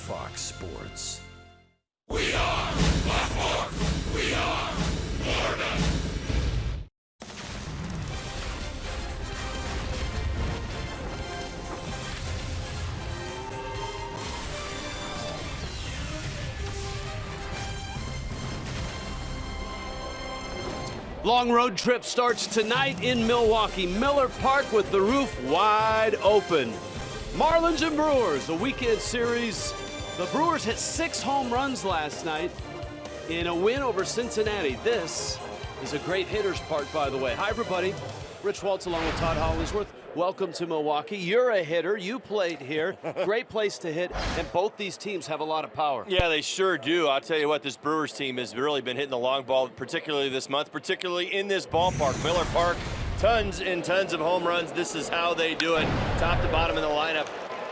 Fox Sports. We are Black Hawks. We are Florida. Long road trip starts tonight in Milwaukee. Miller Park with the roof wide open. Marlins and Brewers, a weekend series. The Brewers hit 6 home runs last night in a win over Cincinnati. This is a great hitter's park, by the way. Hi, everybody. Rich Waltz along with Todd Hollingsworth. Welcome to Milwaukee. You're a hitter. You played here. Great place to hit, and both these teams have a lot of power. Yeah, they sure do. I'll tell you what, this Brewers team has really been hitting the long ball, particularly this month, particularly in this ballpark. Miller Park, tons and tons of home runs. This is how they do it, top to bottom in the lineup.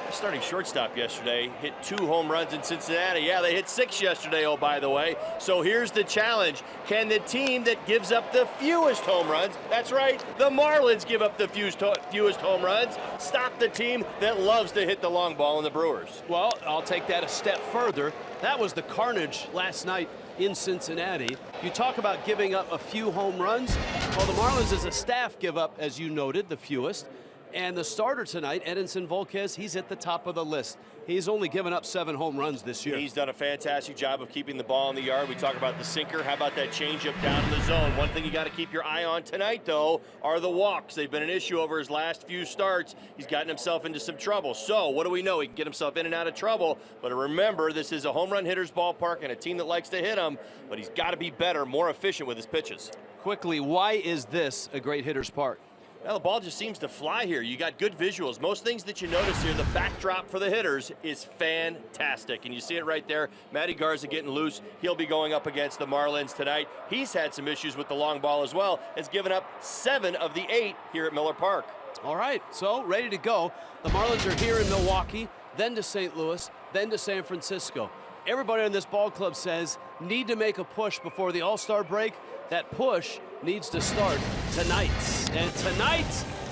Starting shortstop yesterday, hit 2 home runs in Cincinnati. Yeah, they hit 6 yesterday, oh, by the way. So here's the challenge. Can the team that gives up the fewest home runs, that's right, the Marlins give up the fewest home runs, stop the team that loves to hit the long ball in the Brewers? Well, I'll take that a step further. That was the carnage last night in Cincinnati. You talk about giving up a few home runs. Well, the Marlins as a staff give up, as you noted, the fewest. And the starter tonight, Edinson Volquez, he's at the top of the list. He's only given up 7 home runs this year. He's done a fantastic job of keeping the ball in the yard. We talk about the sinker. How about that changeup down in the zone? One thing you got to keep your eye on tonight, though, are the walks. They've been an issue over his last few starts. He's gotten himself into some trouble. So what do we know? He can get himself in and out of trouble. But remember, this is a home run hitter's ballpark and a team that likes to hit him. But he's got to be better, more efficient with his pitches. Quickly, why is this a great hitter's park? Well, the ball just seems to fly here. You got good visuals. Most things that you notice here, the backdrop for the hitters is fantastic. And you see it right there. Matty Garza getting loose. He'll be going up against the Marlins tonight. He's had some issues with the long ball as well. Has given up 7 of the 8 here at Miller Park. All right, so ready to go. The Marlins are here in Milwaukee, then to St. Louis, then to San Francisco. Everybody on this ball club says need to make a push before the All-Star break. That push needs to start tonight. And tonight,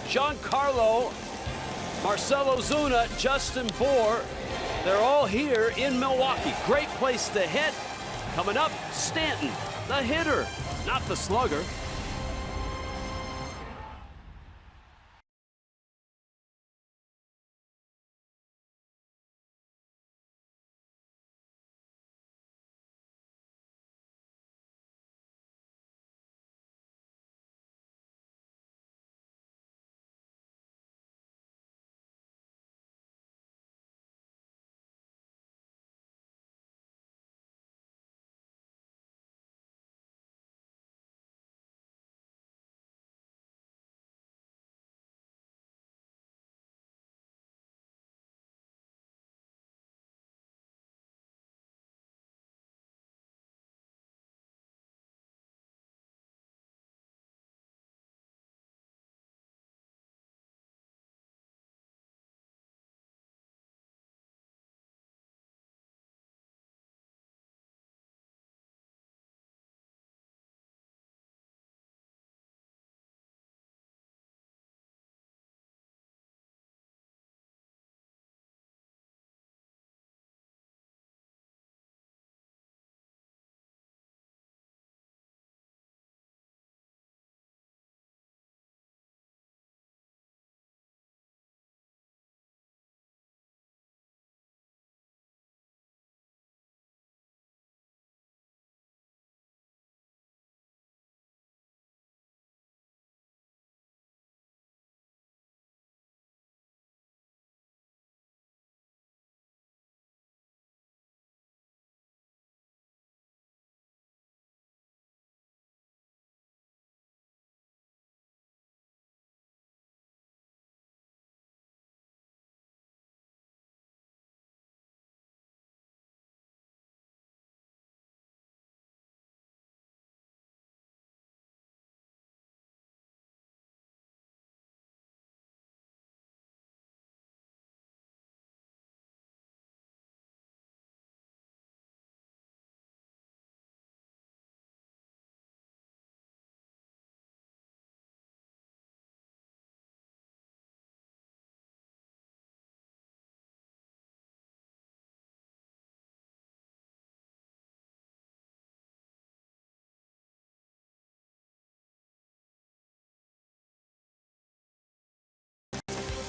Giancarlo, Marcelo Zuna, Justin Bour, they're all here in Milwaukee. Great place to hit. Coming up, Stanton, the hitter, not the slugger.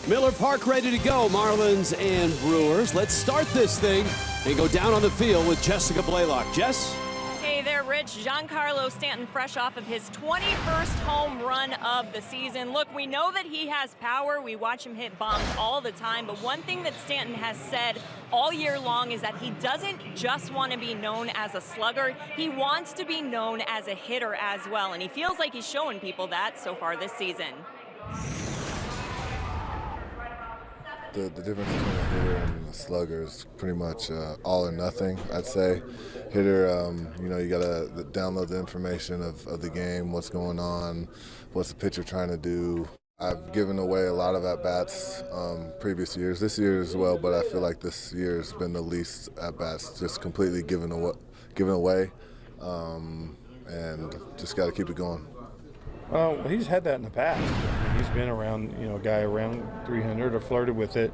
Miller Park ready to go, Marlins and Brewers. Let's start this thing and go down on the field with Jessica Blaylock. Jess? Hey there, Rich. Giancarlo Stanton fresh off of his 21st home run of the season. Look, we know that he has power. We watch him hit bombs all the time. But one thing that Stanton has said all year long is that he doesn't just want to be known as a slugger. He wants to be known as a hitter as well. And he feels like he's showing people that so far this season. The difference between a hitter and a slugger is pretty much all or nothing, I'd say. Hitter, you got to download the information of the game, what's going on, what's the pitcher trying to do. I've given away a lot of at-bats previous years, this year as well, but I feel like this year has been the least at-bats, just completely given away, and just got to keep it going. Well, he's had that in the past. He's been around, a guy around 300 or flirted with it,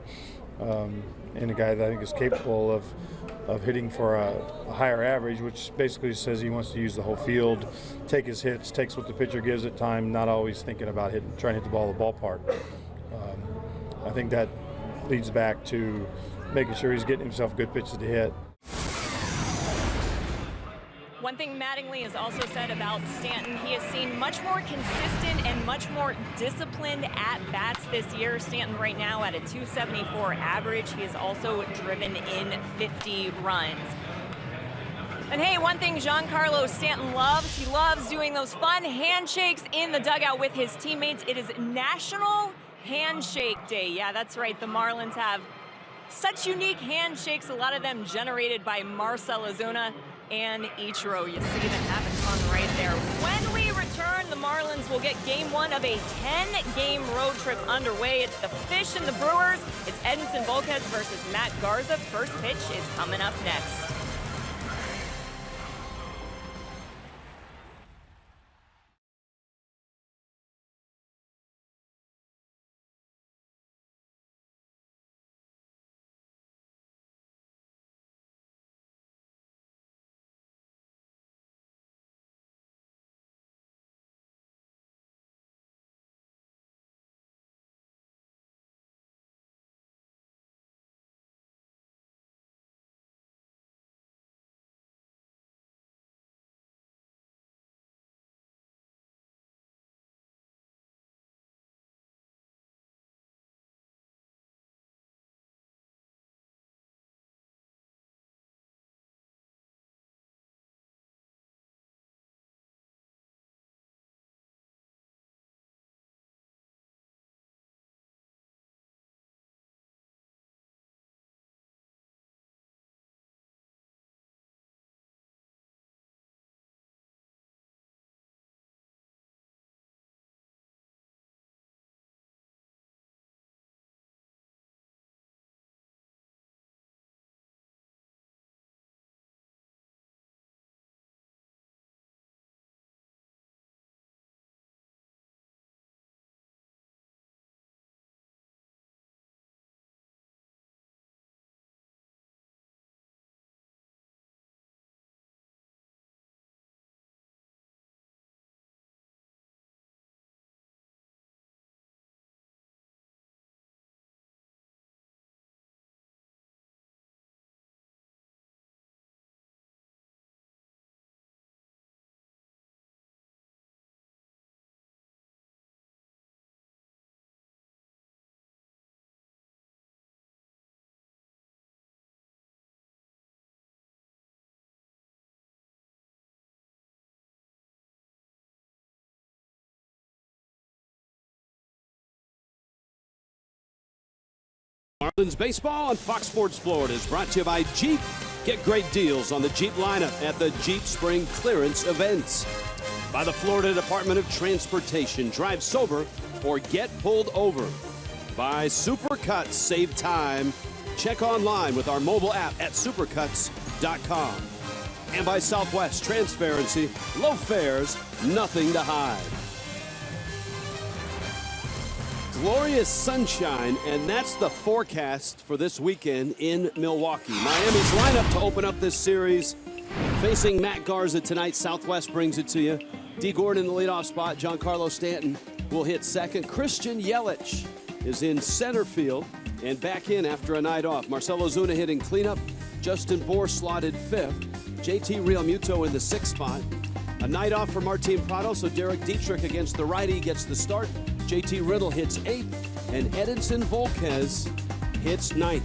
and a guy that I think is capable of hitting for a higher average, which basically says he wants to use the whole field, take his hits, takes what the pitcher gives at time, not always thinking about trying to hit the ball in the ballpark. I think that leads back to making sure he's getting himself good pitches to hit. One thing Mattingly has also said about Stanton, he has seen much more consistent and much more disciplined at-bats this year. Stanton right now at a .274 average. He has also driven in 50 runs. And hey, one thing Giancarlo Stanton loves, he loves doing those fun handshakes in the dugout with his teammates. It is National Handshake Day. Yeah, that's right. The Marlins have such unique handshakes, a lot of them generated by Marcell Ozuna and Ichiro. You see them having fun right there. When we return, the Marlins will get game one of a 10-game road trip underway. It's the Fish and the Brewers. It's Edinson Volquez versus Matt Garza. First pitch is coming up next. Marlins baseball on Fox Sports Florida is brought to you by Jeep. Get great deals on the Jeep lineup at the Jeep Spring Clearance events. By the Florida Department of Transportation. Drive sober or get pulled over. By Supercuts. Save time. Check online with our mobile app at supercuts.com. And by Southwest. Transparency, low fares, nothing to hide. Glorious sunshine, and that's the forecast for this weekend in Milwaukee. Miami's lineup to open up this series, facing Matt Garza tonight. Southwest brings it to you. D. Gordon in the leadoff spot. Giancarlo Stanton will hit second. Christian Yelich is in center field and back in after a night off. Marcell Ozuna hitting cleanup. Justin Bour slotted 5th. JT Realmuto in the 6th spot. A night off for Martin Prado, so Derek Dietrich against the righty gets the start. JT Riddle hits 8th, and Edinson Volquez hits 9th.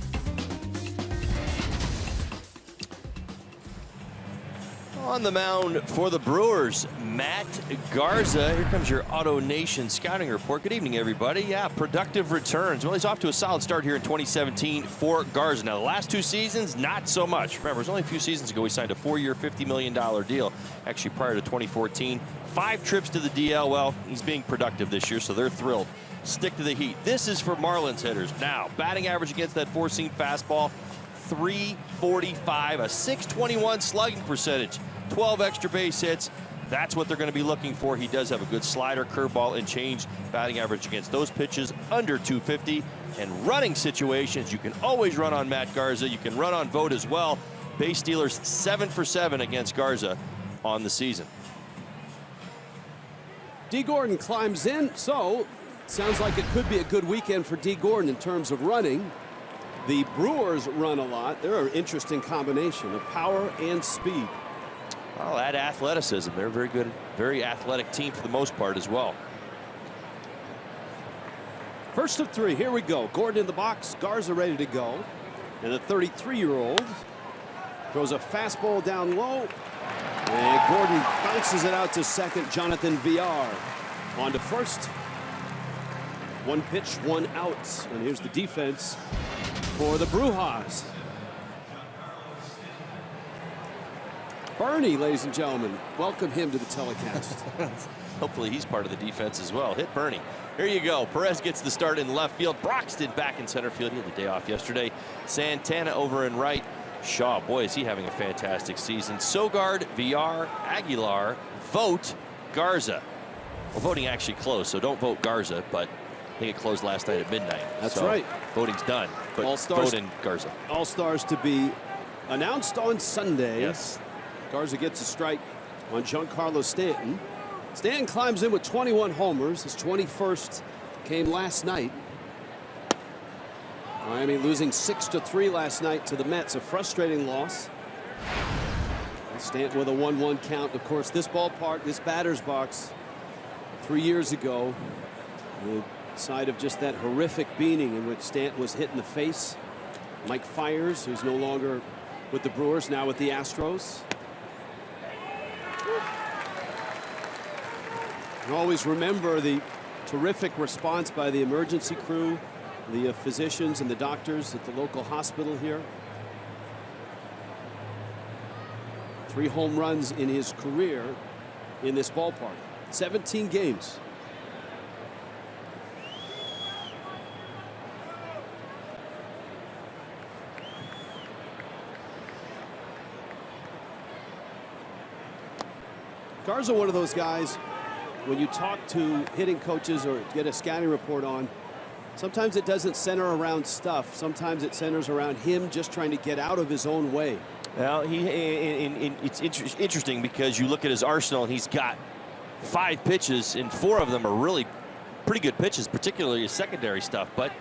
On the mound for the Brewers, Matt Garza. Here comes your Auto Nation scouting report. Good evening, everybody. Yeah, productive returns. Well, he's off to a solid start here in 2017 for Garza. Now, the last 2 seasons, not so much. Remember, it was only a few seasons ago he signed a 4-year, $50 million deal. Actually, prior to 2014, 5 trips to the DL. Well, he's being productive this year, so they're thrilled. Stick to the heat. This is for Marlins hitters. Now, batting average against that 4-seam fastball, .345, a .621 slugging percentage. 12 extra base hits. That's what they're going to be looking for. He does have a good slider, curveball, and change. Batting average against those pitches under .250. And running situations, you can always run on Matt Garza. You can run on Vogt as well. Base stealers 7 for 7 against Garza on the season. D. Gordon climbs in, so sounds like it could be a good weekend for D. Gordon in terms of running. The Brewers run a lot. They're an interesting combination of power and speed. Well, add athleticism. They're a very good, very athletic team for the most part as well. First of 3, here we go. Gordon in the box, Garza ready to go. And the 33-year-old throws a fastball down low. And Gordon bounces it out to second. Jonathan Villar on to first. 1 pitch, 1 out. And here's the defense for the Brewers. Bernie, ladies and gentlemen, welcome him to the telecast. Hopefully he's part of the defense as well. Hit Bernie. Here you go. Perez gets the start in left field. Broxton back in center field. He had the day off yesterday. Santana over in right. Shaw, boy, is he having a fantastic season. Sogard, Villar, Aguilar, Vogt, Garza. Well, voting actually closed, so don't vote Garza, but I think it closed last night at midnight. That's right. Voting's done, but All-Stars, vote in Garza. All-Stars to be announced on Sunday. Yes. Garza gets a strike on Giancarlo Stanton. Stanton climbs in with 21 homers. His 21st came last night. Miami losing 6-3 last night to the Mets. A frustrating loss. Stanton with a 1-1 count. Of course, this ballpark, this batter's box, 3 years ago, the side of just that horrific beating in which Stanton was hit in the face. Mike Fiers, who's no longer with the Brewers, now with the Astros. And always remember the terrific response by the emergency crew, the physicians and the doctors at the local hospital here. 3 home runs in his career in this ballpark. 17 games. Garza, one of those guys, when you talk to hitting coaches or get a scouting report on, sometimes it doesn't center around stuff. Sometimes it centers around him just trying to get out of his own way. Well, it's interesting because you look at his arsenal and he's got 5 pitches and 4 of them are really pretty good pitches, particularly his secondary stuff. But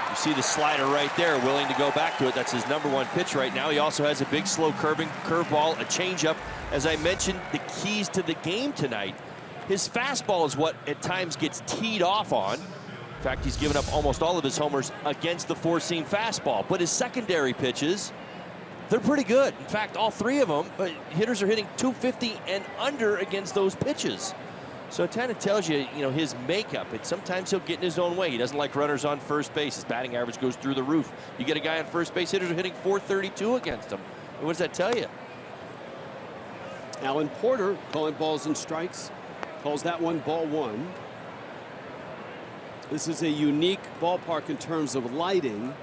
you see the slider right there, willing to go back to it. That's his #1 pitch right now. He also has a big slow curveball, a changeup. As I mentioned, the keys to the game tonight. His fastball is what at times gets teed off on. In fact, he's given up almost all of his homers against the 4-seam fastball. But his secondary pitches, they're pretty good. In fact, all 3 of them, hitters are hitting .250 and under against those pitches. So it kind of tells you, his makeup. Sometimes he'll get in his own way. He doesn't like runners on first base. His batting average goes through the roof. You get a guy on first base, hitters are hitting .432 against him. What does that tell you? Alan Porter calling balls and strikes. Calls that one ball 1. This is a unique ballpark in terms of lighting,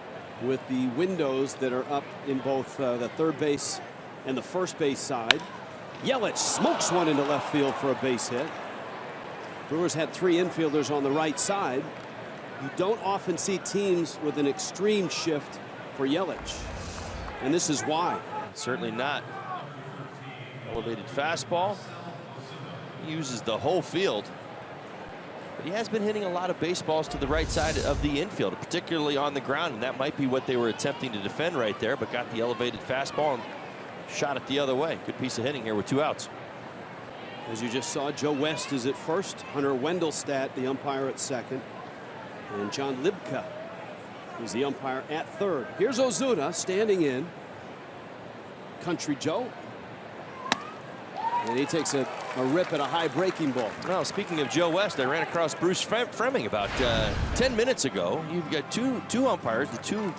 with the windows that are up in both the third base and the first base side. Yelich smokes one into left field for a base hit. Brewers had 3 infielders on the right side. You don't often see teams with an extreme shift for Yelich, and this is why. Certainly not. Elevated fastball. He uses the whole field. But he has been hitting a lot of baseballs to the right side of the infield, particularly on the ground, and that might be what they were attempting to defend right there, but got the elevated fastball and shot it the other way. Good piece of hitting here with 2 outs. As you just saw, Joe West is at first, Hunter Wendelstadt, the umpire, at second, and John Libka is the umpire at third. Here's Ozuna standing in. Country Joe. And he takes a rip at a high breaking ball. Well, speaking of Joe West, I ran across Bruce Fleming about 10 minutes ago. You've got two umpires, the 2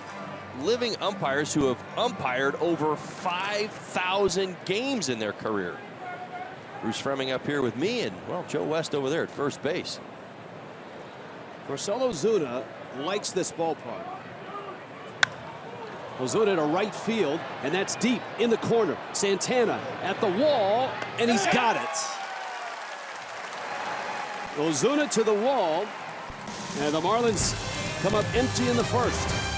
living umpires who have umpired over 5,000 games in their career. Bruce Fleming up here with me, and, well, Joe West over there at first base. Marcell Ozuna likes this ballpark. Ozuna to right field, and that's deep in the corner. Santana at the wall, and he's got it. Ozuna to the wall, and the Marlins come up empty in the first.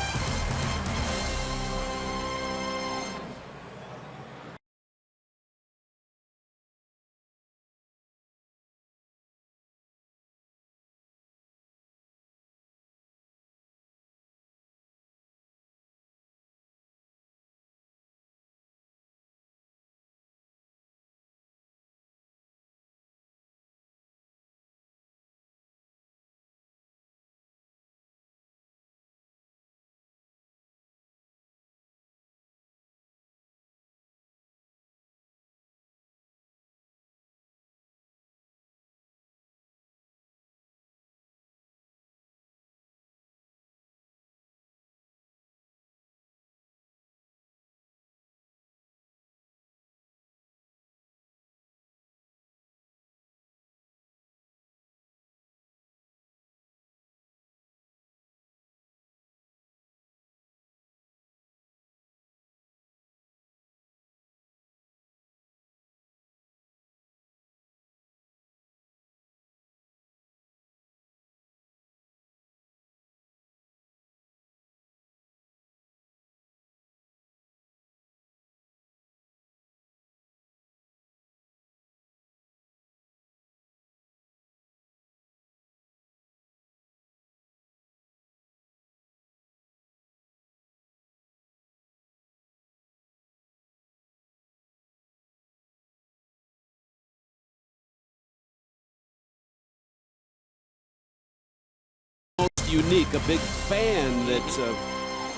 Unique, a big fan that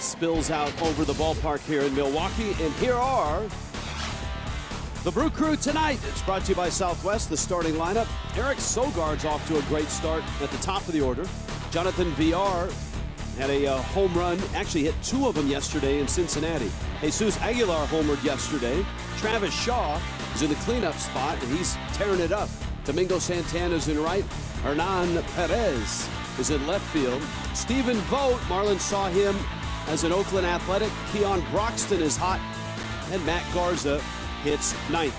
spills out over the ballpark here in Milwaukee. And here are the Brew Crew tonight. It's brought to you by Southwest, the starting lineup. Eric Sogard's off to a great start at the top of the order. Jonathan VR had a home run, actually hit 2 of them yesterday in Cincinnati. Jesus Aguilar homered yesterday. Travis Shaw is in the cleanup spot, and he's tearing it up. Domingo Santana's in right. Hernan Perez is in left field. Stephen Vogt, Marlins saw him as an Oakland Athletic. Keon Broxton is hot, and Matt Garza hits 9th.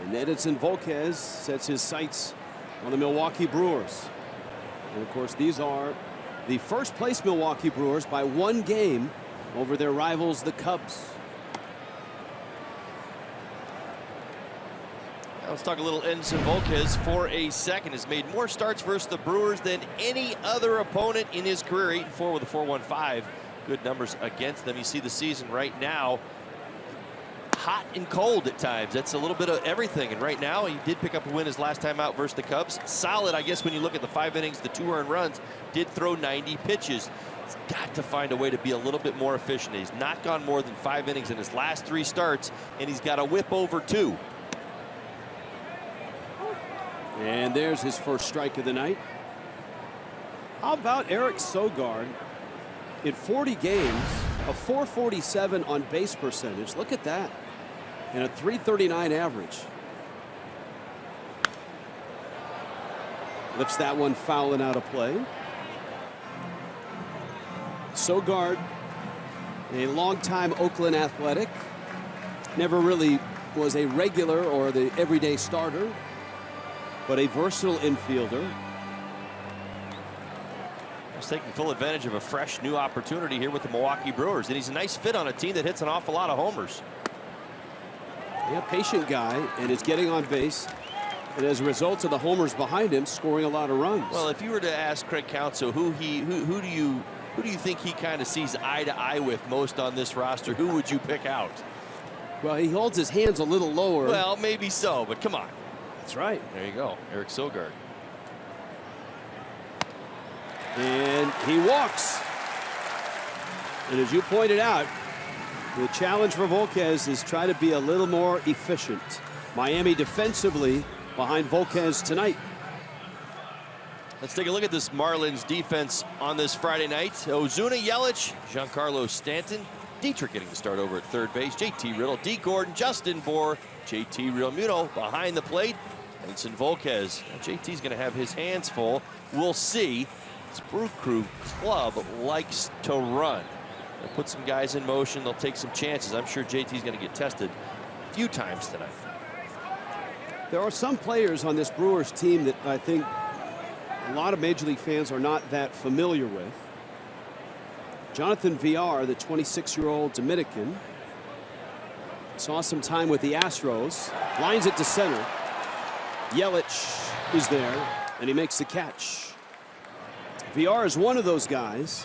And Edinson Volquez sets his sights on the Milwaukee Brewers. And of course, these are the first place Milwaukee Brewers by 1 game over their rivals, the Cubs. Let's talk a little Edinson Volquez for a second. Has made more starts versus the Brewers than any other opponent in his career. 8-4 with a 4.15. Good numbers against them. You see the season right now, hot and cold at times. That's a little bit of everything. And right now, he did pick up a win his last time out versus the Cubs. Solid, I guess, when you look at the 5 innings, the 2 earned runs. Did throw 90 pitches. He's got to find a way to be a little bit more efficient. He's not gone more than 5 innings in his last 3 starts, and he's got a whip over 2. And there's his first strike of the night. How about Eric Sogard in 40 games, a 447 on base percentage. Look at that. And a 339 average. Lifts that one foul and out of play. Sogard, a longtime Oakland Athletic. Never really was a regular or the everyday starter, but a versatile infielder. He's taking full advantage of a fresh new opportunity here with the Milwaukee Brewers, and he's a nice fit on a team that hits an awful lot of homers. Yeah, patient guy, and is getting on base. And as a result of the homers behind him, scoring a lot of runs. Well, if you were to ask Craig Counsell who do you think he kind of sees eye to eye with most on this roster, who would you pick out? Well, he holds his hands a little lower. Well, maybe so, but come on. That's right. There you go, Eric Sogard. And he walks. And as you pointed out, the challenge for Volquez is try to be a little more efficient. Miami defensively behind Volquez tonight. Let's take a look at this Marlins defense on this Friday night. Ozuna, Yelich, Giancarlo Stanton, Dietrich getting the start over at third base, JT Riddle, D. Gordon, Justin Bour, JT Realmuto behind the plate, Edinson Volquez. Now, JT's going to have his hands full. We'll see. This Brew Crew club likes to run. They'll put some guys in motion. They'll take some chances. I'm sure JT's going to get tested a few times tonight. There are some players on this Brewers team that I think a lot of Major League fans are not that familiar with. Jonathan Villar, the 26-year-old Dominican, saw some time with the Astros, lines it to center. Yelich is there, and he makes the catch. Villar is one of those guys.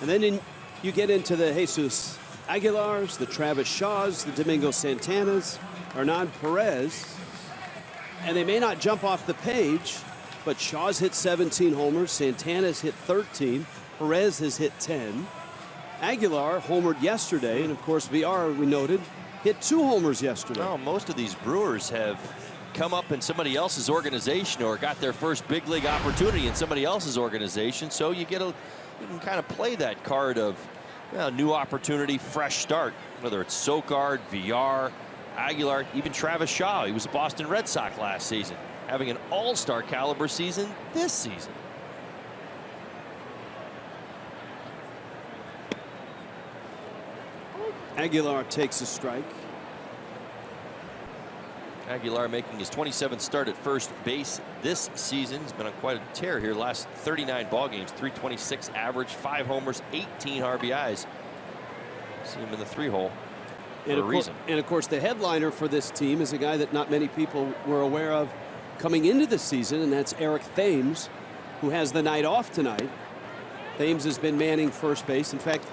And then you get into the Jesus Aguilars, the Travis Shaws, the Domingo Santanas, Hernan Perez. And they may not jump off the page, but Shaw's hit 17 homers, Santana's hit 13, Perez has hit 10. Aguilar homered yesterday, and of course Villar, we noted, hit 2 homers yesterday. Well, most of these Brewers have come up in somebody else's organization or got their first big league opportunity in somebody else's organization, so you can kind of play that card of new opportunity, fresh start, whether it's Sogard, Villar, Aguilar, even Travis Shaw. He was a Boston Red Sox last season, having an all-star caliber season this season. Aguilar takes a strike. Aguilar making his 27th start at first base this season. He's been on quite a tear here. Last 39 ball games, 326 average, 5 homers, 18 RBIs. See him in the 3-hole for a reason. And of course, the headliner for this team is a guy that not many people were aware of coming into the season, and that's Eric Thames, who has the night off tonight. Thames has been manning first base. In fact,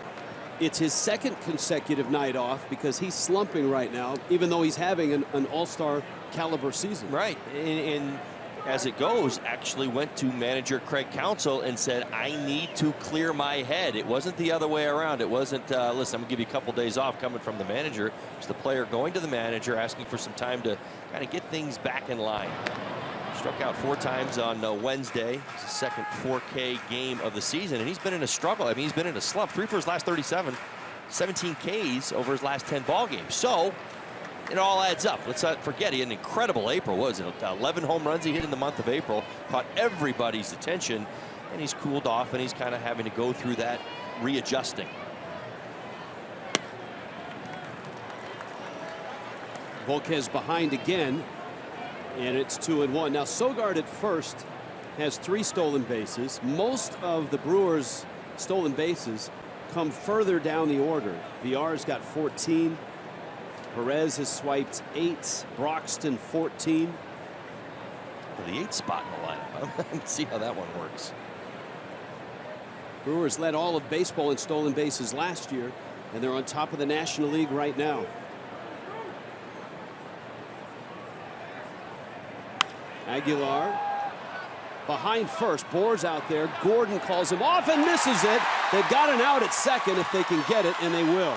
it's his second consecutive night off because he's slumping right now, even though he's having an all-star caliber season. Right, and as it goes, actually went to manager Craig Counsell and said, I need to clear my head. It wasn't the other way around. It wasn't, listen, I'm going to give you a couple days off coming from the manager. It was the player going to the manager, asking for some time to kind of get things back in line. Struck out 4 times on Wednesday. It's his second 4K game of the season, and he's been in a struggle. I mean, he's been in a slump. 3 for his last 37, 17 Ks over his last 10 ball games. So it all adds up. Let's not forget, he had an incredible April. What was it? 11 home runs he hit in the month of April. Caught everybody's attention, and he's cooled off, and he's kind of having to go through that readjusting. Volquez behind again. And it's 2-1. Now Sogard at first has 3 stolen bases. Most of the Brewers' stolen bases come further down the order. Villar's got 14. Perez has swiped 8. Broxton 14. For the 8th spot in the lineup. Let's see how that one works. Brewers led all of baseball in stolen bases last year, and they're on top of the National League right now. Aguilar behind first. Bour's out there. Gordon calls him off and misses it. They've got an out at second if they can get it, and they will.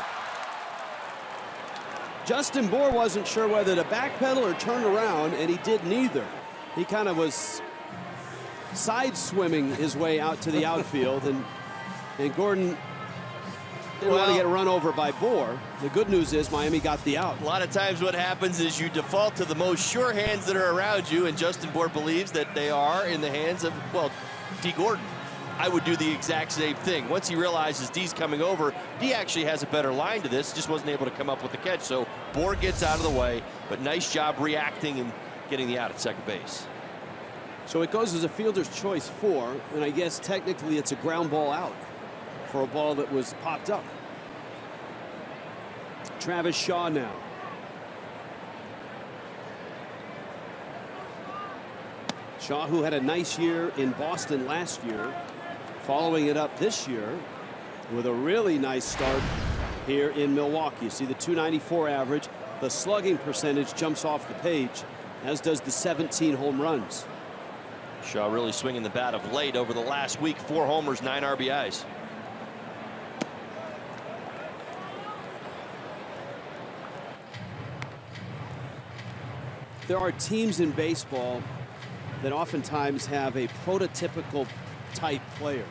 Justin Bour wasn't sure whether to backpedal or turn around, and he did neither. He kind of was side swimming his way out to the outfield, and Gordon didn't want to get run over by Bour. The good news is Miami got the out. A lot of times what happens is you default to the most sure hands that are around you, and Justin Bour believes that they are in the hands of, well, D. Gordon. I would do the exact same thing. Once he realizes D's coming over, D actually has a better line to this, just wasn't able to come up with the catch. So Bour gets out of the way, but nice job reacting and getting the out at second base. So it goes as a fielder's choice 4, and I guess technically it's a ground ball out for a ball that was popped up. Travis Shaw now. Shaw, who had a nice year in Boston last year, following it up this year with a really nice start here in Milwaukee. You see the .294 average. The slugging percentage jumps off the page, as does the 17 home runs. Shaw really swinging the bat of late over the last week. 4 homers, 9 RBIs. There are teams in baseball that oftentimes have a prototypical type player,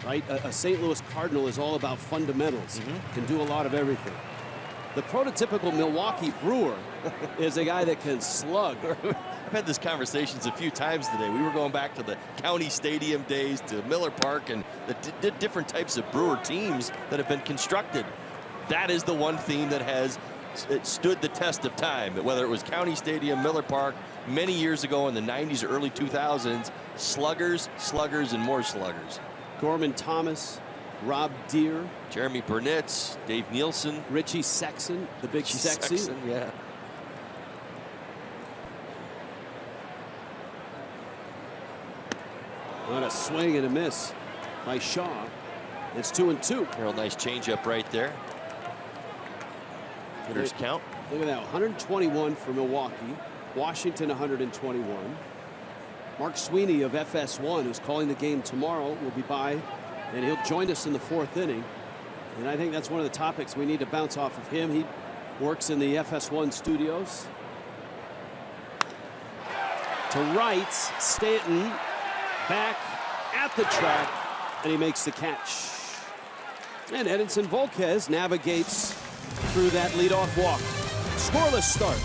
right? A St. Louis Cardinal is all about fundamentals, can do a lot of everything. The prototypical Milwaukee Brewer is a guy that can slug. I've had this conversations a few times today. We were going back to the county stadium days, to Miller Park, and the different types of Brewer teams that have been constructed. That is the one theme that has stood the test of time. Whether it was County Stadium, Miller Park, many years ago in the 90s or early 2000s, sluggers, sluggers, and more sluggers. Gorman Thomas, Rob Deere, Jeremy Burnitz, Dave Nielsen, Richie Sexson, the big sexy. Sexton, yeah. On a swing and a miss by Shaw. It's 2-2. Real nice changeup right there. Hitters count. Look at that, 121 for Milwaukee. Washington 121. Mark Sweeney of FS1, who's calling the game tomorrow, will be by, and he'll join us in the 4th inning. And I think that's one of the topics we need to bounce off of him. He works in the FS1 studios. To right, Stanton back at the track, and he makes the catch. And Edinson Volquez navigates through that leadoff walk. Scoreless start.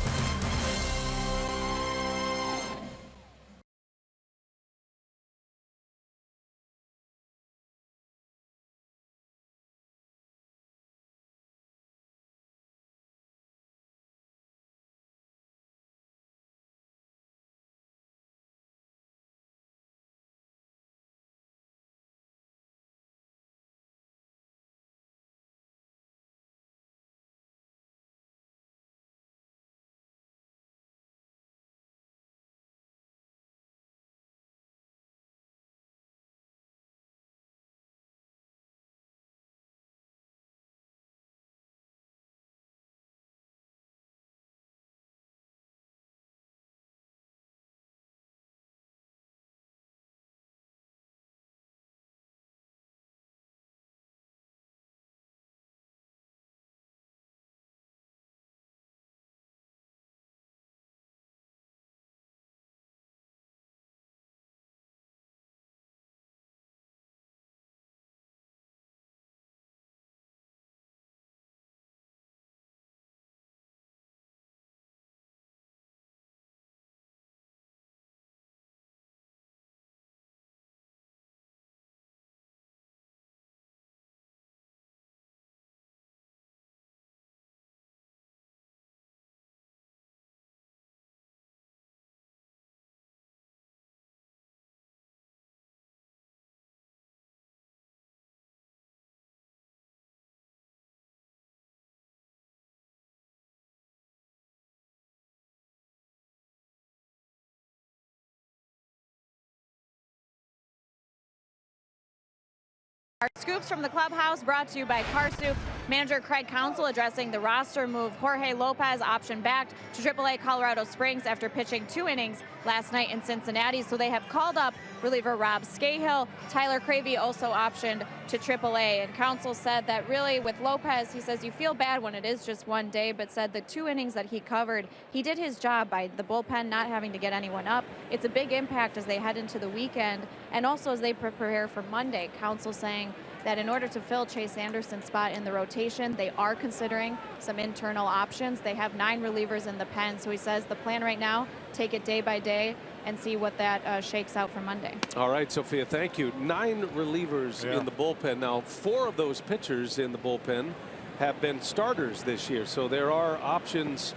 Our scoops from the clubhouse brought to you by Car Soup. Manager Craig Counsell addressing the roster move. Jorge Lopez option back to AAA Colorado Springs after pitching 2 innings last night in Cincinnati. So they have called up reliever Rob Scahill. Tyler Cravey also optioned to AAA. And Counsell said that really with Lopez, he says you feel bad when it is just 1 day, but said the 2 innings that he covered, he did his job by the bullpen not having to get anyone up. It's a big impact as they head into the weekend and also as they prepare for Monday. Counsell saying that in order to fill Chase Anderson's spot in the rotation, they are considering some internal options. They have 9 relievers in the pen, so he says the plan right now, take it day by day and see what that shakes out for Monday. All right, Sophia, thank you. 9 relievers in the bullpen. Now, 4 of those pitchers in the bullpen have been starters this year, so there are options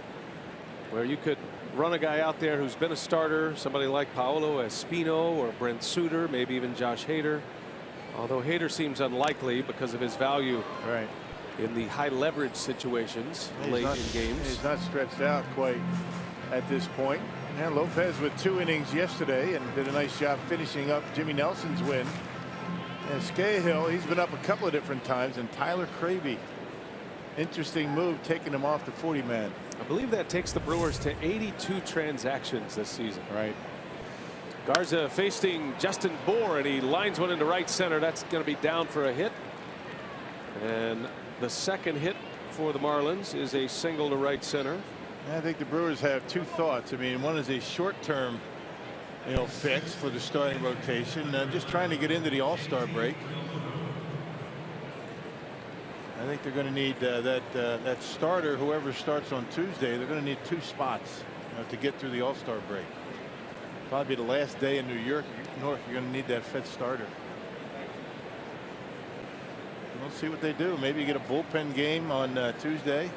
where you could run a guy out there who's been a starter, somebody like Paolo Espino or Brent Suter, maybe even Josh Hader. Although Hader seems unlikely because of his value in the high leverage situations late in games. He's not stretched out quite at this point. And Lopez with 2 innings yesterday and did a nice job finishing up Jimmy Nelson's win. And Scahill, he's been up a couple of different times, and Tyler Cravey, interesting move, taking him off the 40-man. I believe that takes the Brewers to 82 transactions this season. Right. Garza facing Justin Bour, and he lines one into right center. That's going to be down for a hit. And the second hit for the Marlins is a single to right center. I think the Brewers have 2 thoughts. I mean, one is a short-term, fix for the starting rotation, just trying to get into the All-Star break. I think they're going to need that starter, whoever starts on Tuesday. They're going to need 2 spots to get through the All-Star break. Probably the last day in New York. You're going to need that 5th starter. We'll see what they do. Maybe you get a bullpen game on Tuesday.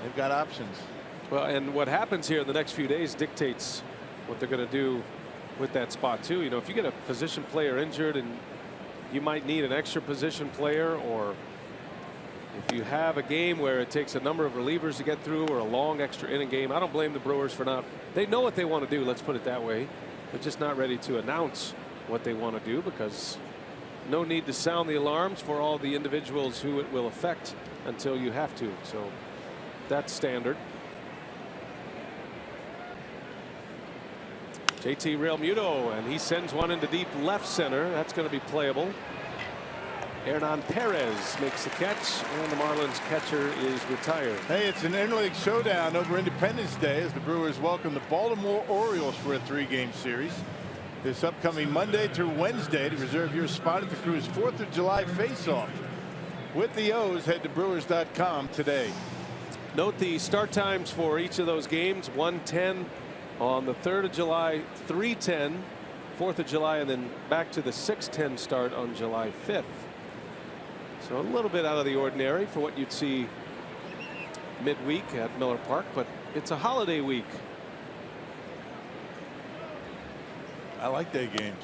They've got options. Well, and what happens here in the next few days dictates what they're going to do with that spot too. If you get a position player injured and you might need an extra position player, or if you have a game where it takes a number of relievers to get through, or a long extra inning game, I don't blame the Brewers for not. They know what they want to do. Let's put it that way. They're just not ready to announce what they want to do, because no need to sound the alarms for all the individuals who it will affect until you have to. So that's standard. JT Realmuto, and he sends one into deep left center. That's going to be playable. Hernan Perez makes the catch, and the Marlins catcher is retired. Hey, it's an interleague showdown over Independence Day as the Brewers welcome the Baltimore Orioles for a 3-game series this upcoming Monday through Wednesday. To reserve your spot at the Crew's 4th of July face-off with the O's, head to Brewers.com today. Note the start times for each of those games: 1:10 on the 3rd of July, 3:10 4th of July, and then back to the 6:10 start on July 5th. So a little bit out of the ordinary for what you'd see midweek at Miller Park, but it's a holiday week. I like day games.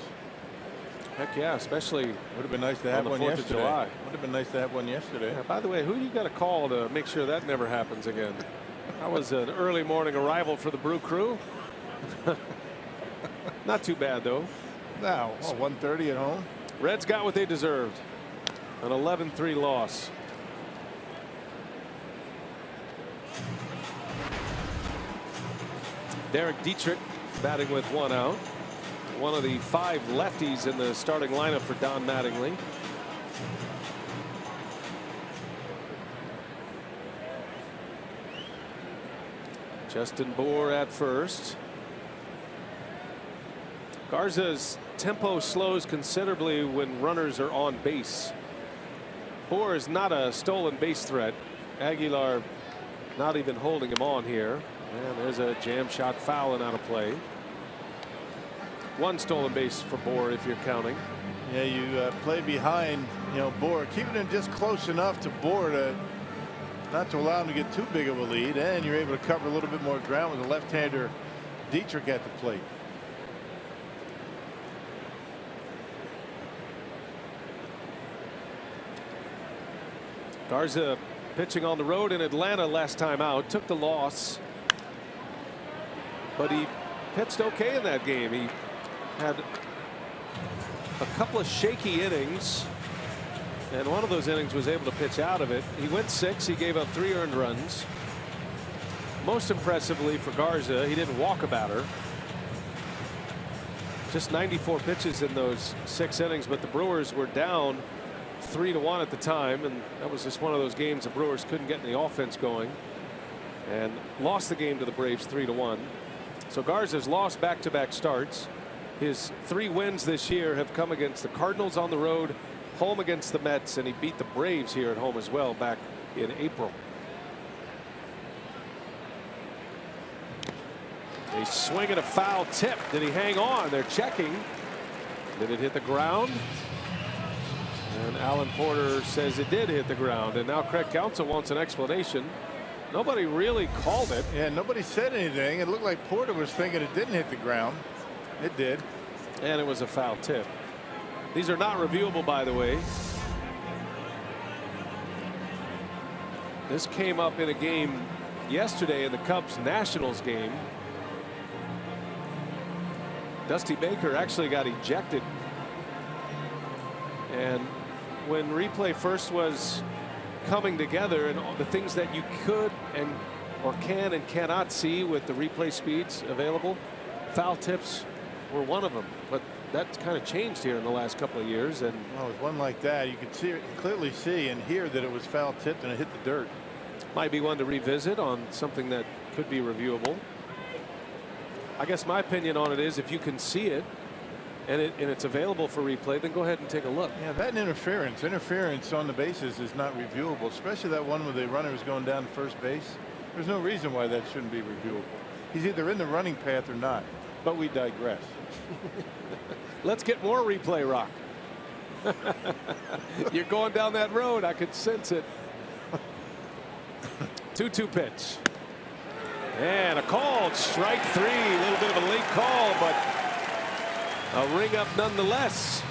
Heck yeah, especially would have been nice to have on the one 4th yesterday. of July. Would have been nice to have one yesterday. Yeah, by the way, who do you got to call to make sure that never happens again? That was an early morning arrival for the Brew Crew. Not too bad though. Now 1:30 at home. Reds got what they deserved. An 11-3 loss. Derek Dietrich batting with 1 out. One of the 5 lefties in the starting lineup for Don Mattingly. Justin Bour at first. Garza's tempo slows considerably when runners are on base. Bour is not a stolen base threat. Aguilar not even holding him on here. And there's a jam shot foul and out of play. 1 stolen base for Bour if you're counting. Yeah, you play behind, Bour, keeping him just close enough to Bour to not to allow him to get too big of a lead, and you're able to cover a little bit more ground with a left-hander Dietrich at the plate. Garza pitching on the road in Atlanta last time out, took the loss, but he pitched okay in that game. He had a couple of shaky innings, and one of those innings was able to pitch out of it. He went 6. He gave up 3 earned runs. Most impressively for Garza, he didn't walk a batter. Just 94 pitches in those 6 innings, but the Brewers were down 3-1 at the time, and that was just one of those games the Brewers couldn't get any offense going and lost the game to the Braves 3-1. So Garza's lost back-to-back starts. His 3 wins this year have come against the Cardinals on the road, home against the Mets, and he beat the Braves here at home as well back in April. A swing and a foul tip. Did he hang on? They're checking. Did it hit the ground? And Alan Porter says it did hit the ground, and now Craig Counsell wants an explanation. Nobody really called it. Yeah, nobody said anything. It looked like Porter was thinking it didn't hit the ground. It did. And it was a foul tip. These are not reviewable, by the way. This came up in a game yesterday in the Cubs Nationals game. Dusty Baker actually got ejected. And when replay first was coming together and all the things that you could and or can and cannot see with the replay speeds available, foul tips were one of them. But that's kind of changed here in the last couple of years. And with one like that, you could clearly see and hear that it was foul tipped and it hit the dirt. Might be one to revisit on something that could be reviewable. I guess my opinion on it is if you can see it and it's available for replay, then go ahead and take a look. Yeah, that and interference on the bases is not reviewable, especially that one where the runner is going down to first base. There's no reason why that shouldn't be reviewable. He's either in the running path or not. But we digress. Let's get more replay, Rock. You're going down that road. I could sense it. 2-2 pitch. And a called strike 3. A little bit of a late call, but a ring up nonetheless.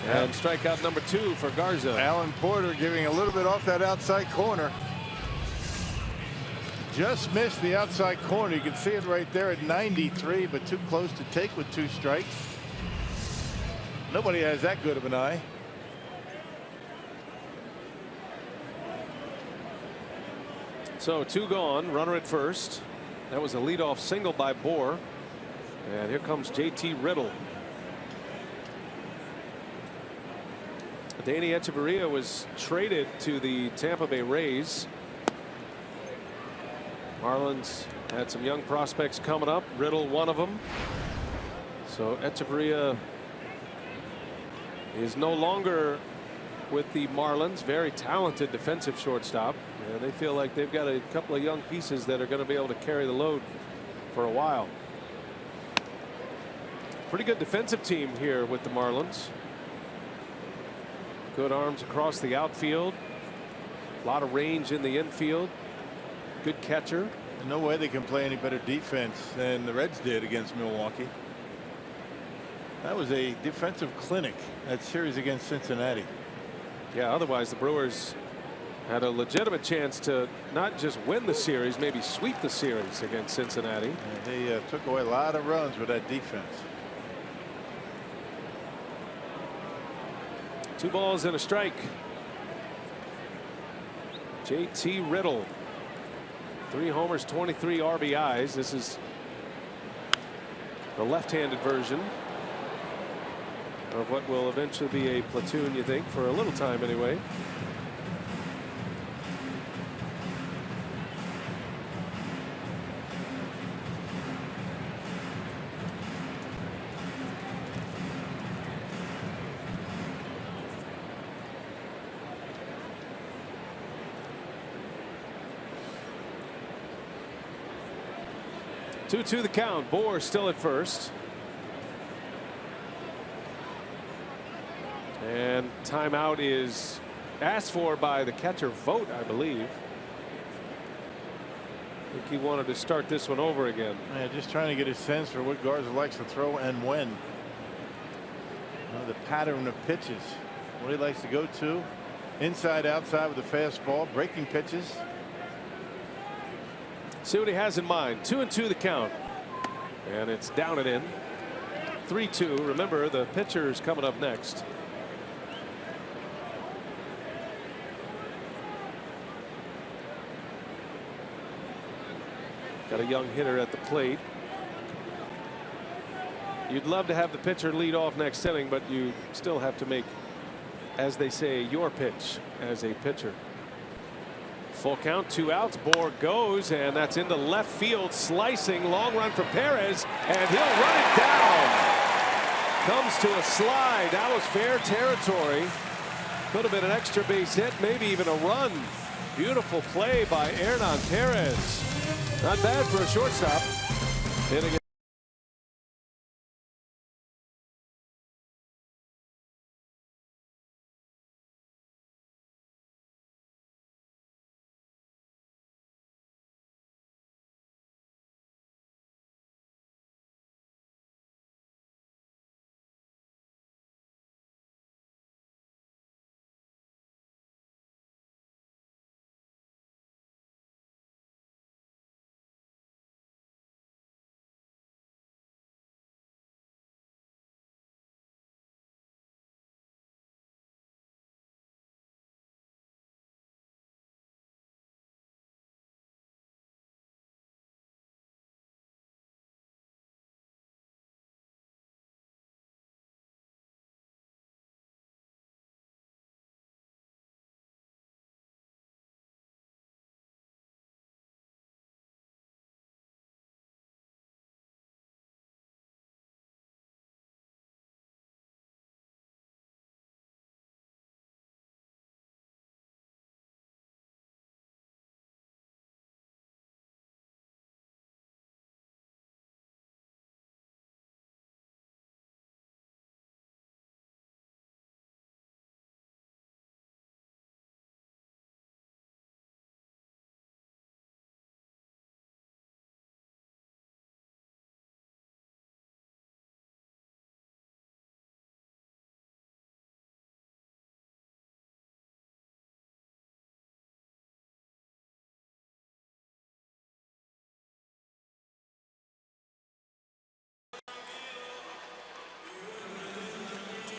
And strikeout number 2 for Garza. Alan Porter giving a little bit off that outside corner. Just missed the outside corner. You can see it right there at 93, but too close to take with 2 strikes. Nobody has that good of an eye. So 2 gone, runner at first. That was a leadoff single by Bohr. And here comes JT Riddle. Danny Echeverria was traded to the Tampa Bay Rays. Marlins had some young prospects coming up. Riddle, one of them. So Echeverria is no longer with the Marlins. Very talented defensive shortstop. And they feel like they've got a couple of young pieces that are going to be able to carry the load for a while. Pretty good defensive team here with the Marlins. Good arms across the outfield. A lot of range in the infield. Good catcher. And no way they can play any better defense than the Reds did against Milwaukee. That was a defensive clinic, that series against Cincinnati. Yeah, otherwise the Brewers had a legitimate chance to not just win the series, maybe sweep the series against Cincinnati. And they took away a lot of runs with that defense. 2 balls and a strike. JT Riddle. 3 homers, 23 RBIs. This is the left-handed version of what will eventually be a platoon, you think, for a little time anyway. Two the count. Bohr still at first. And timeout is asked for by the catcher Vogt, I believe. I think he wanted to start this one over again. Yeah, just trying to get a sense for what Garza likes to throw and when. The pattern of pitches. What he likes to go to. Inside, outside with the fastball. Breaking pitches. See what he has in mind. 2-2 the count. And it's down and in. 3-2. Remember, the pitcher is coming up next. Got a young hitter at the plate. You'd love to have the pitcher lead off next inning, but you still have to make, as they say, your pitch as a pitcher. Full count, 2 outs. Bohr goes, and that's into left field. Slicing, long run for Perez, and he'll run it down. Comes to a slide. That was fair territory. Could have been an extra base hit, maybe even a run. Beautiful play by Hernan Perez. Not bad for a shortstop. Hitting it.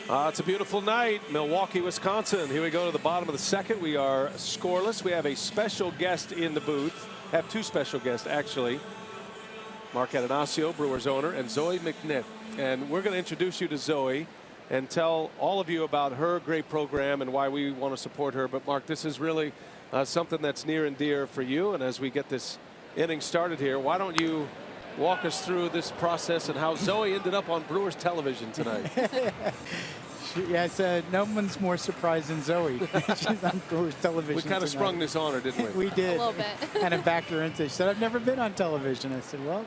It's a beautiful night, Milwaukee, Wisconsin. Here we go to the bottom of the second. We are scoreless. We have a special guest in the booth. Have two special guests, actually. Mark Atanasio, Brewers owner, and Zoe McNitt. And we're going to introduce you to Zoe and tell all of you about her great program and why we want to support her. But, Mark, this is really something that's near and dear for you. And as we get this inning started here, why don't you walk us through this process and how Zoe ended up on Brewers television tonight? Yes, no one's more surprised than Zoe. She's on Brewers television. We kind of sprung this on her, didn't we? We did. A little bit. Kind of backed her into it. She said, I've never been on television. I said, well,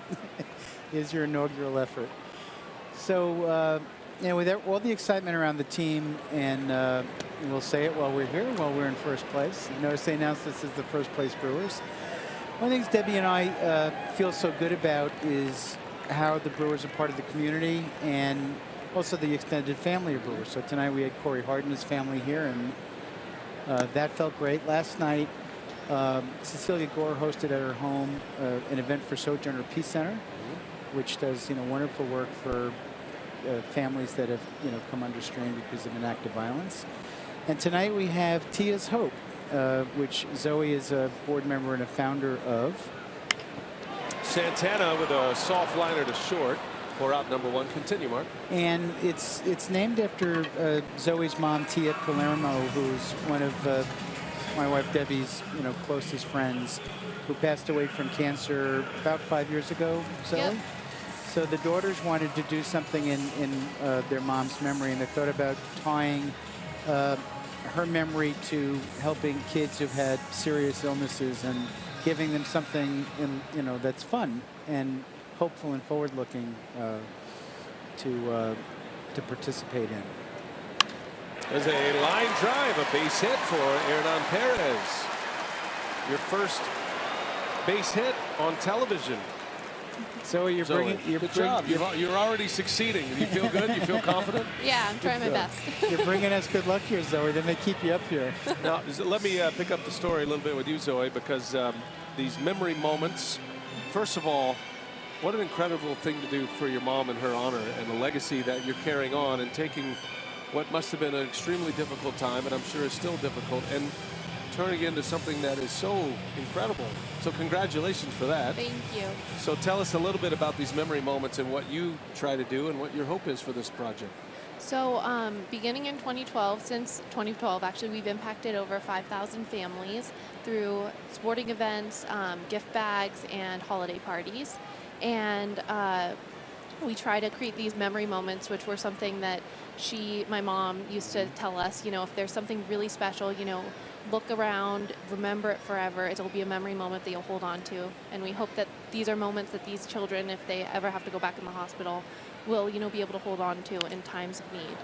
here's your inaugural effort. So, with all the excitement around the team, and we'll say it while we're here, while we're in first place. You notice they announced this as the first place Brewers. One of the things Debbie and I feel so good about is how the Brewers are part of the community and also the extended family of Brewers. So tonight we had Corey Hart and his family here, and that felt great. Last night, Cecilia Gore hosted at her home an event for Sojourner Peace Center, which does wonderful work for families that have come under strain because of an act of violence. And tonight we have Tia's Hope, which Zoe is a board member and a founder of. Santana with a soft liner to short for out number one. Continue, Mark. And it's named after Zoe's mom, Tia Palermo, who's one of my wife Debbie's closest friends, who passed away from cancer about 5 years ago. Zoe. Yep. So the daughters wanted to do something in their mom's memory, and they thought about tying her memory to helping kids who've had serious illnesses and giving them something that's fun and hopeful and forward-looking to participate in. There's a line drive, a base hit for Hernan Perez. Your first base hit on television. So you're bringing. Good job. You're already succeeding. You feel good? You feel confident? Yeah, I'm trying my best. You're bringing us good luck here, Zoe. Then they keep you up here. Now, let me pick up the story a little bit with you, Zoe, because these memory moments. First of all, what an incredible thing to do for your mom in her honor, and the legacy that you're carrying on and taking what must have been an extremely difficult time, and I'm sure is still difficult, and turning into something that is so incredible. So congratulations for that. Thank you. So tell us a little bit about these memory moments and what you try to do and what your hope is for this project. So beginning in 2012, since 2012, actually, we've impacted over 5,000 families through sporting events, gift bags, and holiday parties. And we try to create these memory moments, which were something that my mom used to tell us, if there's something really special, look around, remember it forever. It'll be a memory moment that you'll hold on to. And we hope that these are moments that these children, if they ever have to go back in the hospital, will, be able to hold on to in times of need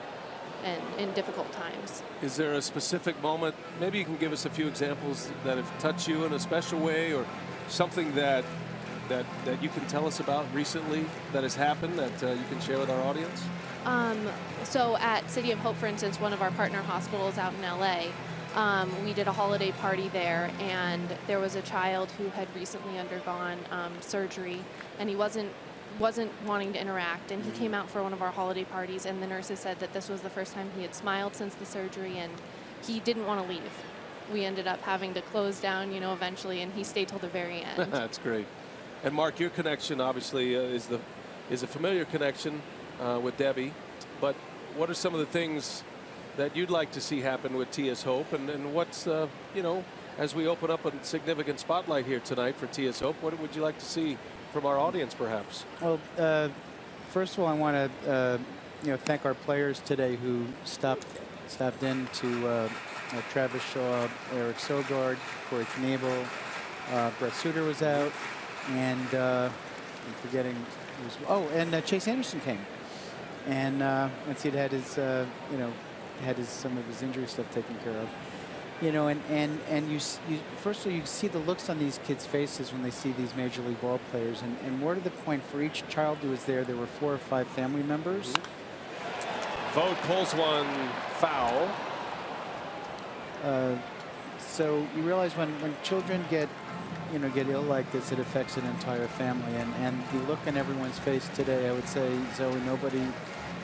and in difficult times. Is there a specific moment? Maybe you can give us a few examples that have touched you in a special way, or something that you can tell us about recently that has happened that you can share with our audience? So at City of Hope, for instance, one of our partner hospitals out in LA, we did a holiday party there, and there was a child who had recently undergone surgery, and he wasn't wanting to interact, and he came out for one of our holiday parties, and the nurses said that this was the first time he had smiled since the surgery, and he didn't want to leave. We ended up having to close down, eventually, and he stayed till the very end. That's great. And Mark, your connection obviously is a familiar connection with Debbie, but what are some of the things that you'd like to see happen with Tia's Hope, and what's as we open up a significant spotlight here tonight for Tia's Hope, what would you like to see from our audience, perhaps? Well, first of all, I want to thank our players today who stopped in to Travis Shaw, Eric Sogard, Corey Knebel, Brett Suter was out, and I'm forgetting and Chase Anderson came, and once he'd had his some of his injury stuff taken care of, and you first of all, you see the looks on these kids' faces when they see these major league ball players, and more to the point, for each child who was there were 4 or 5 family members. Vogt pulls one foul. So you realize when children get get ill like this, it affects an entire family. And the look on everyone's face today, I would say, Zoe, nobody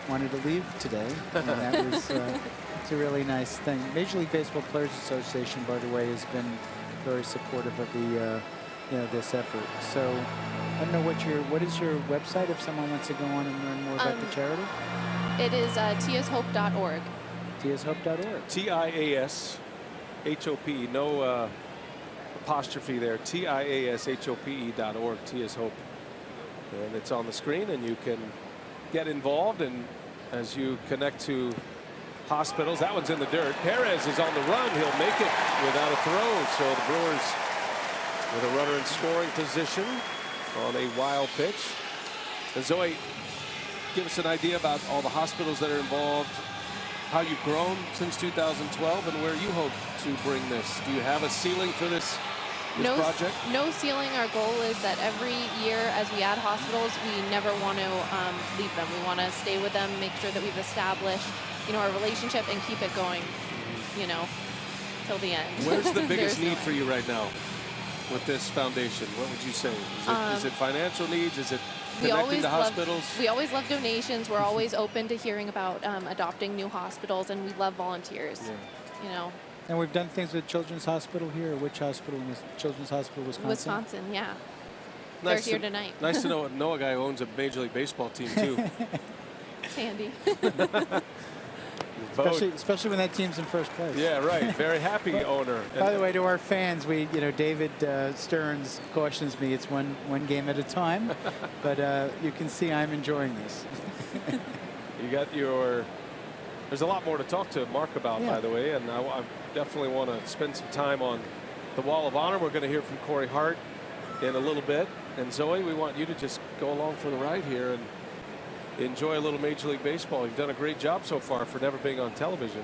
wanted to leave today. And that was it's a really nice thing. Major League Baseball Players Association, by the way, has been very supportive of the this effort. So I don't know what is your website if someone wants to go on and learn more about the charity? It is tiashope.org. tiashope.org. TIASHOPE, no apostrophe there. TIASHOPE.org. Tias Hope, and it's on the screen, and you can get involved. And as you connect to hospitals, that one's in the dirt. Perez is on the run. He'll make it without a throw. So the Brewers with a runner in scoring position on a wild pitch. And Zoe, give us an idea about all the hospitals that are involved, how you've grown since 2012, and where you hope to bring this. Do you have a ceiling for this project? No ceiling. Our goal is that every year as we add hospitals, we never want to leave them. We want to stay with them, make sure that we've established our relationship and keep it going, till the end. Where's the biggest need for you right now with this foundation? What would you say? Is it financial needs? Is it connecting to hospitals? We always love donations. We're always open to hearing about adopting new hospitals, and we love volunteers. Yeah. And we've done things with Children's Hospital here. Which hospital? Children's Hospital, Wisconsin? Wisconsin, yeah. They're here tonight. Nice to know a guy who owns a Major League Baseball team, too. It's handy. Especially when that team's in first place. Yeah, right. Very happy owner. By the way, to our fans, David Stearns cautions me it's one game at a time, but you can see I'm enjoying this. You got there's a lot more to talk to Mark about, by the way, and I definitely want to spend some time on the Wall of Honor. We're going to hear from Corey Hart in a little bit, and Zoe, we want you to just go along for the ride here and enjoy a little Major League Baseball. You've done a great job so far for never being on television.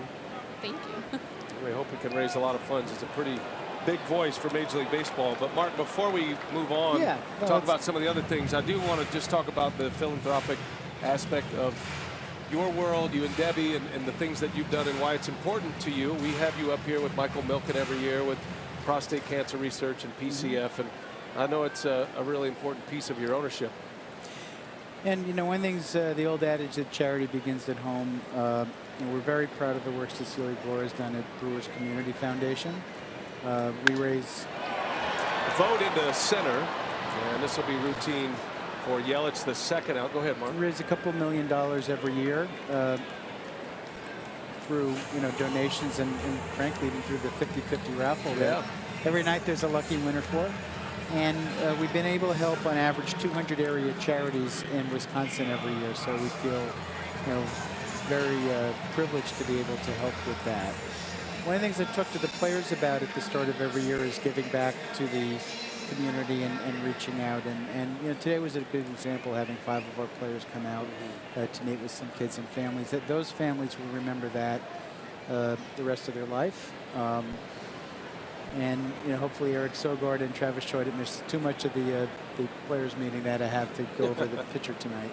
Thank you. We hope we can raise a lot of funds. It's a pretty big voice for Major League Baseball. But Mark, before we move on, talk about some of the other things, I do want to just talk about the philanthropic aspect of your world, you and Debbie, and the things that you've done and why it's important to you. We have you up here with Michael Milken every year with prostate cancer research and PCF, and I know it's a really important piece of your ownership. And one thing's the old adage that charity begins at home. We're very proud of the work Cecilia Gore has done at Brewers Community Foundation. We raise vote into center, and this will be routine for Yelich, the second out. Go ahead, Mark. We raise a couple $1 million every year through donations and frankly even through the 50-50 raffle. Yeah. Every night there's a lucky winner for. And we've been able to help on average 200 area charities in Wisconsin every year. So we feel, very privileged to be able to help with that. One of the things I talk to the players about at the start of every year is giving back to the community and reaching out. And today was a good example, having 5 of our players come out to meet with some kids and families. That those families will remember that the rest of their life. And hopefully Eric Sogard and Travis Shaw didn't miss too much of the players meeting that I have to go over the pitcher tonight.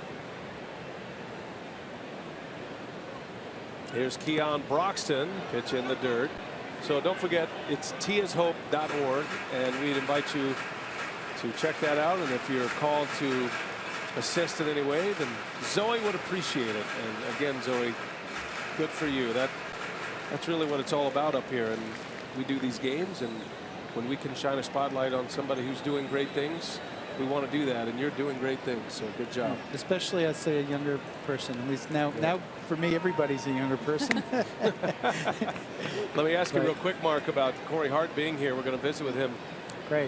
Here's Keon Broxton, pitch in the dirt. So don't forget, it's tiashope.org, and we'd invite you to check that out. And if you're called to assist in any way, then Zoe would appreciate it. And again, Zoe, good for you. That's really what it's all about up here. And we do these games, and when we can shine a spotlight on somebody who's doing great things, we want to do that, and you're doing great things, so good job. Especially, I'd say, a younger person. At least now for me, everybody's a younger person. Let me ask you real quick, Mark, about Corey Hart being here. We're going to visit with him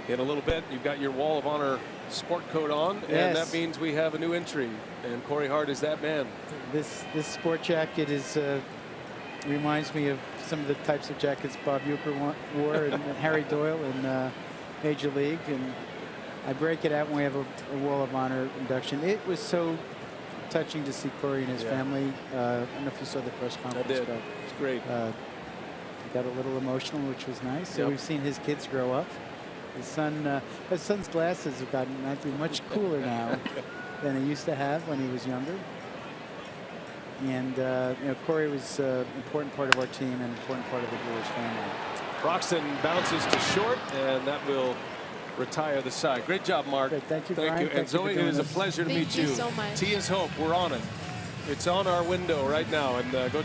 in a little bit. You've got your Wall of Honor sport coat on, and that means we have a new entry, and Corey Hart is that man. This sport jacket is reminds me of some of the types of jackets Bob Uecker wore and Harry Doyle in Major League, and I break it out when we have a Wall of Honor induction. It was so touching to see Corey and his family. I don't know if you saw the press conference. I did. It's great. He got a little emotional, which was nice. So we've seen his kids grow up. His son's glasses have gotten much cooler now than he used to have when he was younger. And Corey was an important part of our team and an important part of the Brewers family. Broxton bounces to short, and that will retire the side. Great job, Mark. Good. Thank you, Thank Brian. you. And Thank you for Zoe, it doing is a this. pleasure to meet Thank you so much. Tea is hope. We're on it. It's on our window right now. And go.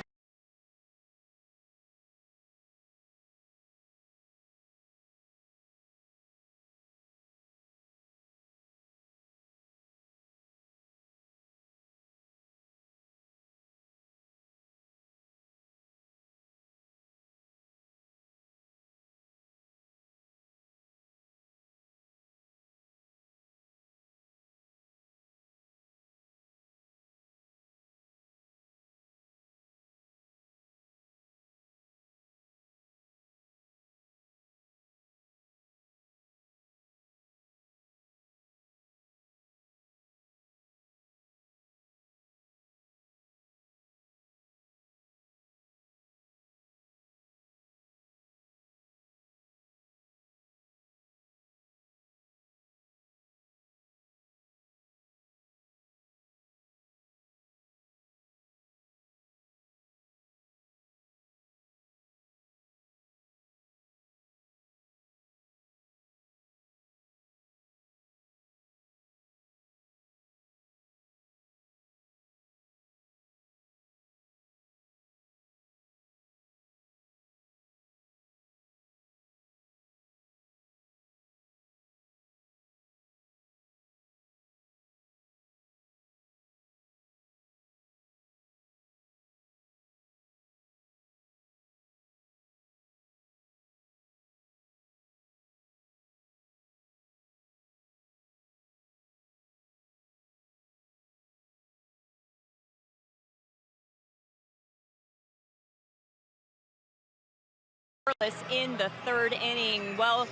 In the third inning. Well,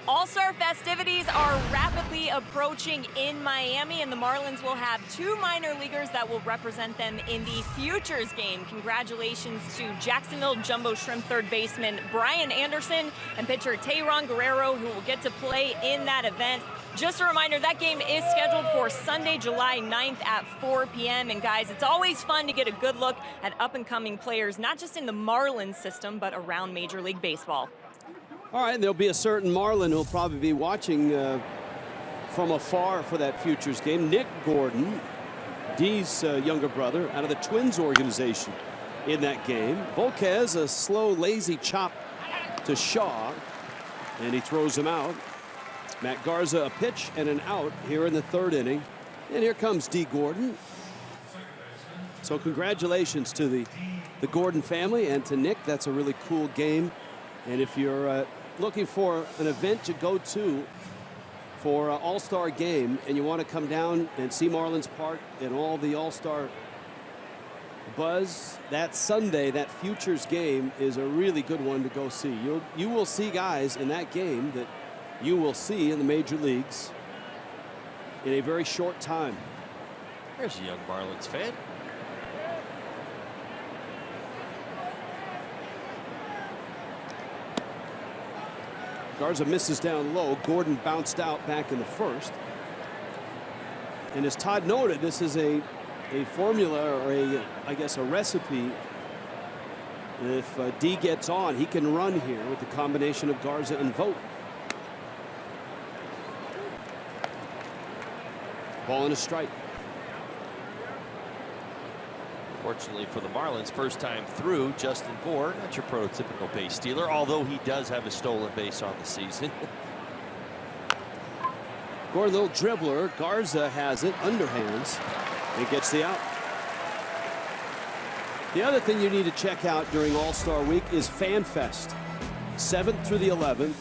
All-Star festivities are rapidly approaching in Miami, and the Marlins will have 2 minor leaguers that will represent them in the Futures game. Congratulations to Jacksonville Jumbo Shrimp third baseman Brian Anderson and pitcher Tayron Guerrero, who will get to play in that event. Just a reminder, that game is scheduled for Sunday, July 9th at 4 p.m. And guys, it's always fun to get a good look at up-and-coming players, not just in the Marlins system, but around Major League Baseball. All right, there'll be a certain Marlin who'll probably be watching from afar for that Futures game. Nick Gordon, Dee's younger brother, out of the Twins organization in that game. Volquez, a slow, lazy chop to Shaw, and he throws him out. Matt Garza, a pitch and an out here in the third inning. And here comes Dee Gordon. So congratulations to the Gordon family and to Nick. That's a really cool game. And if you're looking for an event to go to for an All-Star game and you want to come down and see Marlins Park and all the All-Star buzz, that Sunday, that Futures game is a really good one to go see. You will see guys in that game that you will see in the major leagues in a very short time. There's a young Marlins fan. Garza misses down low. Gordon bounced out back in the first. And as Todd noted, this is a formula, or I guess a recipe. If D gets on, he can run here with the combination of Garza and Vogt. Ball and a strike. Fortunately for the Marlins, first time through, Justin Bour, not your prototypical base stealer, although he does have a stolen base on the season. Gordon, little dribbler. Garza has it, underhands, and gets the out. The other thing you need to check out during All-Star Week is Fan Fest, 7th through the 11th.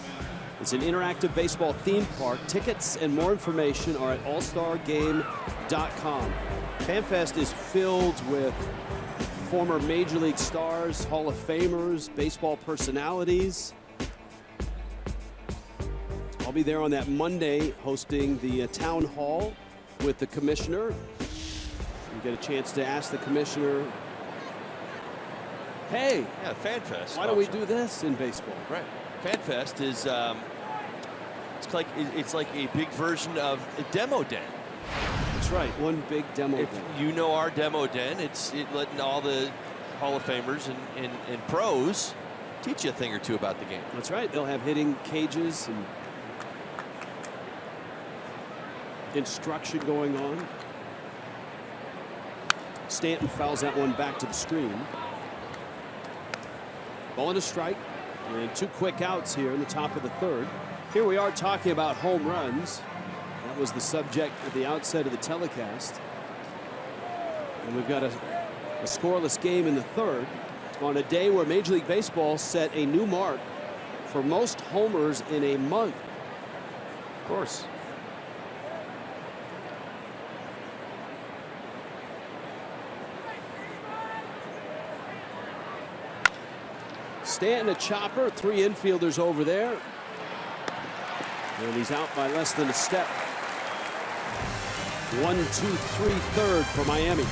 It's an interactive baseball theme park. Tickets and more information are at allstargame.com. FanFest is filled with former Major League stars, Hall of Famers, baseball personalities. I'll be there on that Monday hosting the town hall with the commissioner. You get a chance to ask the commissioner, hey, yeah, FanFest. Why don't we do this in baseball? Right. FanFest is it's like a big version of a demo den. That's right, one big demo den. You know our demo den. It's letting all the Hall of Famers and pros teach you a thing or two about the game. That's right. They'll have hitting cages and instruction going on. Stanton fouls that one back to the screen. Ball and a strike, and 2 quick outs here in the top of the 3rd. Here we are talking about home runs. That was the subject at the outset of the telecast. And we've got a scoreless game in the 3rd on a day where Major League Baseball set a new mark for most homers in a month. Of course. Stanton a chopper, 3 infielders over there. And he's out by less than a step. 1, 2, 3, 3rd for Miami.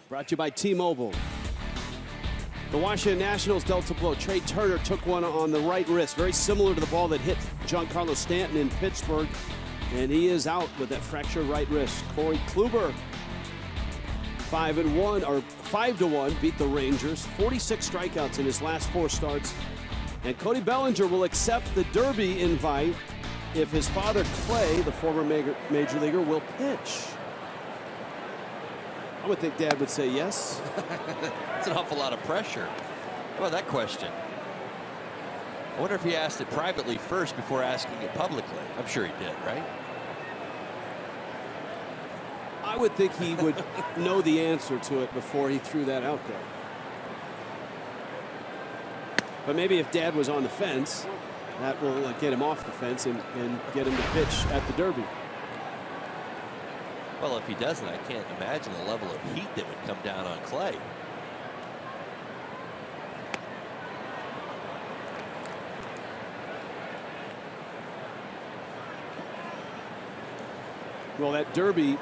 Brought to you by T-Mobile. The Washington Nationals dealt a blow. Trey Turner took one on the right wrist, very similar to the ball that hit Giancarlo Stanton in Pittsburgh, and he is out with that fractured right wrist. Corey Kluber, 5-1, beat the Rangers. 46 strikeouts in his last 4 starts. And Cody Bellinger will accept the Derby invite if his father Clay, the former major leaguer, will pitch. I would think Dad would say yes. That's an awful lot of pressure. How about that question? I wonder if he asked it privately first before asking it publicly. I'm sure he did, right? I would think he would know the answer to it before he threw that out there. But maybe if Dad was on the fence, that will get him off the fence and get him to pitch at the Derby. Well, if he doesn't, I can't imagine the level of heat that would come down on Clay. Well, that Derby,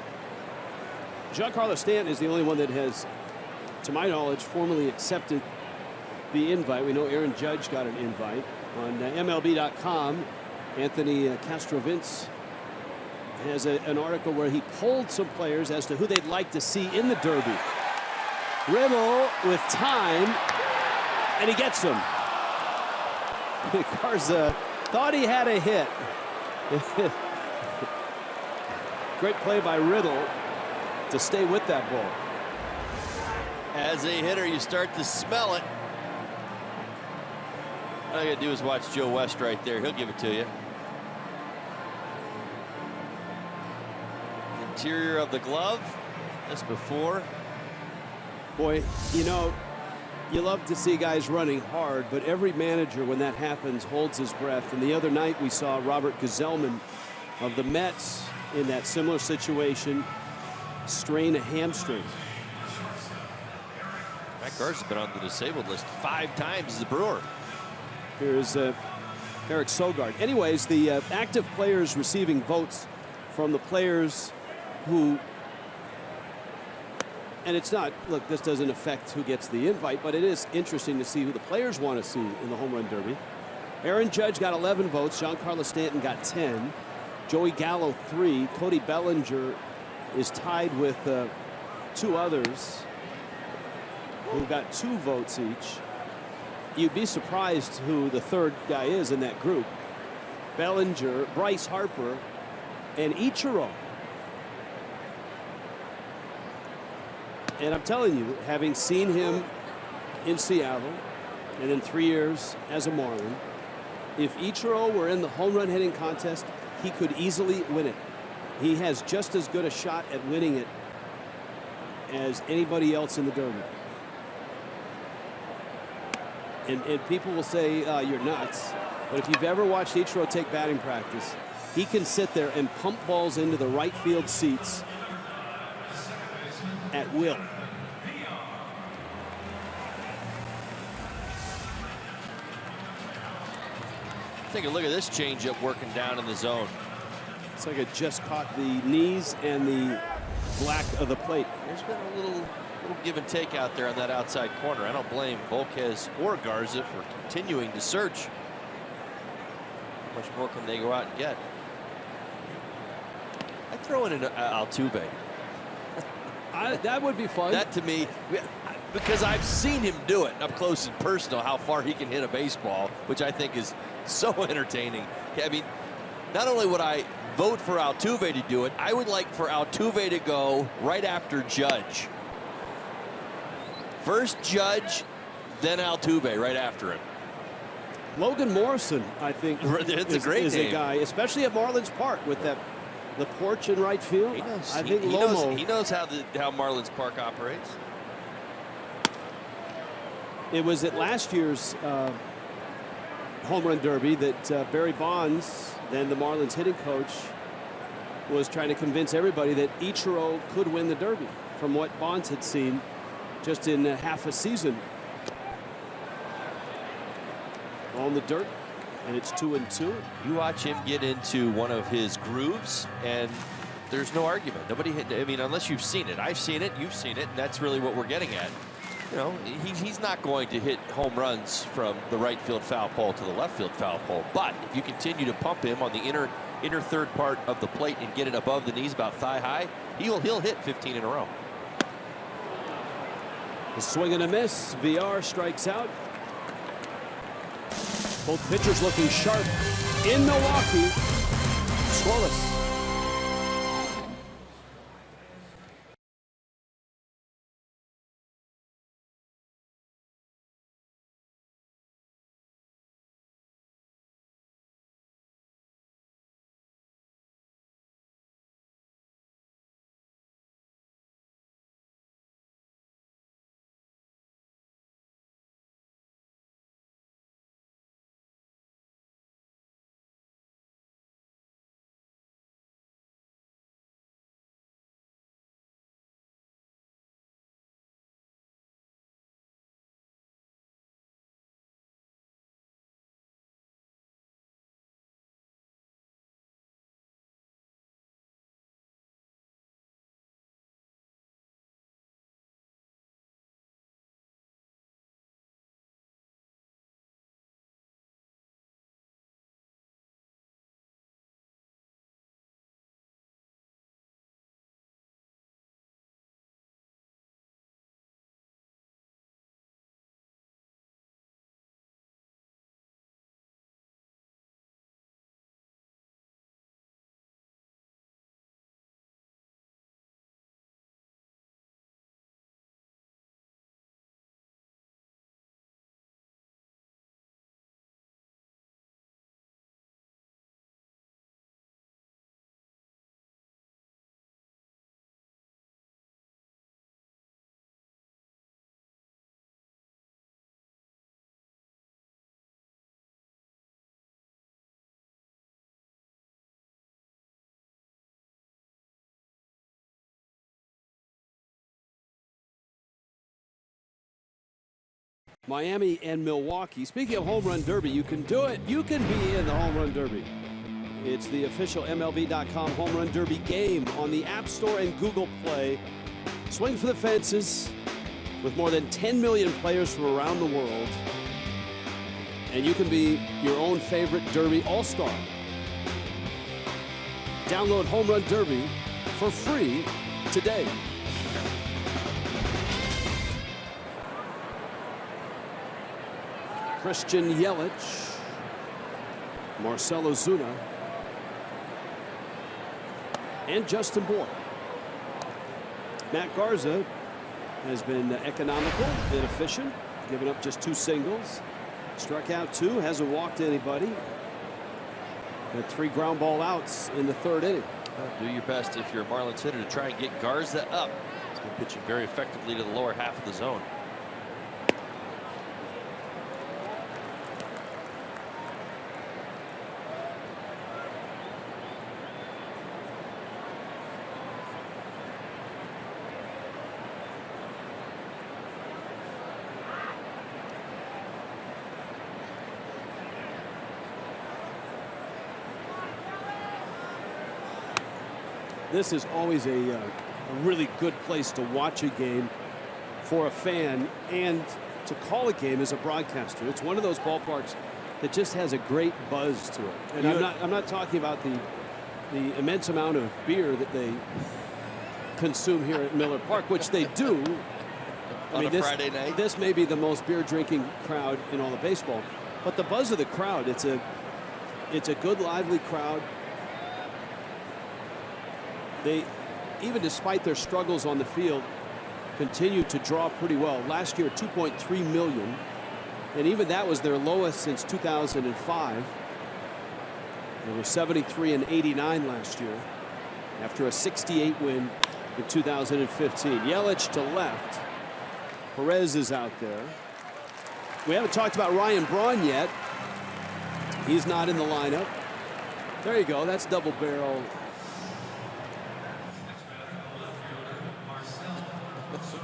Giancarlo Stanton is the only one that has, to my knowledge, formally accepted the invite. We know Aaron Judge got an invite. On MLB.com, Anthony Castrovince has an article where he polled some players as to who they'd like to see in the Derby. Riddle with time, and he gets him. Garza thought he had a hit. Great play by Riddle to stay with that ball. As a hitter, you start to smell it. All you gotta do is watch Joe West right there. He'll give it to you. Interior of the glove, just before. Boy, you know, you love to see guys running hard, but every manager, when that happens, holds his breath. And the other night we saw Robert Gazelman of the Mets in that similar situation strain a hamstring. Matt Garza's been on the disabled list 5 times as a Brewer. Here's Eric Sogard. Anyways, the active players receiving votes from the players who, and it's not, look, this doesn't affect who gets the invite, but it is interesting to see who the players want to see in the home run derby. Aaron Judge got 11 votes. Giancarlo Stanton got 10. Joey Gallo 3. Cody Bellinger is tied with 2 others who got 2 votes each. You'd be surprised who the third guy is in that group. Bellinger, Bryce Harper, and Ichiro. And I'm telling you, having seen him in Seattle and in 3 years as a Marlin, if Ichiro were in the home run hitting contest, he could easily win it. He has just as good a shot at winning it as anybody else in the derby. And people will say you're nuts, but if you've ever watched Ichiro take batting practice, he can sit there and pump balls into the right field seats at will. Take a look at this changeup working down in the zone. It's like it just caught the knees and the black of the plate. There's been a little give and take out there on that outside corner. I don't blame Volquez or Garza for continuing to search. How much more can they go out and get? I'd throw in an Altuve. That would be fun. That to me, because I've seen him do it up close and personal, how far he can hit a baseball, which I think is so entertaining. I mean, not only would I vote for Altuve to do it, I would like for Altuve to go right after Judge. First Judge, then Altuve right after him. Logan Morrison, I think, is a guy, especially at Marlins Park with the porch in right field. He knows. I think he knows how Marlins Park operates. It was at last year's home run derby that Barry Bonds, then the Marlins hitting coach, was trying to convince everybody that Ichiro could win the derby from what Bonds had seen just in half a season. On the dirt, and it's 2-2. You watch him get into one of his grooves, and there's no argument. Nobody hit. I mean, unless you've seen it. I've seen it. You've seen it, and that's really what we're getting at. You know, he's not going to hit home runs from the right field foul pole to the left field foul pole. But if you continue to pump him on the inner third part of the plate and get it above the knees, about thigh high, he'll hit 15 in a row. A swing and a miss. VR strikes out. Both pitchers looking sharp in Milwaukee. Scoreless. Miami and Milwaukee. Speaking of home run derby, you can do it. You can be in the home run derby. It's the official MLB.com home run derby game on the App Store and Google Play. Swing for the fences with more than 10 million players from around the world. And you can be your own favorite derby all-star. Download Home Run Derby for free today. Christian Yelich, Marcell Ozuna, and Justin Bour. Matt Garza has been economical and efficient, giving up just 2 singles. Struck out 2, hasn't walked anybody. Had 3 ground ball outs in the 3rd inning. Do your best if you're a Marlins hitter to try and get Garza up. He's been pitching very effectively to the lower half of the zone. This is always a really good place to watch a game for a fan and to call a game as a broadcaster. It's one of those ballparks that just has a great buzz to it. And I'm not talking about the immense amount of beer that they consume here at Miller Park, which they do. On a Friday night. This may be the most beer drinking crowd in all of baseball, but the buzz of the crowd, it's a good, lively crowd. They, even despite their struggles on the field, continue to draw pretty well. Last year, 2.3 million, and even that was their lowest since 2005. They were 73-89 last year after a 68 win in 2015. Yelich to left. Perez is out there. We haven't talked about Ryan Braun yet. He's not in the lineup. There you go. That's double barrel.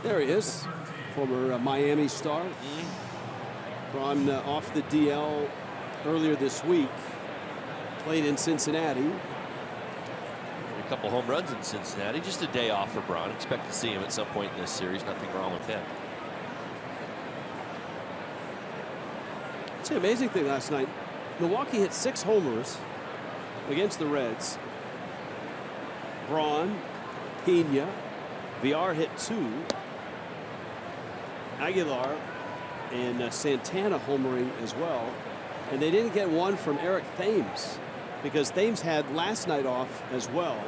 There he is, former Miami star. Braun off the DL earlier this week. Played in Cincinnati. A couple home runs in Cincinnati. Just a day off for Braun. Expect to see him at some point in this series. Nothing wrong with him. It's an amazing thing last night. Milwaukee hit 6 homers against the Reds. Braun, Pena, VR hit 2. Aguilar and Santana homering as well. And they didn't get one from Eric Thames because Thames had last night off as well.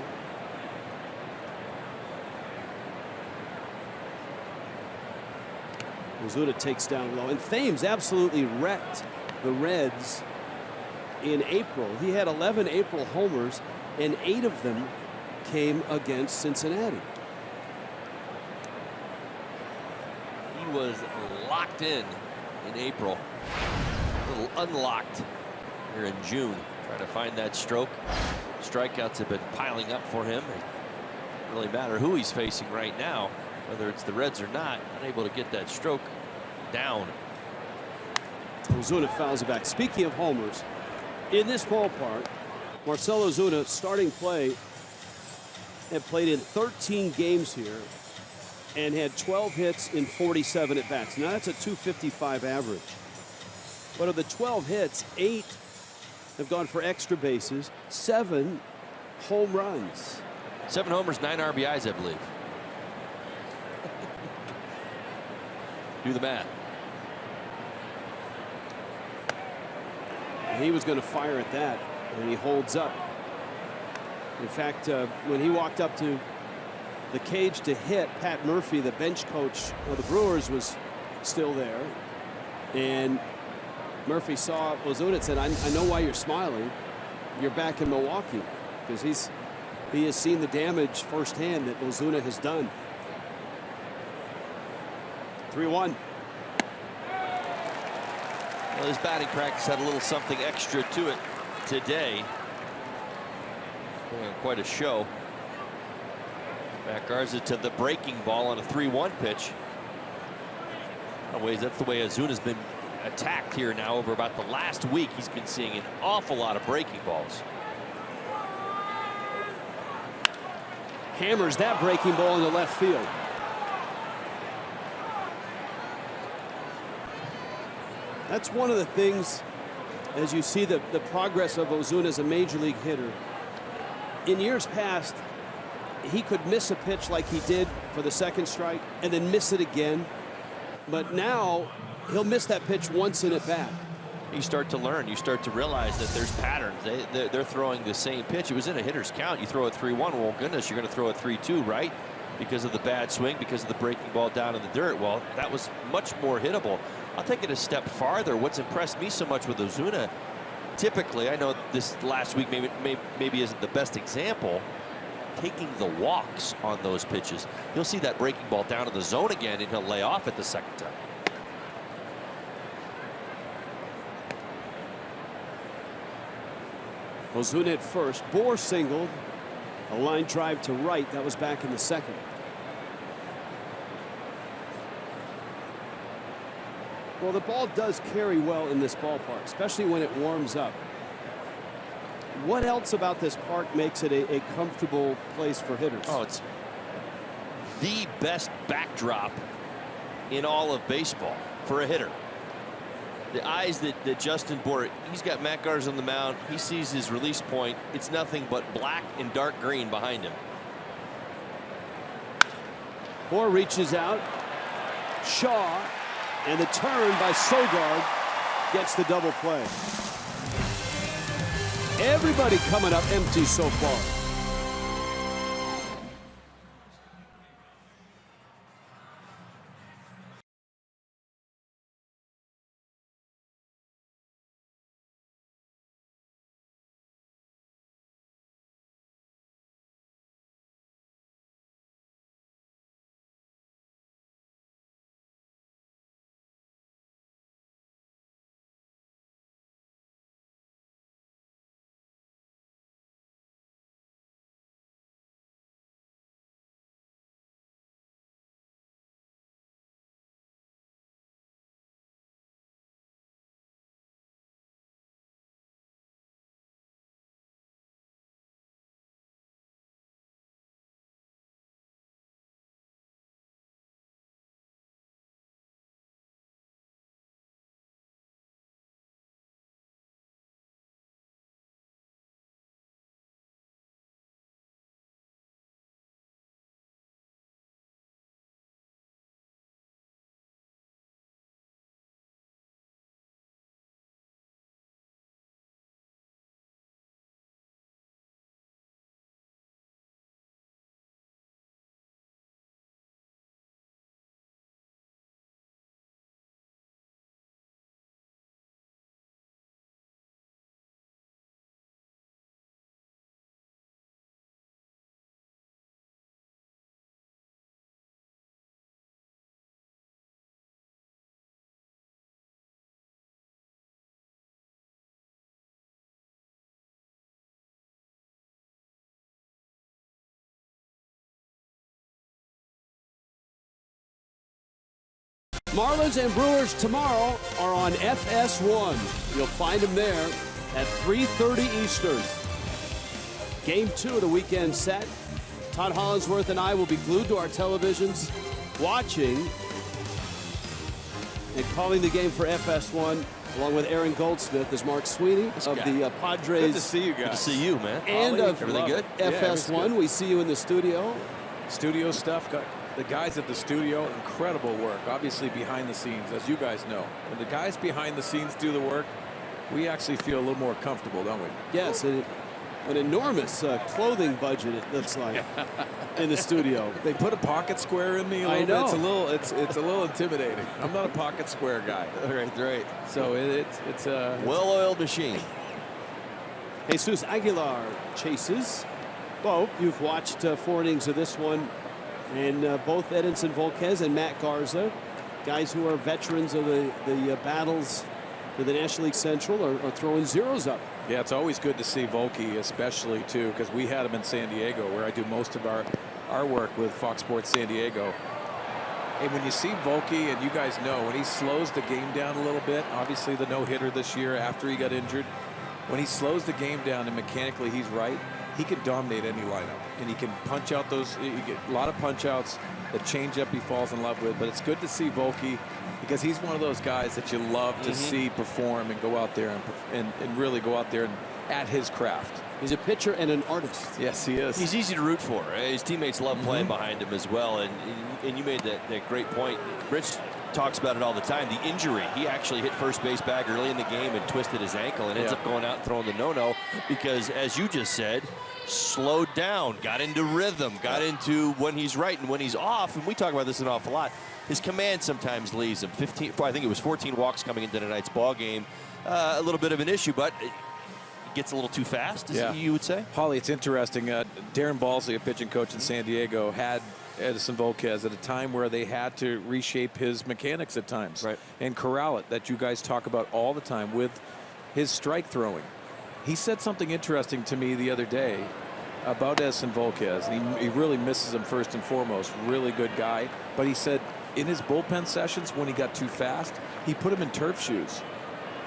Ozuna takes down low, and Thames absolutely wrecked the Reds in April. He had 11 April homers, and 8 of them came against Cincinnati. He was locked in April, a little unlocked here in June, trying to find that stroke. Strikeouts have been piling up for him. It doesn't really matter who he's facing right now, whether it's the Reds or not, unable to get that stroke down. Ozuna fouls it back. Speaking of homers, in this ballpark, Marcell Ozuna, starting play, had played in 13 games here and had 12 hits in 47 at bats. Now that's a .255 average. But of the 12 hits, 8 have gone for extra bases, 7 home runs. 7 homers, 9 RBIs, I believe. Do the math. He was going to fire at that, and he holds up. In fact, when he walked up to the cage to hit, Pat Murphy, the bench coach of the Brewers, was still there. And Murphy saw Ozuna and said, I know why you're smiling. You're back in Milwaukee. Because he has seen the damage firsthand that Ozuna has done. 3-1. Well, his batting practice had a little something extra to it today. Quite a show. Matt Garza to the breaking ball on a 3-1 pitch. That's the way Ozuna's been attacked here now over about the last week. He's been seeing an awful lot of breaking balls. Hammers that breaking ball in the left field. That's one of the things, as you see the progress of Ozuna as a major league hitter. In years past, he could miss a pitch like he did for the second strike and then miss it again. But now he'll miss that pitch once in at bat. You start to learn. You start to realize that there's patterns. They're throwing the same pitch. It was in a hitter's count. You throw a 3-1. Well, goodness, you're going to throw a 3-2, right? Because of the bad swing, because of the breaking ball down in the dirt. Well, that was much more hittable. I'll take it a step farther. What's impressed me so much with Ozuna, typically, I know this last week maybe isn't the best example, taking the walks on those pitches. You'll see that breaking ball down to the zone again, and he'll lay off it the second time. Ozuna at first. Bohr singled. A line drive to right. That was back in the second. Well, the ball does carry well in this ballpark, especially when it warms up. What else about this park makes it a comfortable place for hitters? Oh, it's the best backdrop in all of baseball for a hitter. The eyes that Justin Bohr, he's got Matt Garza on the mound. He sees his release point. It's nothing but black and dark green behind him. Bohr reaches out. Shaw, and the turn by Sogard gets the double play. Everybody coming up empty so far. Marlins and Brewers tomorrow are on FS1. You'll find them there at 3:30 Eastern. Game 2 of the weekend set. Todd Hollinsworth and I will be glued to our televisions, watching and calling the game for FS1, along with Aaron Goldsmith, as Mark Sweeney of the Padres. Good to see you guys. Good to see you, man. And of everything good? FS1. We see you in the studio. Studio stuff. The guys at the studio, incredible work. Obviously behind the scenes, as you guys know. When the guys behind the scenes do the work, we actually feel a little more comfortable, don't we? Yes, an enormous clothing budget, it looks like, in the studio. They put a pocket square in me a little bit. It's a little intimidating. I'm not a pocket square guy. Right. So it's a well-oiled machine. Jesus Aguilar chases. Bo, you've watched 4 innings of this one. And both Edinson Volquez and Matt Garza, guys who are veterans of the battles for the National League Central, are throwing zeros up. Yeah, it's always good to see Volke, especially, too, because we had him in San Diego, where I do most of our work with Fox Sports San Diego. And when you see Volke, and you guys know, when he slows the game down a little bit, obviously the no-hitter this year after he got injured, when he slows the game down and mechanically he's right, he can dominate any lineup. And he can punch out those, you get a lot of punch outs, the changeup he falls in love with. But it's good to see Volke because he's one of those guys that you love to see perform and go out there and really go out there and at his craft. He's a pitcher and an artist. Yes, he is. He's easy to root for. His teammates love playing behind him as well. And you made that great point. Rich talks about it all the time. The injury. He actually hit first base back early in the game and twisted his ankle and ends up going out and throwing the no-no because, as you just said, slowed down, got into rhythm, got into when he's right and when he's off. And we talk about this an awful lot. His command sometimes leaves him. I think it was 14 walks coming into tonight's ball game. A little bit of an issue, but gets a little too fast, you would say? Holly, it's interesting. Darren Balsley, a pitching coach in San Diego, had Edison Volquez at a time where they had to reshape his mechanics at times. Right. And corral it, that you guys talk about all the time with his strike throwing. He said something interesting to me the other day about Edison Volquez. And he really misses him first and foremost. Really good guy. But he said in his bullpen sessions, when he got too fast, he put him in turf shoes.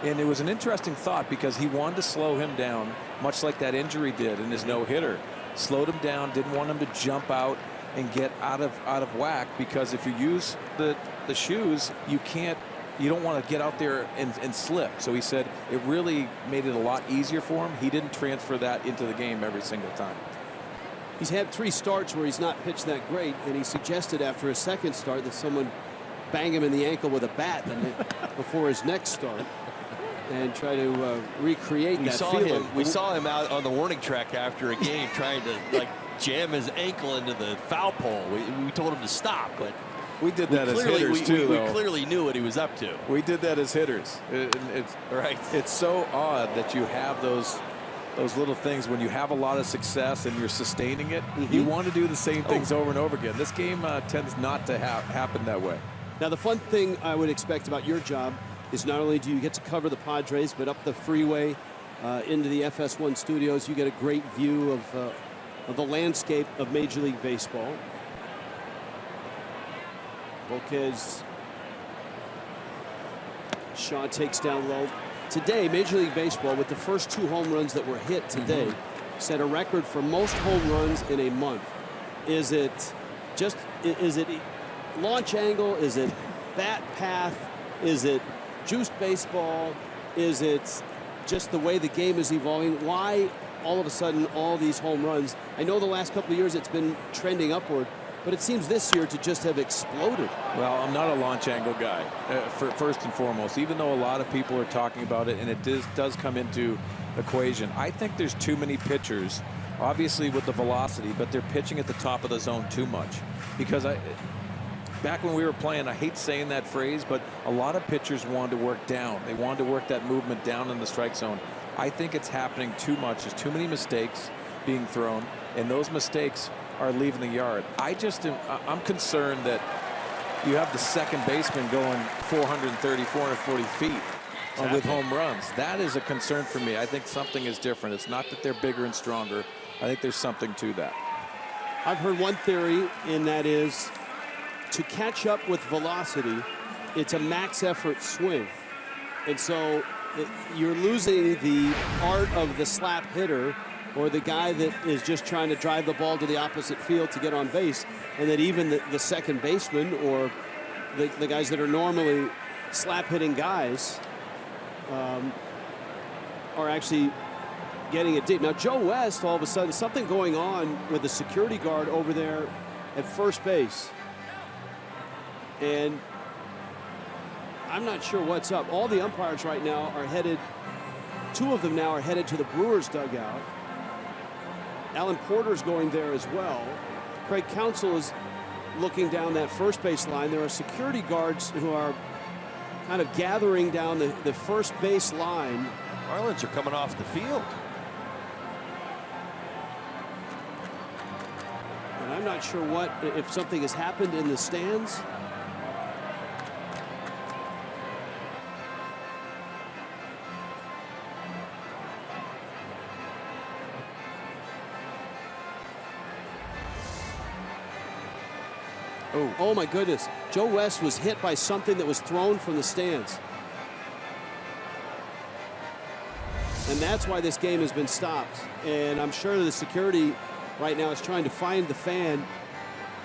And it was an interesting thought because he wanted to slow him down, much like that injury did in his no-hitter. Slowed him down, didn't want him to jump out and get out of whack, because if you use the shoes, you don't want to get out there and slip. So he said it really made it a lot easier for him. He didn't transfer that into the game every single time. He's had 3 starts where he's not pitched that great, and he suggested after his second start that someone bang him in the ankle with a bat before his next start and try to recreate that feeling. We saw him out on the warning track after a game trying to jam his ankle into the foul pole. We told him to stop, but we did that as hitters too. We clearly knew what he was up to. We did that as hitters. It's so odd that you have those little things when you have a lot of success and you're sustaining it. You want to do the same things over and over again. This game tends not to happen that way. Now, the fun thing I would expect about your job is not only do you get to cover the Padres, but up the freeway into the FS1 studios, you get a great view of the landscape of Major League Baseball. Volquez. Shaw takes down low. Today, Major League Baseball, with the first 2 home runs that were hit today, set a record for most home runs in a month. Is it launch angle? Is it bat path? Is it juiced baseball? Is it just the way the game is evolving? Why all of a sudden all these home runs? I know the last couple of years it's been trending upward, but it seems this year to just have exploded. Well, I'm not a launch angle guy, first and foremost, even though a lot of people are talking about it, and it does come into equation. I think there's too many pitchers, obviously with the velocity, but they're pitching at the top of the zone too much. Because back when we were playing, I hate saying that phrase, but a lot of pitchers wanted to work down. They wanted to work that movement down in the strike zone. I think it's happening too much. There's too many mistakes being thrown, and those mistakes are leaving the yard. I'm concerned that you have the second baseman going 430, 440 feet with home runs. That is a concern for me. I think something is different. It's not that they're bigger and stronger. I think there's something to that. I've heard one theory, and that is to catch up with velocity, it's a max effort swing. And so you're losing the art of the slap hitter or the guy that is just trying to drive the ball to the opposite field to get on base, and that even the second baseman or the guys that are normally slap hitting guys are actually getting it deep. Now, Joe West, all of a sudden, something going on with the security guard over there at first base. And I'm not sure what's up. All the umpires right now are headed, 2 of them now are headed to the Brewers dugout. Alan Porter's going there as well. Craig Counsell is looking down that first base line. There are security guards who are kind of gathering down the first base line. Marlins are coming off the field. And I'm not sure if something has happened in the stands. Oh my goodness. Joe West was hit by something that was thrown from the stands. And that's why this game has been stopped. And I'm sure the security right now is trying to find the fan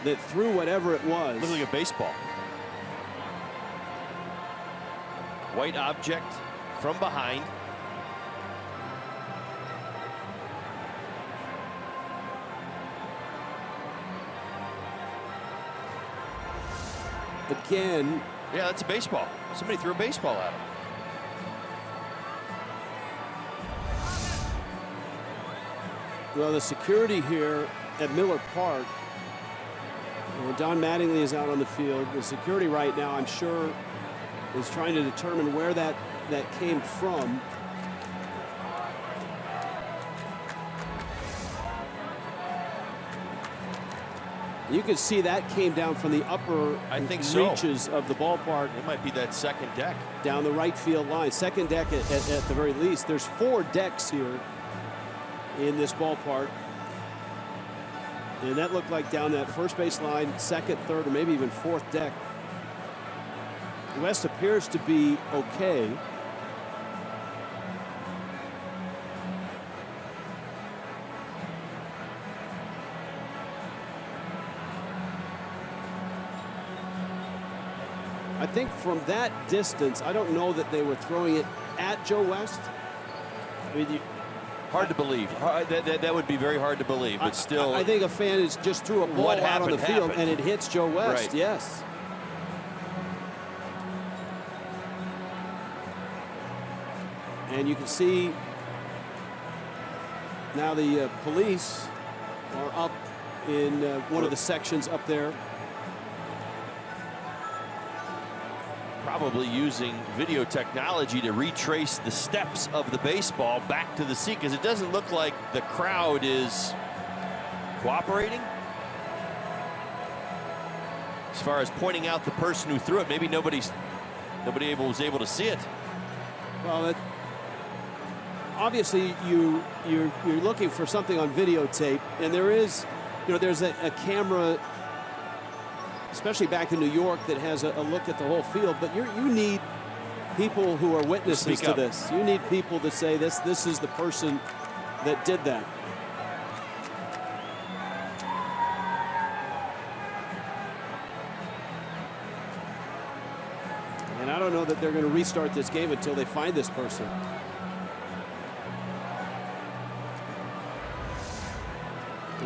that threw whatever it was. Looks like a baseball. White object from behind. Again. Yeah, that's a baseball. Somebody threw a baseball at him. Well, the security here at Miller Park, Don Mattingly is out on the field. The security right now, I'm sure, is trying to determine where that came from. You can see that came down from the upper reaches of the ballpark. It might be that second deck. Down the right field line. Second deck at the very least. There's 4 decks here in this ballpark. And that looked like down that first base line, second, third, or maybe even fourth deck. West appears to be okay. I think from that distance, I don't know that they were throwing it at Joe West. I mean, hard to believe. That would be very hard to believe, but still. I think a fan is just threw a ball out on the field and it hits Joe West. Right. Yes. And you can see now the police are up in one of the sections up there. Probably using video technology to retrace the steps of the baseball back to the seat, because it doesn't look like the crowd is cooperating. As far as pointing out the person who threw it, maybe nobody was able to see it. Well, obviously you're looking for something on videotape, and there is, there's a camera, especially back in New York, that has a look at the whole field. But you need people who are witnesses to this. You need people to say this is the person that did that. And I don't know that they're going to restart this game until they find this person.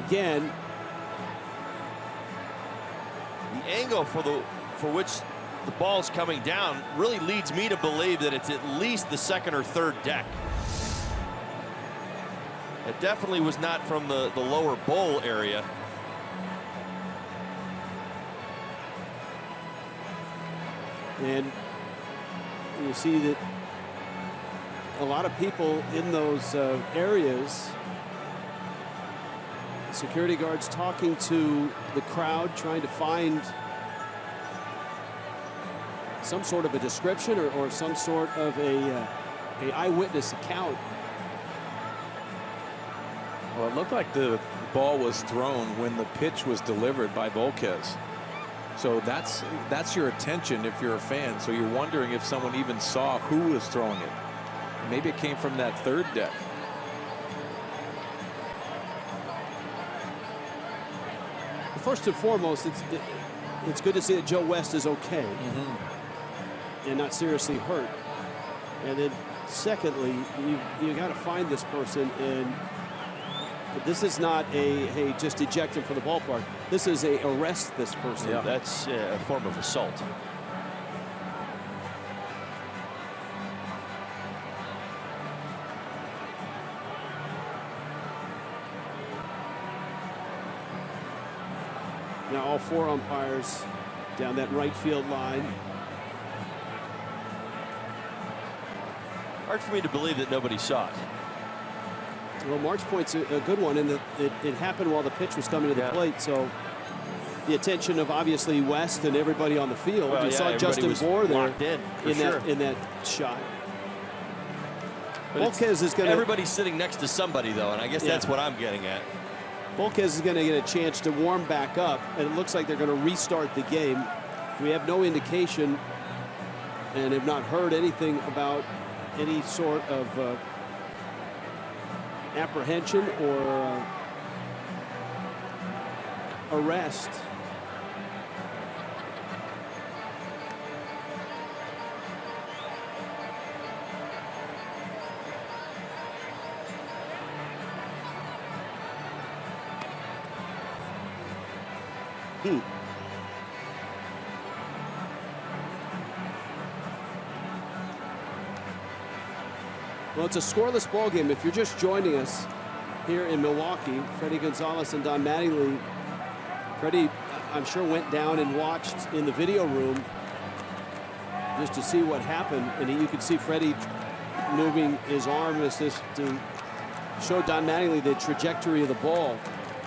Again, the angle for which the ball's coming down really leads me to believe that it's at least the second or third deck. It definitely was not from the lower bowl area. And you see that a lot of people in those areas, security guards talking to the crowd, trying to find some sort of a description or some sort of a eyewitness account. Well, it looked like the ball was thrown when the pitch was delivered by Volquez. So that's your attention if you're a fan. So you're wondering if someone even saw who was throwing it. Maybe it came from that third deck. First and foremost, it's good to see that Joe West is okay and not seriously hurt. And then secondly, you got to find this person, and this is not a just eject him from the ballpark. This is a arrest this person. Yeah, that's a form of assault. Now all 4 umpires down that right field line. Hard for me to believe that nobody saw it. Well, Mark's point's a good one, and it happened while the pitch was coming to the plate. So the attention of obviously West and everybody on the field. Well, you saw Justin Bohr there in that shot. Volquez is going to. Everybody's sitting next to somebody, though, and I guess that's what I'm getting at. Volquez is going to get a chance to warm back up, and it looks like they're going to restart the game. We have no indication and have not heard anything about any sort of apprehension or arrest. Well, it's a scoreless ball game. If you're just joining us here in Milwaukee, Freddie Gonzalez and Don Mattingly. Freddie, I'm sure, went down and watched in the video room just to see what happened, and you could see Freddie moving his arm as this to show Don Mattingly the trajectory of the ball.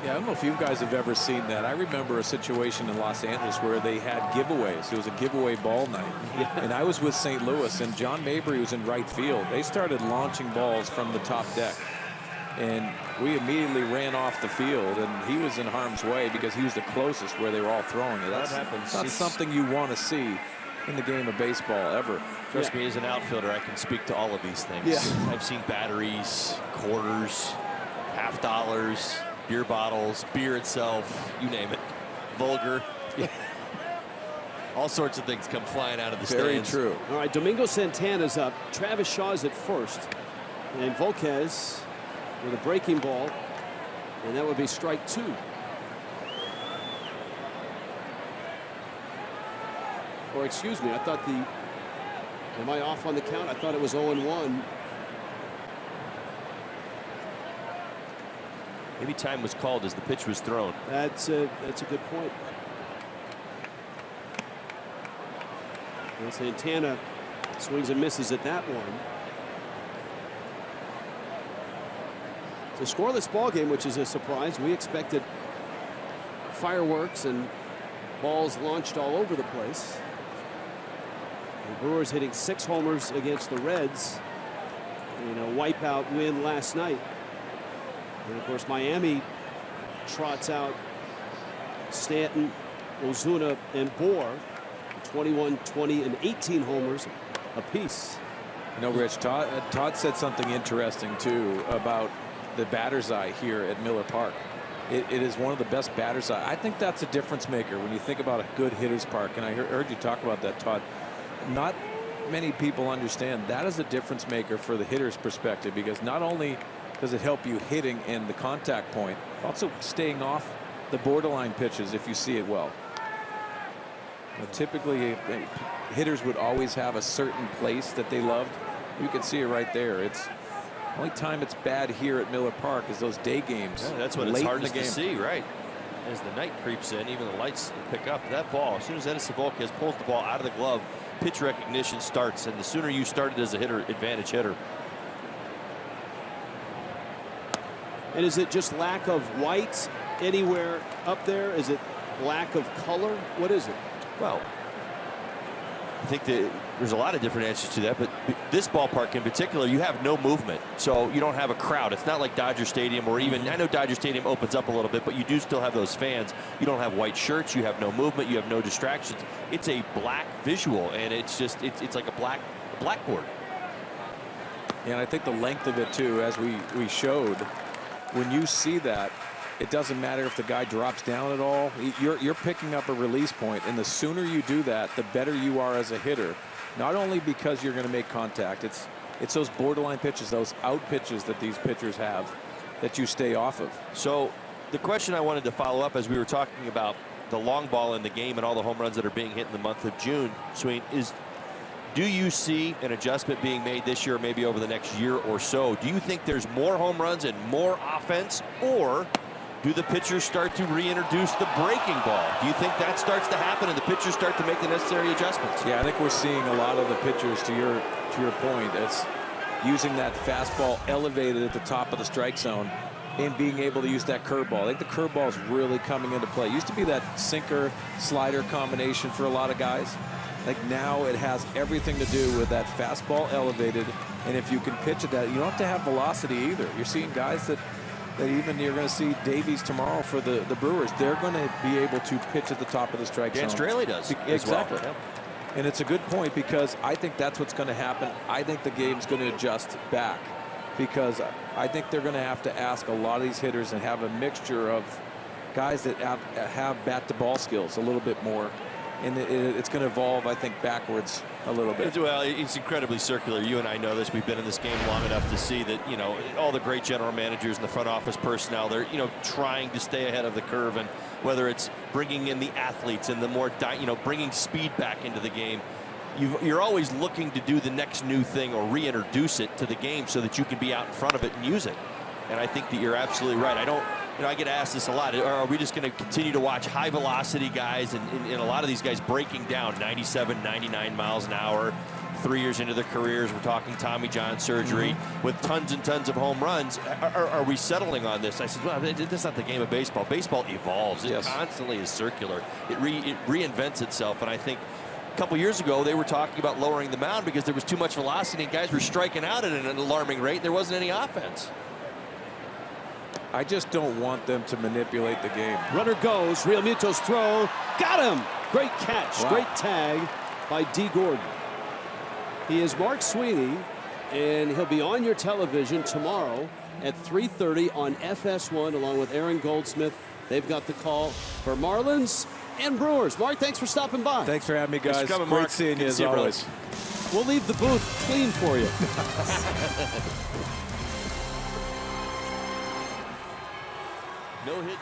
Yeah, I don't know if you guys have ever seen that. I remember a situation in Los Angeles where they had giveaways. It was a giveaway ball night. Yeah. And I was with St. Louis, and John Mabry was in right field. They started launching balls from the top deck. And we immediately ran off the field, and he was in harm's way because he was the closest where they were all throwing it. That's not something you want to see in the game of baseball ever. Trust me, as an outfielder, I can speak to all of these things. Yeah. I've seen batteries, quarters, half dollars, beer bottles, beer itself, you name it. Vulgar. All sorts of things come flying out of the stands. Very true. All right, Domingo Santana's up. Travis Shaw's at first. And Volquez with a breaking ball. And that would be strike 2. Or excuse me, I thought the... Am I off on the count? I thought it was 0-1. Maybe time was called as the pitch was thrown. That's a good point. And Santana swings and misses at that one. It's a scoreless ball game, which is a surprise. We expected fireworks and balls launched all over the place. The Brewers hitting 6 homers against the Reds in a wipeout win last night. And of course, Miami trots out Stanton, Ozuna, and Bohr, 21, 20, and 18 homers apiece. You know, Rich, Todd said something interesting, too, about the batter's eye here at Miller Park. It is one of the best batter's eye. I think that's a difference maker when you think about a good hitter's park. And I heard you talk about that, Todd. Not many people understand that is a difference maker for the hitter's perspective, because not only does it help you hitting and the contact point, also staying off the borderline pitches if you see it well. Typically, hitters would always have a certain place that they loved. You can see it right there. It's the only time it's bad here at Miller Park is those day games. Yeah, that's what it's hardest to see, right? As the night creeps in, even the lights pick up that ball. As soon as Edison Volquez pulls the ball out of the glove, pitch recognition starts, and the sooner you start it as a hitter, advantage hitter. And is it just lack of white anywhere up there? Is it lack of color? What is it? Well, I think that there's a lot of different answers to that, but this ballpark in particular, you have no movement, so you don't have a crowd. It's not like Dodger Stadium, or even, I know Dodger Stadium opens up a little bit, but you do still have those fans. You don't have white shirts, you have no movement, you have no distractions. It's a black visual, and it's just, it's like a blackboard. And I think the length of it, too, as we showed, when you see that, it doesn't matter if the guy drops down at all. You're picking up a release point, and the sooner you do that, the better you are as a hitter. Not only because you're going to make contact, it's those borderline pitches, those out pitches that these pitchers have that you stay off of. So the question I wanted to follow up as we were talking about the long ball in the game and all the home runs that are being hit in the month of June, Swain, is do you see an adjustment being made this year, maybe over the next year or so? Do you think there's more home runs and more offense, or do the pitchers start to reintroduce the breaking ball? Do you think that starts to happen and the pitchers start to make the necessary adjustments? Yeah, I think we're seeing a lot of the pitchers, to your point, it's using that fastball elevated at the top of the strike zone and being able to use that curveball. I think the curveball is really coming into play. It used to be that sinker slider combination for a lot of guys. Like now it has everything to do with that fastball elevated, and if you can pitch it that, you don't have to have velocity either. You're seeing guys that that even you're going to see Davies tomorrow for the Brewers. They're going to be able to pitch at the top of the strike zone. Dan Straley does. Exactly. As well. And it's a good point because I think that's what's going to happen. I think the game's going to adjust back because I think they're going to have to ask a lot of these hitters and have a mixture of guys that have bat-to-ball skills a little bit more. And it's going to evolve, I think, backwards a little bit. Well, it's incredibly circular. You and I know this. We've been in this game long enough to see that, you know, all the great general managers and the front office personnel, they're, you know, trying to stay ahead of the curve. And whether it's bringing in the athletes and the more, you know, bringing speed back into the game, you're always looking to do the next new thing or reintroduce it to the game so that you can be out in front of it and use it. And I think that you're absolutely right. I get asked this a lot. Are we just going to continue to watch high velocity guys and a lot of these guys breaking down 97, 99 miles an hour, 3 years into their careers? We're talking Tommy John surgery with tons and tons of home runs. Are we settling on this? I said, well, that's not the game of baseball. Baseball evolves. It constantly is circular. It reinvents itself. And I think a couple years ago, they were talking about lowering the mound because there was too much velocity and guys were striking out at an alarming rate. There wasn't any offense. I just don't want them to manipulate the game. Runner goes. Real Muto's throw. Got him. Great catch. Wow. Great tag by D. Gordon. He is Mark Sweeney, and he'll be on your television tomorrow at 3:30 on FS1 along with Aaron Goldsmith. They've got the call for Marlins and Brewers. Mark, thanks for stopping by. Thanks for having me, guys. Coming, Great Mark. seeing you Good to as see you, always. We'll leave the booth clean for you. No hit.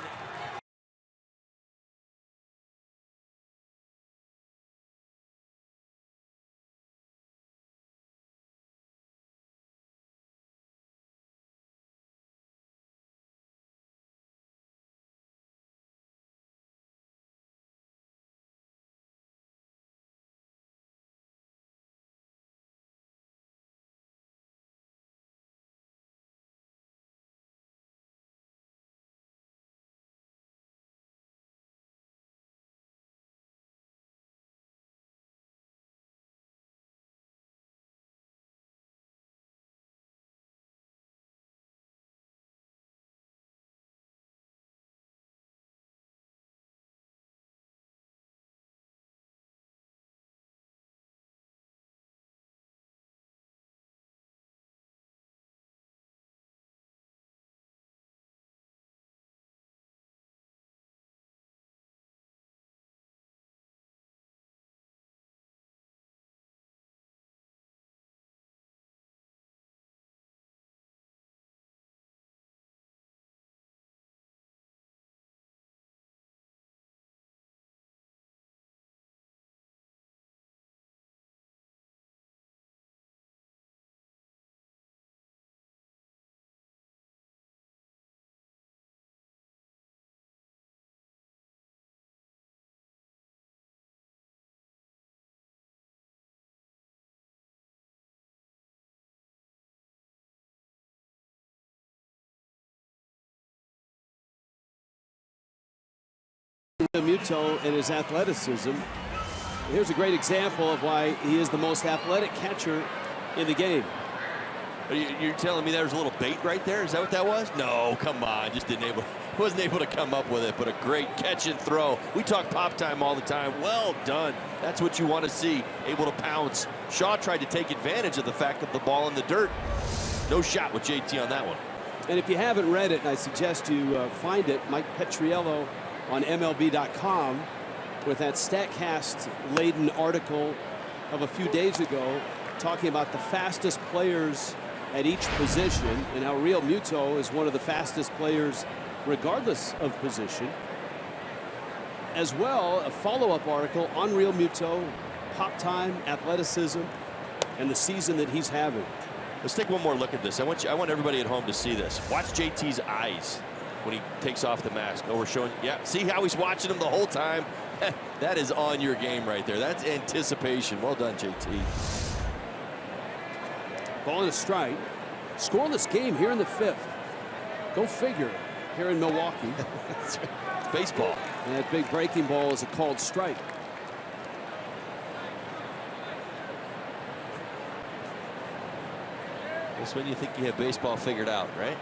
Muto and his athleticism. Here's a great example of why he is the most athletic catcher in the game. You're telling me there was a little bait right there? Is that what that was? No, come on. Just wasn't able to come up with it, but a great catch and throw. We talk pop time all the time. Well done. That's what you want to see. Able to pounce. Shaw tried to take advantage of the fact that the ball in the dirt. No shot with JT on that one. And if you haven't read it, and I suggest you find it, Mike Petriello on MLB.com with that StatCast-laden article of a few days ago talking about the fastest players at each position and how Real Muto is one of the fastest players regardless of position. As well, a follow-up article on Real Muto, pop time, athleticism, and the season that he's having. Let's take one more look at this. I want everybody at home to see this. Watch JT's eyes when he takes off the mask. Oh, we're showing, yeah, see how he's watching him the whole time? That is on your game right there. That's anticipation. Well done, JT. Ball and a strike. Scoreless game here in the fifth. Go figure here in Milwaukee. It's baseball. And that big breaking ball is a called strike. That's when you think you have baseball figured out, right?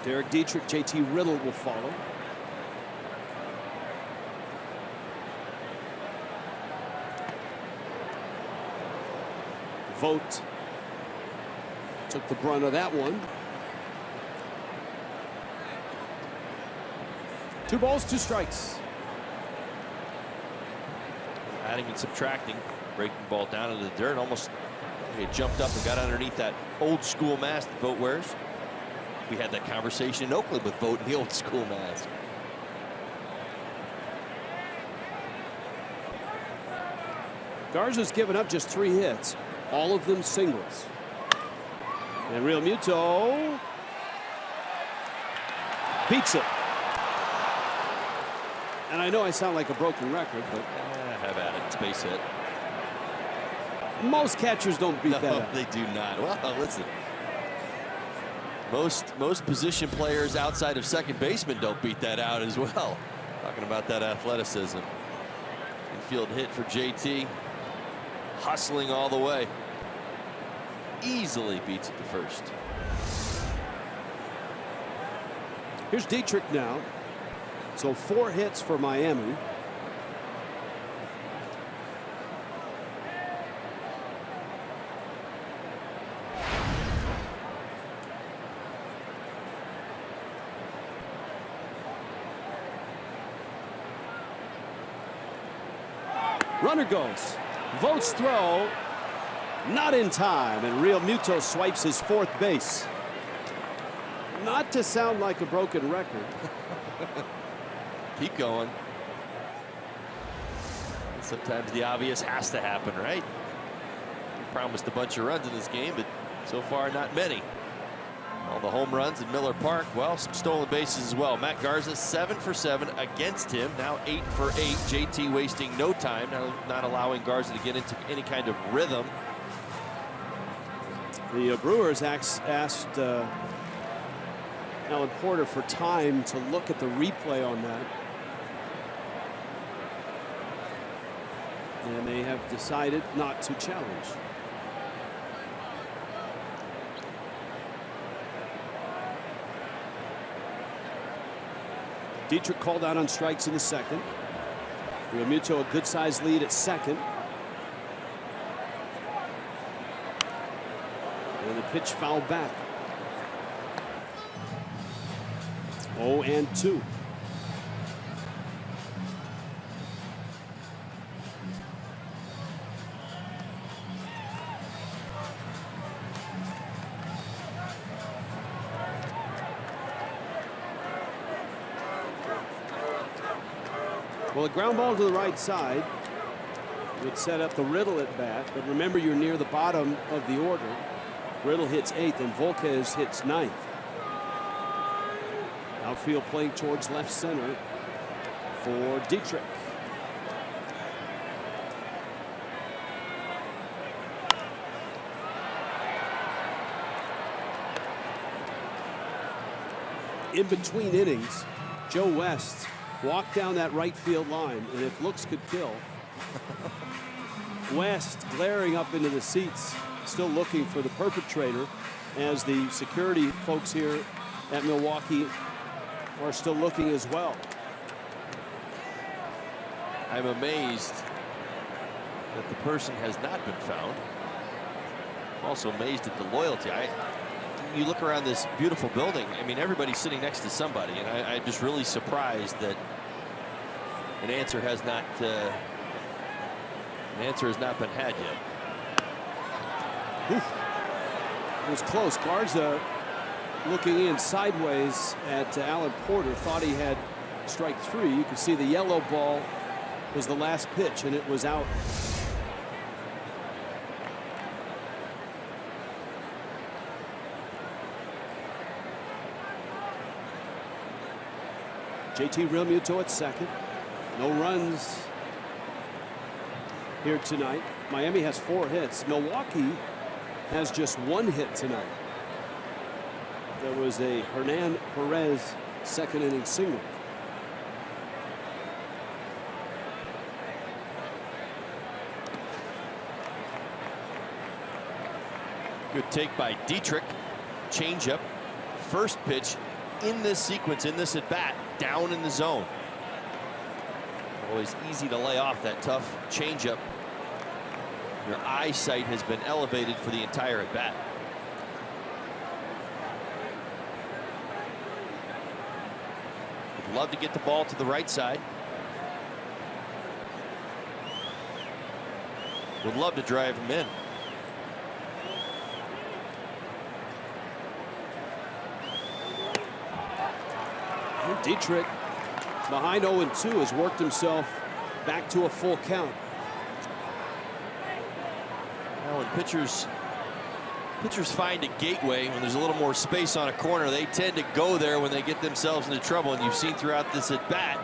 Derek Dietrich, JT Riddle will follow. Vogt took the brunt of that one. 2 balls, 2 strikes. Adding and subtracting, breaking the ball down into the dirt. Almost he jumped up and got underneath that old school mask that Vogt wears. We had that conversation in Oakland with Vogt in the old school mask. Garza's given up just 3 hits, all of them singles. And Real Muto beats it. And I know I sound like a broken record, but have at it. It's base hit. Most catchers don't beat that up. They do not. Well, listen. Most position players outside of second baseman don't beat that out as well. Talking about that athleticism. Infield hit for JT. Hustling all the way. Easily beats it to first. Here's Dietrich now. So 4 hits for Miami. Runner goes. Vogt's throw. Not in time, and Real Muto swipes his 4th base. Not to sound like a broken record. Keep going. Sometimes the obvious has to happen, right? We promised a bunch of runs in this game, but so far not many. All the home runs in Miller Park, well, some stolen bases as well. Matt Garza 7 for 7 against him, now 8 for 8. JT wasting no time, now not allowing Garza to get into any kind of rhythm. The Brewers asked Alan Porter for time to look at the replay on that. And they have decided not to challenge. Dietrich called out on strikes in the 2nd. Real Muto a good sized lead at 2nd. And the pitch fouled back. 0-2. Well, a ground ball to the right side would set up the Riddle at bat, but remember you're near the bottom of the order. Riddle hits 8th and Volquez hits 9th. Outfield playing towards left center for Dietrich. In between innings, Joe West walked down that right field line, and if looks could kill, West glaring up into the seats, still looking for the perpetrator, as the security folks here at Milwaukee are still looking as well. I'm amazed that the person has not been found. I'm also amazed at the loyalty. You look around this beautiful building, I mean, everybody's sitting next to somebody, and I'm just really surprised that an answer has not been had yet. Oof. It was close. Garza looking in sideways at Alan Porter, thought he had strike 3. You can see the yellow ball was the last pitch, and it was out. JT Realmuto at 2nd. No runs here tonight. Miami has 4 hits. Milwaukee has just 1 hit tonight. There was a Hernan Perez 2nd inning single. Good take by Dietrich. Changeup. First pitch in this sequence, in this at bat, down in the zone. Always easy to lay off that tough changeup. Your eyesight has been elevated for the entire at bat. Would love to get the ball to the right side. Would love to drive him in. Dietrich, behind 0-2, has worked himself back to a full count. Now when pitchers find a gateway, when there's a little more space on a corner, they tend to go there when they get themselves into trouble. And you've seen throughout this at bat,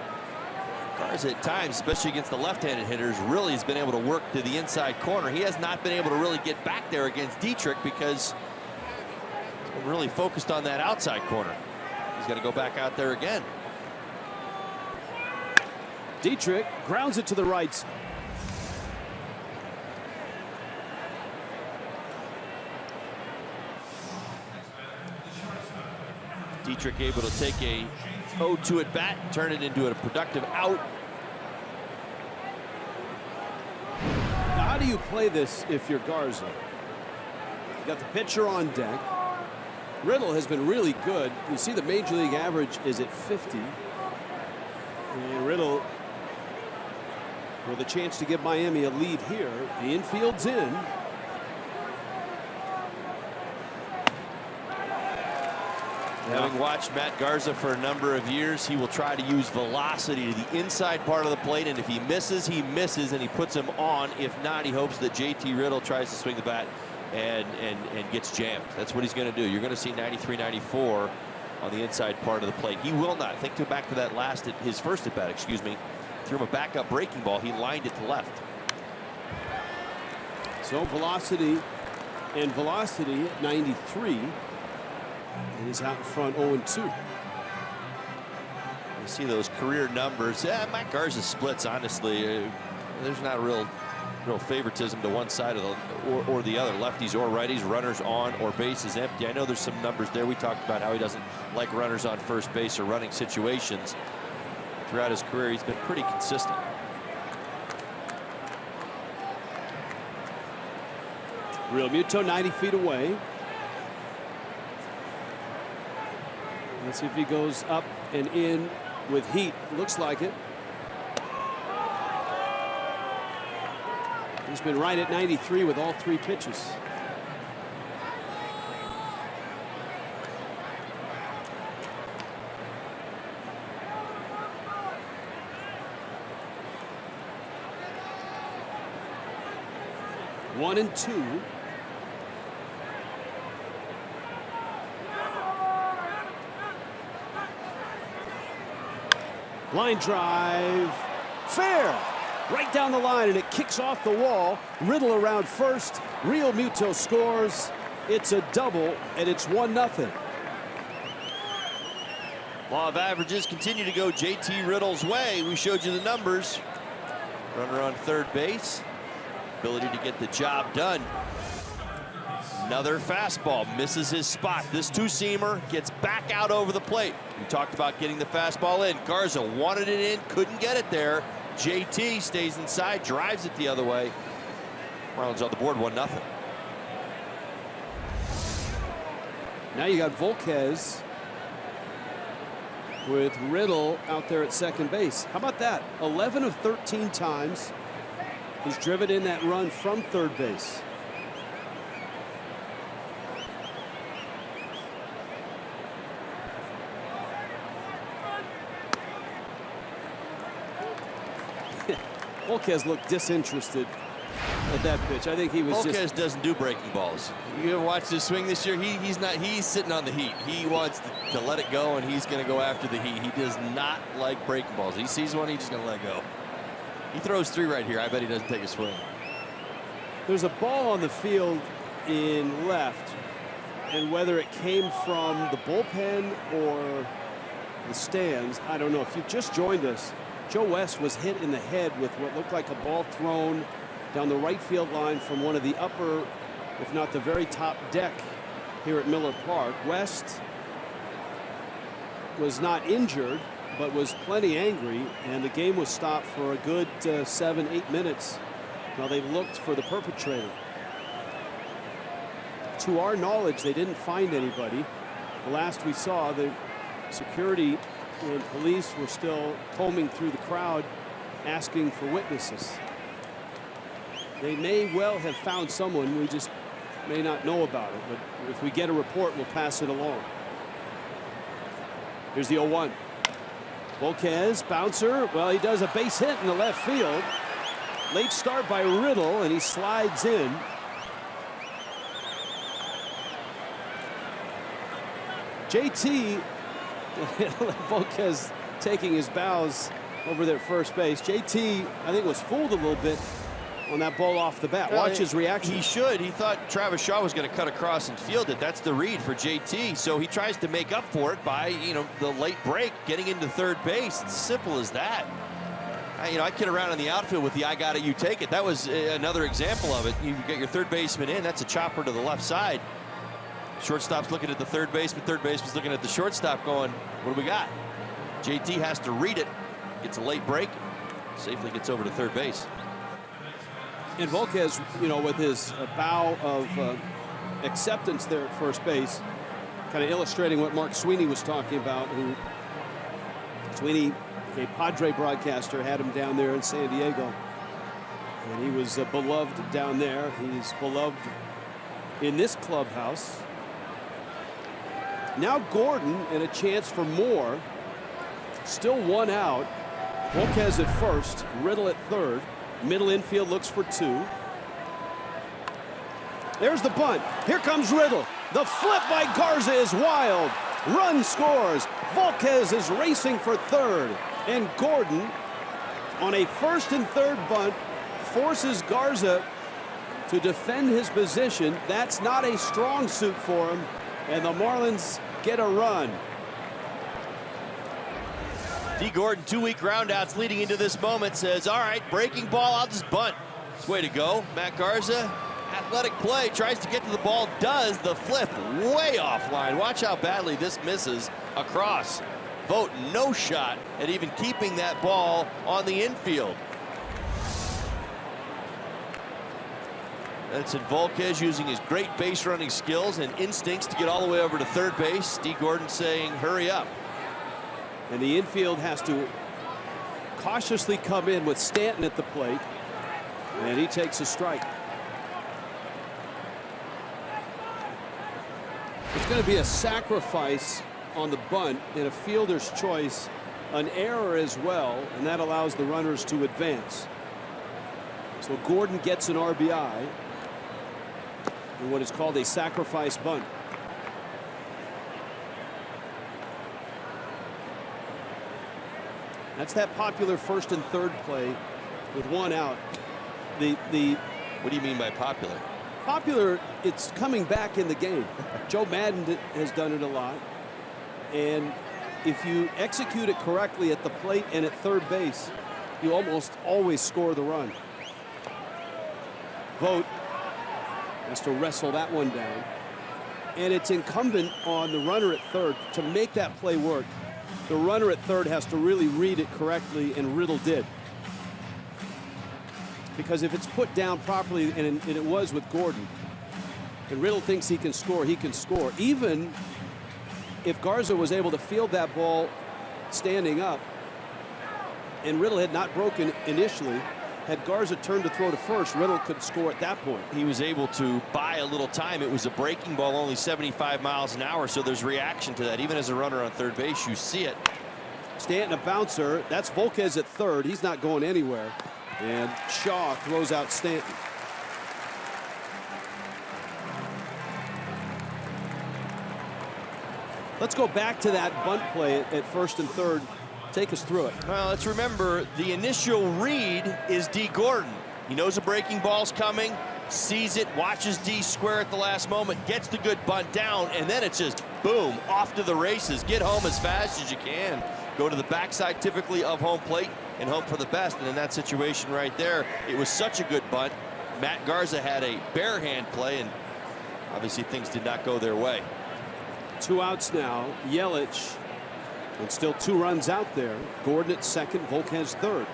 Garza at times, especially against the left-handed hitters, really has been able to work to the inside corner. He has not been able to really get back there against Dietrich because he's been really focused on that outside corner. He's got to go back out there again. Dietrich grounds it to the right. Dietrich able to take a 0-2 at bat, turn it into a productive out. Now, how do you play this if you're Garza? You got the pitcher on deck. Riddle has been really good. You see the major league average is at 50. And Riddle with a chance to give Miami a lead here. The infield's in. Having watched Matt Garza for a number of years, he will try to use velocity to the inside part of the plate, and if he misses, and he puts him on. If not, he hopes that JT Riddle tries to swing the bat and gets jammed. That's what he's going to do. You're going to see 93, 94 on the inside part of the plate. He will not. Think back to that his first at bat, excuse me. Threw him a backup breaking ball. He lined it to left. So velocity at 93. And he's out in front 0-2. You see those career numbers. Matt Garza splits, honestly. There's not real favoritism to one side or the other. Lefties or righties, runners on or bases empty. I know there's some numbers there. We talked about how he doesn't like runners on first base or running situations. Throughout his career, he's been pretty consistent. Real Muto 90 feet away. Let's see if he goes up and in with heat. Looks like it. He's been right at 93 with all 3 pitches. One and 2. Line drive, fair, right down the line, and it kicks off the wall. Riddle around first. Real Muto scores. It's a double, and it's 1-0. Law of averages continue to go JT Riddle's way. We showed you the numbers. Runner on third base. Ability to get the job done. Another fastball, misses his spot. This two-seamer gets back out over the plate. We talked about getting the fastball in. Garza wanted it in, couldn't get it there. JT stays inside, drives it the other way. Marlins on the board, 1-0. Now you got Volquez with Riddle out there at second base. How about that? 11 of 13 times he's driven in that run from third base. Volquez looked disinterested at that pitch. I think he was Volquez doesn't do breaking balls. You ever watch this swing this year? He's sitting on the heat. He wants to let it go, and he's going to go after the heat. He does not like breaking balls. He sees one, he's just going to let go. He throws 3 right here. I bet he doesn't take a swing. There's a ball on the field in left, and whether it came from the bullpen or the stands, I don't know. If you've just joined us, Joe West was hit in the head with what looked like a ball thrown down the right field line from one of the upper, if not the very top deck here at Miller Park. West was not injured, but was plenty angry, and the game was stopped for a good 7-8 minutes while they looked for the perpetrator. To our knowledge, they didn't find anybody. The last we saw, the security and police were still combing through the crowd asking for witnesses. They may well have found someone, we just may not know about it, but if we get a report, we'll pass it along. Here's the 0-1. Volquez, bouncer. Well, he does a base hit in the left field. Late start by Riddle, and he slides in. JT, Volquez taking his bows over there at first base. JT, I think, was fooled a little bit on that ball off the bat. Watch his reaction. He should. He thought Travis Shaw was going to id across and field it. That's the read for JT. So he tries to make up for it by, the late break, getting into third base. It's simple as that. I kid around in the outfield with the "I got it, you take it." That was another example of it. You get your third baseman in. That's a chopper to the left side. Shortstop's looking at the third baseman. Third baseman's looking at the shortstop going, what do we got? JT has to read it. Gets a late break. Safely gets over to third base. And Volquez, with his bow of acceptance there at first base, kind of illustrating what Mark Sweeney was talking about. Sweeney, a Padre broadcaster, had him down there in San Diego. And he was beloved down there. He's beloved in this clubhouse. Now Gordon, and a chance for more. Still one out. Volquez at first, Riddle at third. Middle infield looks for two. There's the bunt. Here comes Riddle. The flip by Garza is wild. Run scores. Volquez is racing for third. And Gordon, on a first and third bunt, forces Garza to defend his position. That's not a strong suit for him. And the Marlins get a run. D. Gordon, 2 weak groundouts leading into this moment, says, all right, breaking ball, I'll just bunt. It's way to go. Matt Garza, athletic play, tries to get to the ball, does the flip way offline. Watch how badly this misses across. Vogt, no shot at even keeping that ball on the infield. Edson Volquez using his great base running skills and instincts to get all the way over to third base. D. Gordon saying, hurry up. And the infield has to cautiously come in with Stanton at the plate. And he takes a strike. It's going to be a sacrifice on the bunt and a fielder's choice, an error as well, and that allows the runners to advance. So Gordon gets an RBI in what is called a sacrifice bunt. That's that popular first and third play with one out. What do you mean by popular? Popular, it's coming back in the game. Joe Madden has done it a lot. And if you execute it correctly at the plate and at third base, you almost always score the run. Vogt has to wrestle that one down. And it's incumbent on the runner at third to make that play work. The runner at third has to really read it correctly, and Riddle did. Because if it's put down properly, and it was with Gordon, and Riddle thinks he can score, even if Garza was able to field that ball standing up, and Riddle had not broken initially, had Garza turned to throw to first, Riddle could score at that point. He was able to buy a little time. It was a breaking ball, only 75 miles an hour, so there's reaction to that. Even as a runner on third base, you see it. Stanton, a bouncer. That's Volquez at third. He's not going anywhere. And Shaw throws out Stanton. Let's go back to that bunt play at first and third. Take us through it. Well, let's remember the initial read is D. Gordon. He knows a breaking ball's coming, sees it, watches D square at the last moment, gets the good bunt down, and then it's just boom, off to the races. Get home as fast as you can. Go to the backside typically of home plate and hope for the best. And in that situation right there, it was such a good bunt. Matt Garza had a bare hand play, and obviously things did not go their way. 2 outs now. Yelich And still 2 runs out there. Gordon at second, Volquez third.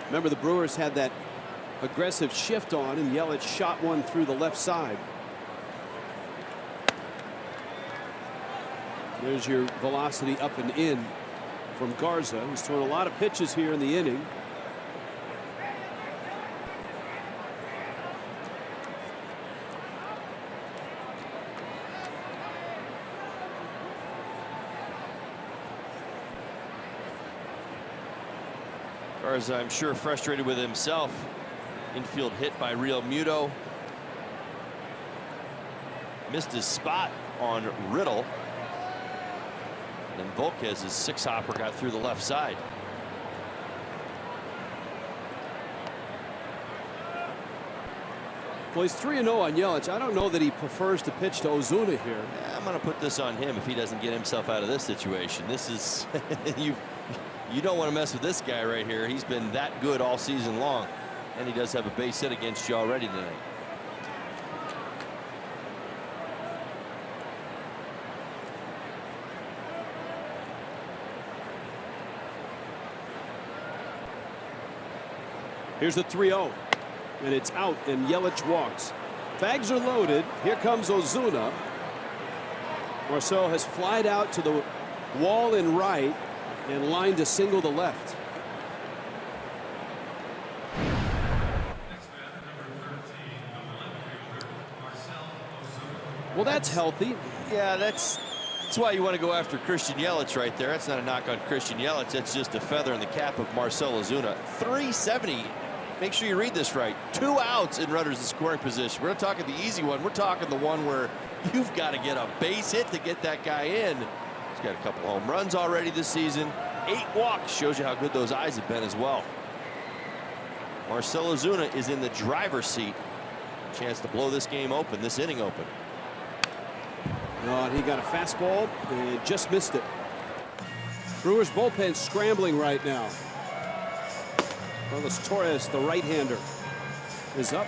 Remember, the Brewers had that aggressive shift on, and Yelich shot one through the left side. There's your velocity up and in from Garza, who's thrown a lot of pitches here in the inning. Garza, I'm sure, frustrated with himself. Infield hit by Real Muto. Missed his spot on Riddle. And Volquez's 6-hopper got through the left side. Well, he's 3-0 on Yelich. I don't know that he prefers to pitch to Ozuna here. I'm going to put this on him if he doesn't get himself out of this situation. This is you don't want to mess with this guy right here. He's been that good all season long, and he does have a base hit against you already tonight. Here's the 3-0, and it's out, and Yelich walks. Bags are loaded. Here comes Ozuna. Marcel has flied out to the wall in right and lined a single to left. Well, that's healthy. Yeah, that's why you want to go after Christian Yelich right there. That's not a knock on Christian Yelich. That's just a feather in the cap of Marcell Ozuna. 370. Make sure you read this right. 2 outs in runners in scoring position. We're not talking the easy one. We're talking the one where you've got to get a base hit to get that guy in. He's got a couple home runs already this season. 8 walks. Shows you how good those eyes have been as well. Marcell Ozuna is in the driver's seat. Chance to blow this game open, this inning open. And he got a fastball and just missed it. Brewers bullpen scrambling right now. Carlos Torres, the right-hander, is up.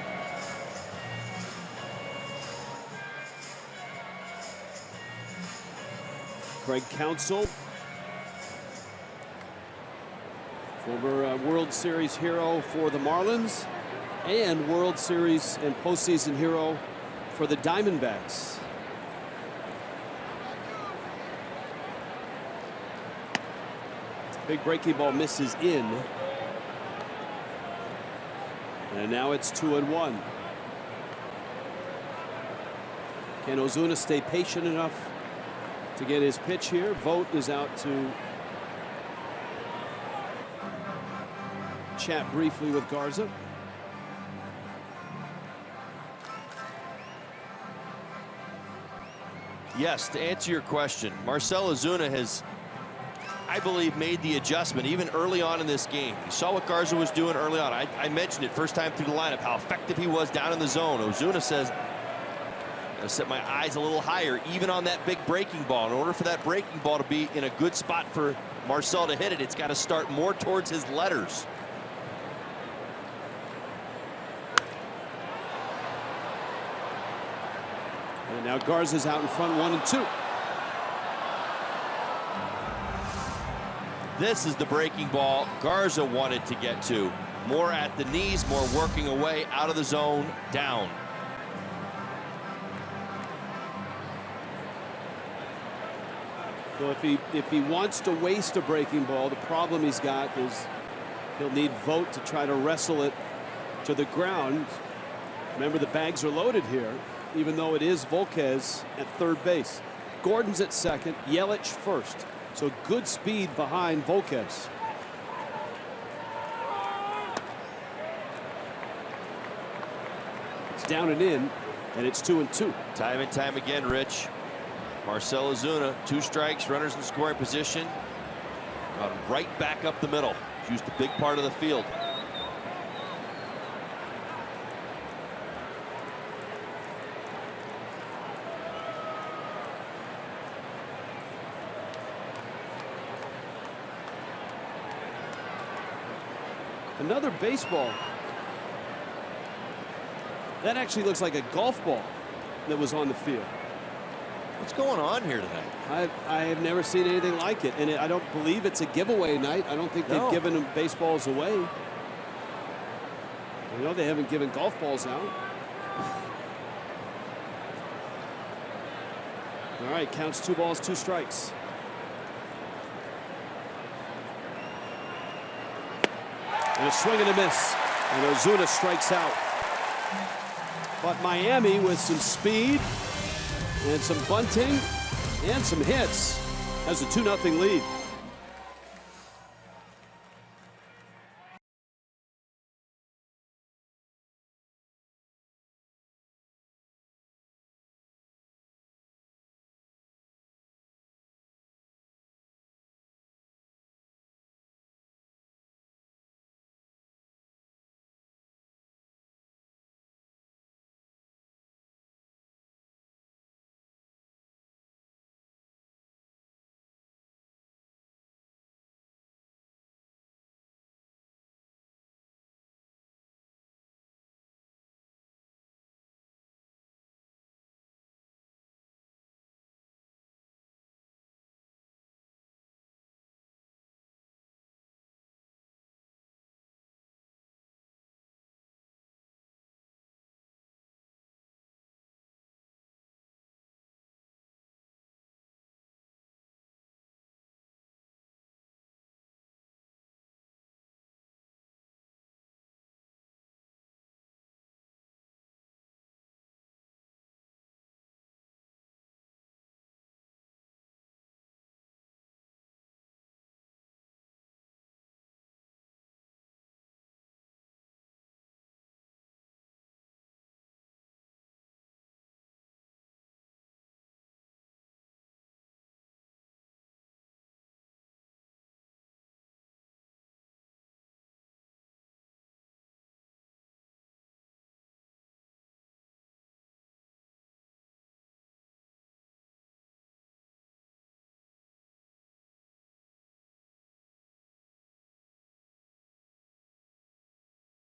Craig Counsell, former World Series hero for the Marlins and World Series and postseason hero for the Diamondbacks. Big breaking ball misses in. And now it's 2-1. Can Ozuna stay patient enough to get his pitch here? Vogt is out to chat briefly with Garza. Yes, to answer your question, Marcell Ozuna has, I believe, made the adjustment even early on in this game. You saw what Garza was doing early on. I mentioned it first time through the lineup, how effective he was down in the zone. Ozuna says, I'm going to set my eyes a little higher, even on that big breaking ball. In order for that breaking ball to be in a good spot for Marcell to hit it, it's got to start more towards his letters. And now Garza's out in front, 1-2. This is the breaking ball Garza wanted to get to. More at the knees, more working away out of the zone, down. So if he wants to waste a breaking ball, the problem he's got is he'll need Vogt to try to wrestle it to the ground. Remember, the bags are loaded here, even though it is Volquez at third base. Gordon's at second, Yelich first. So good speed behind Volquez. It's down and in, and it's 2-2. Time and time again, Rich. Marcell Ozuna, 2 strikes, runners in scoring position. Gone right back up the middle. Used a big part of the field. Another baseball. That actually looks like a golf ball that was on the field. What's going on here tonight? I have never seen anything like it, and I don't believe it's a giveaway night. I don't think they've given them baseballs away. I know they haven't given golf balls out. All right, counts 2 balls, 2 strikes. And a swing and a miss, and Ozuna strikes out. But Miami, with some speed and some bunting and some hits, has a 2-0 lead.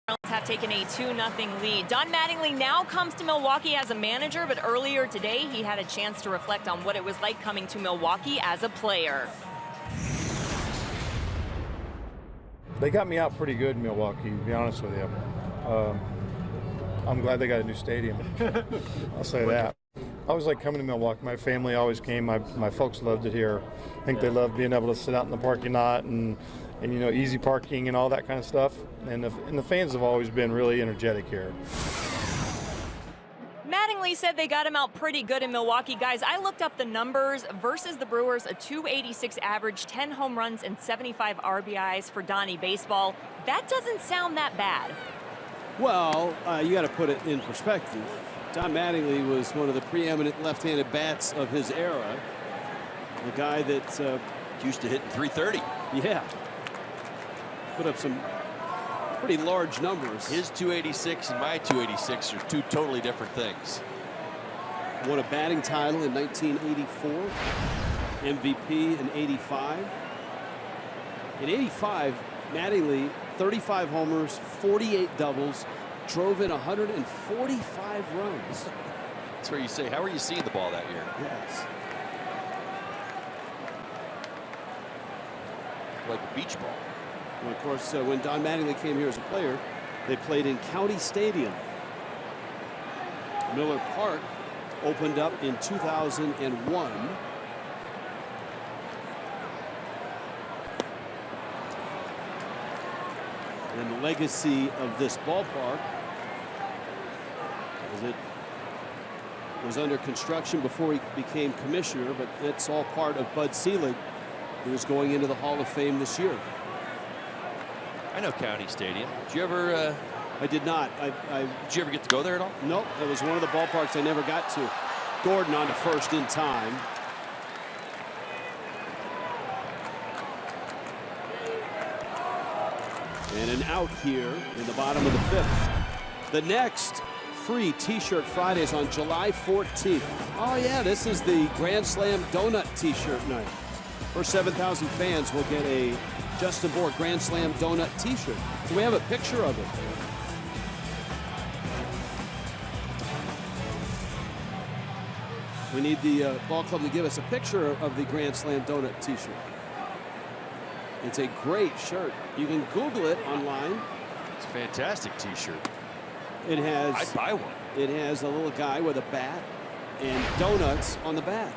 Marlins have taken a 2-0 lead. Don Mattingly now comes to Milwaukee as a manager, but earlier today he had a chance to reflect on what it was like coming to Milwaukee as a player. They got me out pretty good in Milwaukee, to be honest with you. I'm glad they got a new stadium. I'll say that. I always like coming to Milwaukee. My family always came. My folks loved it here. I think they loved being able to sit out in the parking lot and you know, easy parking and all that kind of stuff. And the fans have always been really energetic here. Mattingly said they got him out pretty good in Milwaukee. Guys, I looked up the numbers versus the Brewers, a .286 average, 10 home runs and 75 RBIs for Donnie Baseball. That doesn't sound that bad. Well, you got to put it in perspective. Don Mattingly was one of the preeminent left-handed bats of his era. A guy that used to hit 330. Yeah. Put up some pretty large numbers. His 286 and my 286 are two totally different things. Won a batting title in 1984, MVP in 85. In 85, Mattingly, 35 homers, 48 doubles, drove in 145 runs. That's where you say, how are you seeing the ball that year? Yes. Like a beach ball. And of course, when Don Mattingly came here as a player, they played in County Stadium. Miller Park opened up in 2001. And the legacy of this ballpark, as it was under construction before he became commissioner, but it's all part of Bud Selig, who is going into the Hall of Fame this year. I know County Stadium. Did you ever? I did not. Did you ever get to go there at all? Nope. It was one of the ballparks I never got to. Gordon on to first in time. And an out here in the bottom of the 5th. The next free T-shirt Friday is on July 14th. Oh yeah, this is the Grand Slam Donut T-shirt night. First 7,000 fans will get a Justin Bohr Grand Slam Donut T-shirt. Do we have a picture of it? We need the ball club to give us a picture of the Grand Slam donut t-shirt. It's a great shirt. You can Google it online. It's a fantastic t-shirt. It has. I'd buy one. It has a little guy with a bat and donuts on the bat.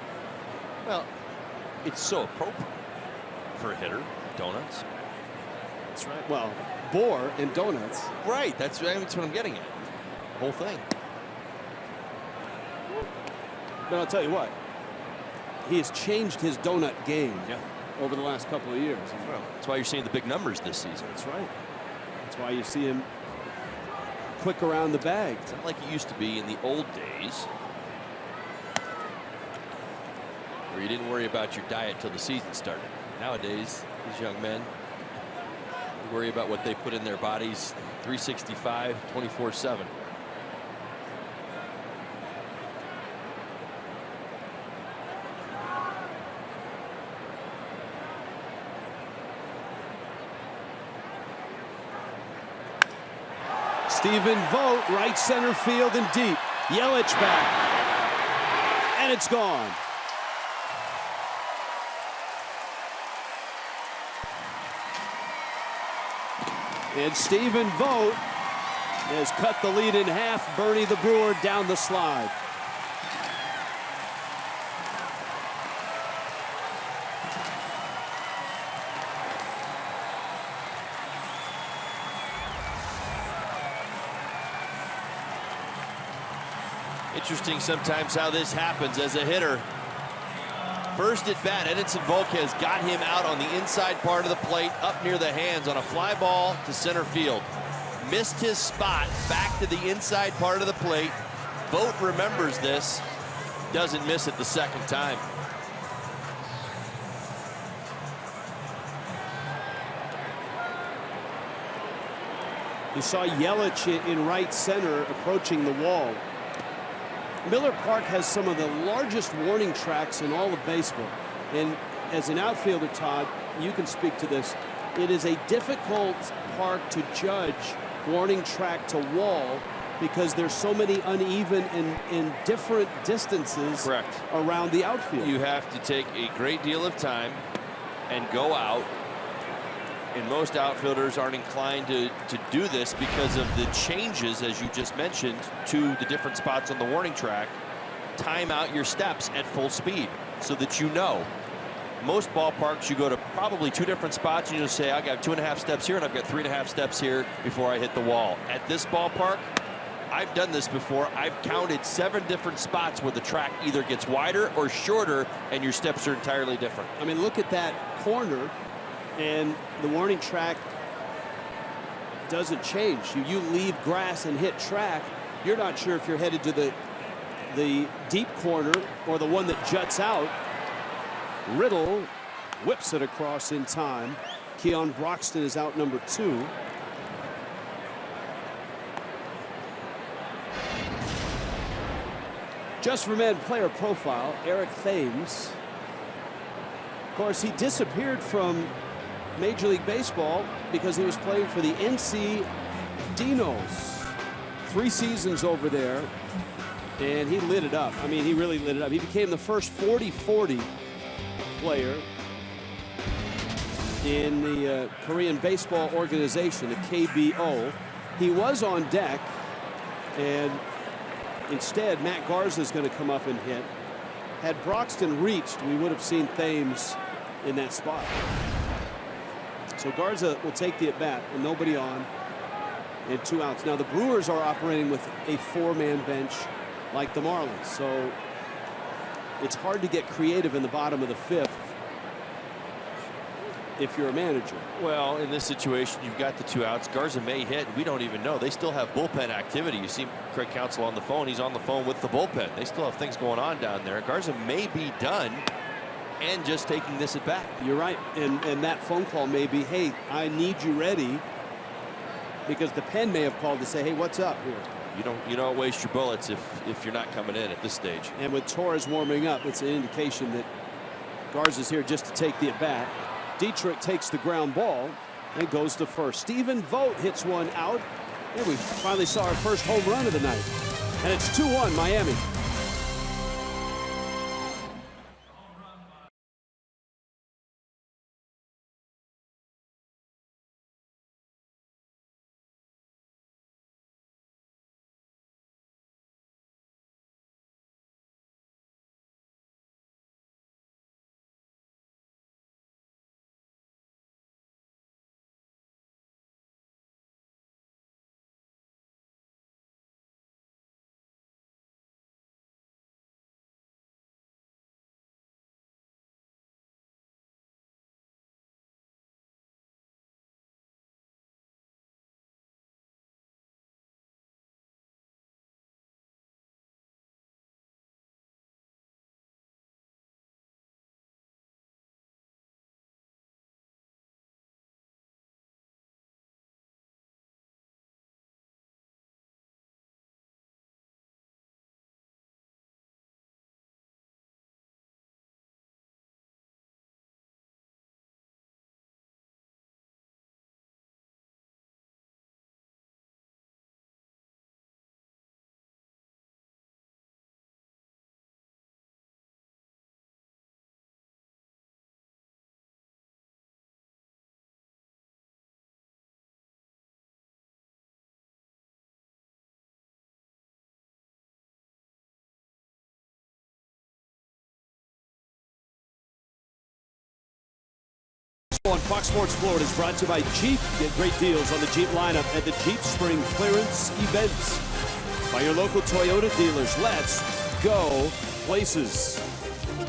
Well, it's so appropriate for a hitter. Donuts. That's right. Well, boar and donuts. Right. That's what I'm getting at. The whole thing. But I'll tell you what. He has changed his donut game over the last couple of years. Well, that's why you're seeing the big numbers this season. That's right. That's why you see him quick around the bag. It's not like it used to be in the old days, where you didn't worry about your diet till the season started. Nowadays, these young men worry about what they put in their bodies 365, 24/7. Stephen Vogt, right center field and deep. Yelich back. And it's gone. And Stephen Vogt has cut the lead in half. Bernie the Brewer down the slide. Interesting sometimes how this happens as a hitter. First at bat, Edinson Volquez got him out on the inside part of the plate, up near the hands on a fly ball to center field. Missed his spot back to the inside part of the plate. Vogt remembers this, doesn't miss it the second time. You saw Yelich in right center approaching the wall. Miller Park has some of the largest warning tracks in all of baseball. And as an outfielder, Todd, you can speak to this. It is a difficult park to judge warning track to wall because there's so many uneven and different distances around the outfield. You have to take a great deal of time and go out. And most outfielders aren't inclined to do this because of the changes, as you just mentioned, to the different spots on the warning track. Time out your steps at full speed so that you know. Most ballparks, you go to probably 2 different spots and you just say, I got 2.5 steps here and I've got 3.5 steps here before I hit the wall. At this ballpark, I've done this before. I've counted 7 different spots where the track either gets wider or shorter and your steps are entirely different. I mean, look at that corner. And the warning track doesn't change. You leave grass and hit track. You're not sure if you're headed to the deep corner or the one that juts out. Riddle whips it across in time. Keon Broxton is out number 2. Just for Men player profile, Eric Thames. Of course, he disappeared from Major League Baseball because he was playing for the NC Dinos. 3 seasons over there, and he lit it up. I mean, he really lit it up. He became the first 40-40 player in the Korean Baseball Organization, the KBO. He was on deck, and instead, Matt Garza is going to come up and hit. Had Broxton reached, we would have seen Thames in that spot. So Garza will take the at-bat and nobody on and 2 outs. Now the Brewers are operating with a 4-man bench like the Marlins. So it's hard to get creative in the bottom of the 5th if you're a manager. Well, in this situation, you've got the 2 outs. Garza may hit. We don't even know. They still have bullpen activity. You see Craig Counsell on the phone. He's on the phone with the bullpen. They still have things going on down there. Garza may be done and just taking this at bat. You're right. And that phone call may be, hey, I need you ready, because the pen may have called to say, hey, what's up here? You don't waste your bullets if you're not coming in at this stage. And with Torres warming up, it's an indication that Garza's here just to take the at bat. Dietrich takes the ground ball, and goes to first. Stephen Vogt hits one out, and we finally saw our first home run of the night. And it's 2-1 Miami. On Fox Sports Florida is brought to you by Jeep. Get great deals on the Jeep lineup at the Jeep Spring Clearance Events. By your local Toyota dealers, let's go places.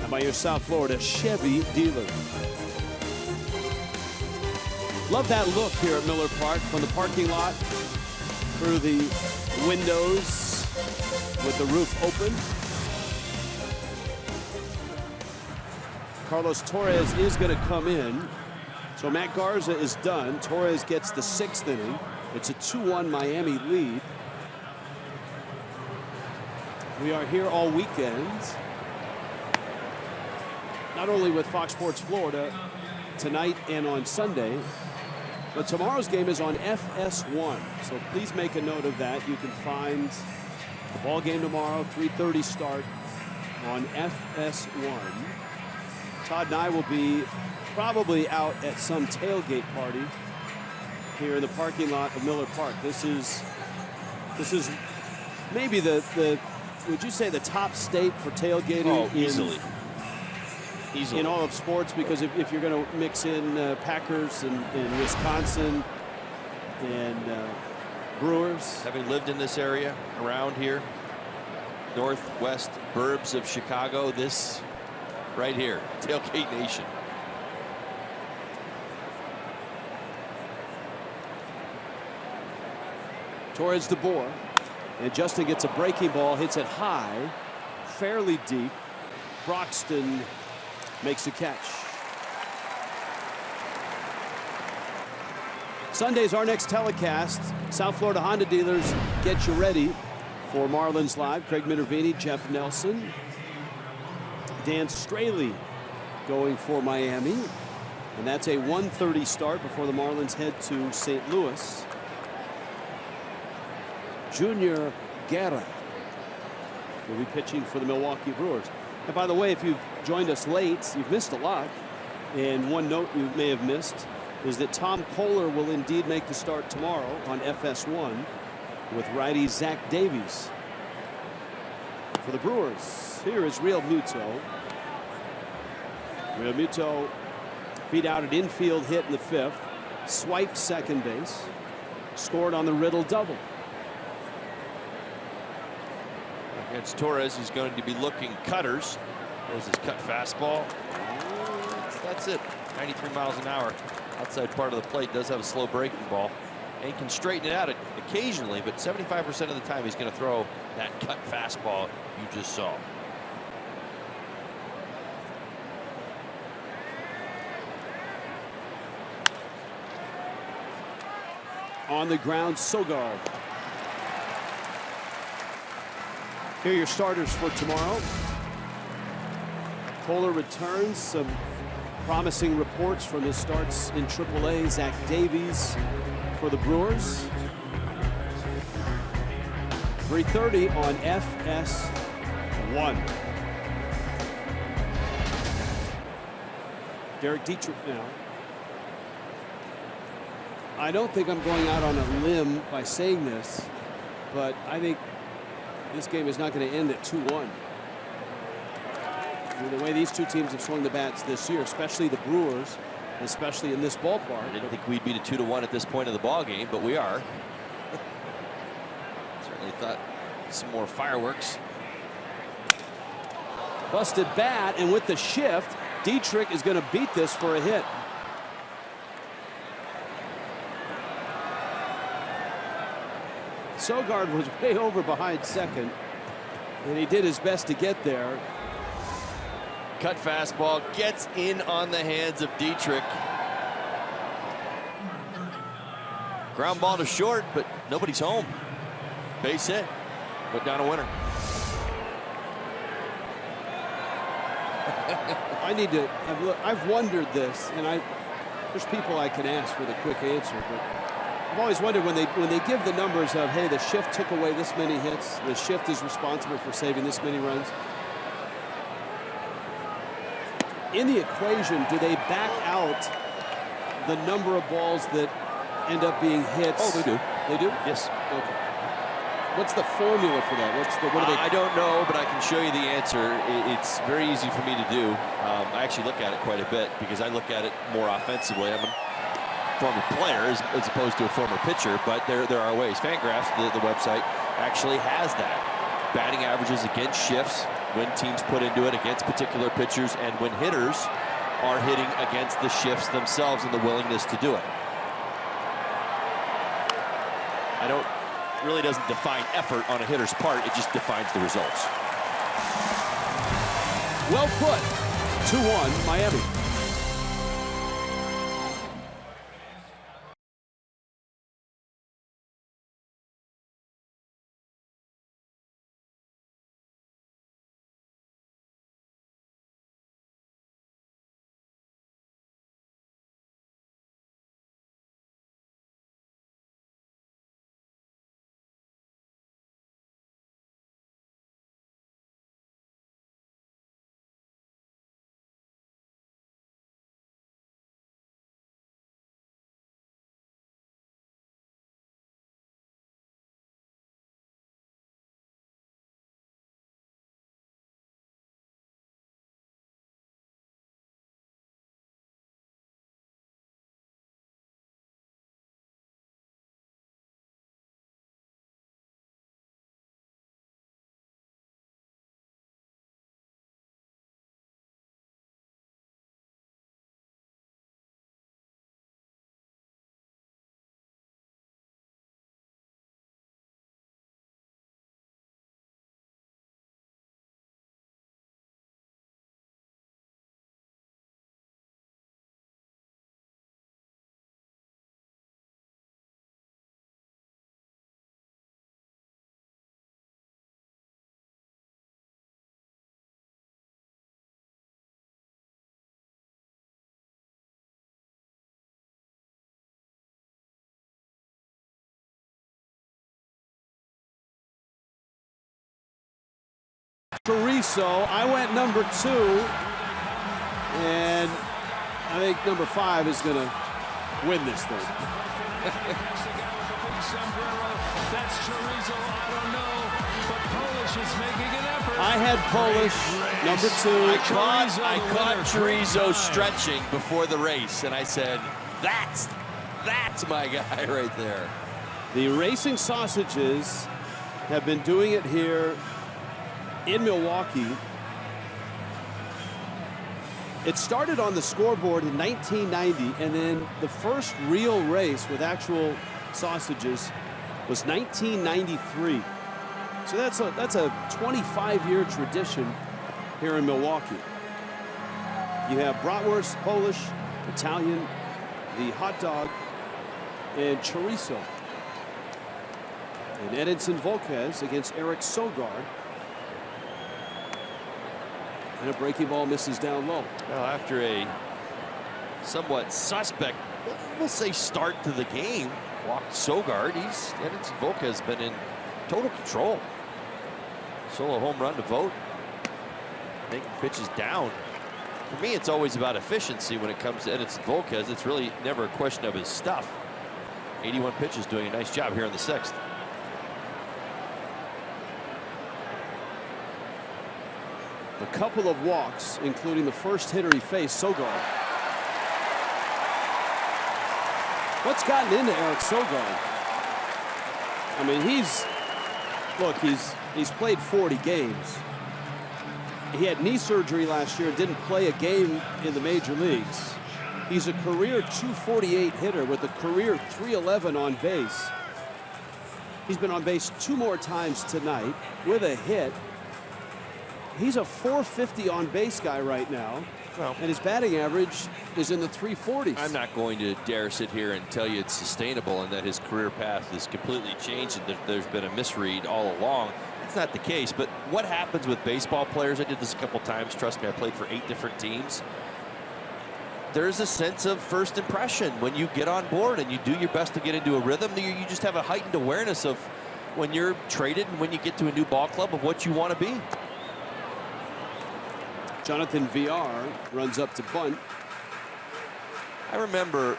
And by your South Florida Chevy dealer. Love that look here at Miller Park from the parking lot through the windows with the roof open. Carlos Torres is going to come in. So Matt Garza is done. Torres gets the 6th inning. It's a 2-1 Miami lead. We are here all weekend. Not only with Fox Sports Florida tonight and on Sunday, but tomorrow's game is on FS1. So please make a note of that. You can find the ball game tomorrow, 3:30 start on FS1. Todd and I will be probably out at some tailgate party here in the parking lot of Miller Park. This is maybe the would you say the top state for tailgating? Easily in all of sports, because if you're going to mix in Packers and Wisconsin and Brewers. Having lived in this area around here, northwest burbs of Chicago, this right here, Tailgate Nation. Torres DeBoer, and Justin gets a breaking ball, hits it high, fairly deep. Broxton makes the catch. Sunday's our next telecast. South Florida Honda dealers, get you ready for Marlins Live. Craig Minervini, Jeff Nelson, Dan Straley going for Miami. And that's a 1:30 start before the Marlins head to St. Louis. Junior Guerra will be pitching for the Milwaukee Brewers. And by the way, if you've joined us late, you've missed a lot. And one note you may have missed is that Tom Kohler will indeed make the start tomorrow on FS1 with righty Zach Davies. For the Brewers, here is Real Muto. Real Muto beat out an infield hit in the 5th, swiped second base, scored on the Riddle double. Against Torres, he's going to be looking cutters. There's his cut fastball. That's it. 93 miles an hour. Outside part of the plate, does have a slow breaking ball. And he can straighten it out occasionally, but 75% of the time he's going to throw that cut fastball you just saw. On the ground, Sogard. Here are your starters for tomorrow. Kohler returns, some Promising reports from his starts in AAA. Zach Davies for the Brewers. 3:30 on FS1. Derek Dietrich now. I don't think I'm going out on a limb by saying this, but I think this game is not going to end at 2-1. The way these two teams have swung the bats this year, especially the Brewers, especially in this ballpark. I didn't think we'd beat a 2-1 at this point of the ball game, but we are. Certainly thought some more fireworks. Busted bat, and with the shift, Dietrich is going to beat this for a hit. Sogard was way over behind second, and he did his best to get there. Cut fastball gets in on the hands of Dietrich. Ground ball to short, but nobody's home. Base hit, put down a winner. I've wondered this, and there's people I can ask for the quick answer, but I've always wondered when they give the numbers of, hey, the shift took away this many hits, the shift is responsible for saving this many runs. In the equation, do they back out the number of balls that end up being hits? Oh, they do. They do? Yes. Okay. What's the formula for that? What do they? I don't know, but I can show you the answer. It's very easy for me to do. I actually look at it quite a bit because I look at it more offensively. I'm a former player as opposed to a former pitcher, but there are ways. Fangraphs, the website, actually has that. Batting averages against shifts, when teams put into it against particular pitchers, and when hitters are hitting against the shifts themselves and the willingness to do it. Really doesn't define effort on a hitter's part, it just defines the results. Well put. 2-1 Miami. Chorizo, I went number 2, and I think number 5 is going to win this thing. That's Chorizo, I don't know, but Polish is making an effort. I had Polish, number 2. I caught Chorizo stretching before the race, and I said, that's my guy right there. The Racing Sausages have been doing it here in Milwaukee. It started on the scoreboard in 1990, and then the first real race with actual sausages was 1993. So that's a 25-year tradition here in Milwaukee. You have bratwurst, Polish, Italian, the hot dog, and chorizo. And Edinson Volquez against Eric Sogard. And a breaking ball misses down low. Well, after a somewhat suspect, we'll say, start to the game. Walked Sogard. Edinson Volquez has been in total control. Solo home run to Vogt. Making pitches down. For me, it's always about efficiency when it comes to Edinson Volquez. It's really never a question of his stuff. 81 pitches, doing a nice job here in the 6th. A couple of walks, including the first hitter he faced, Sogard. What's gotten into Eric Sogard? I mean, he's played 40 games. He had knee surgery last year, didn't play a game in the major leagues. He's a career .248 hitter with a career .311 on base. He's been on base 2 more times tonight with a hit. He's a .450 on base guy right now. Well, and his batting average is in the 340s. I'm not going to dare sit here and tell you it's sustainable and that his career path is completely changed and that there's been a misread all along. It's not the case, but what happens with baseball players, I did this a couple times, trust me, I played for 8 different teams. There's a sense of first impression when you get on board and you do your best to get into a rhythm. You just have a heightened awareness of when you're traded and when you get to a new ball club of what you want to be. Jonathan VR runs up to bunt. I remember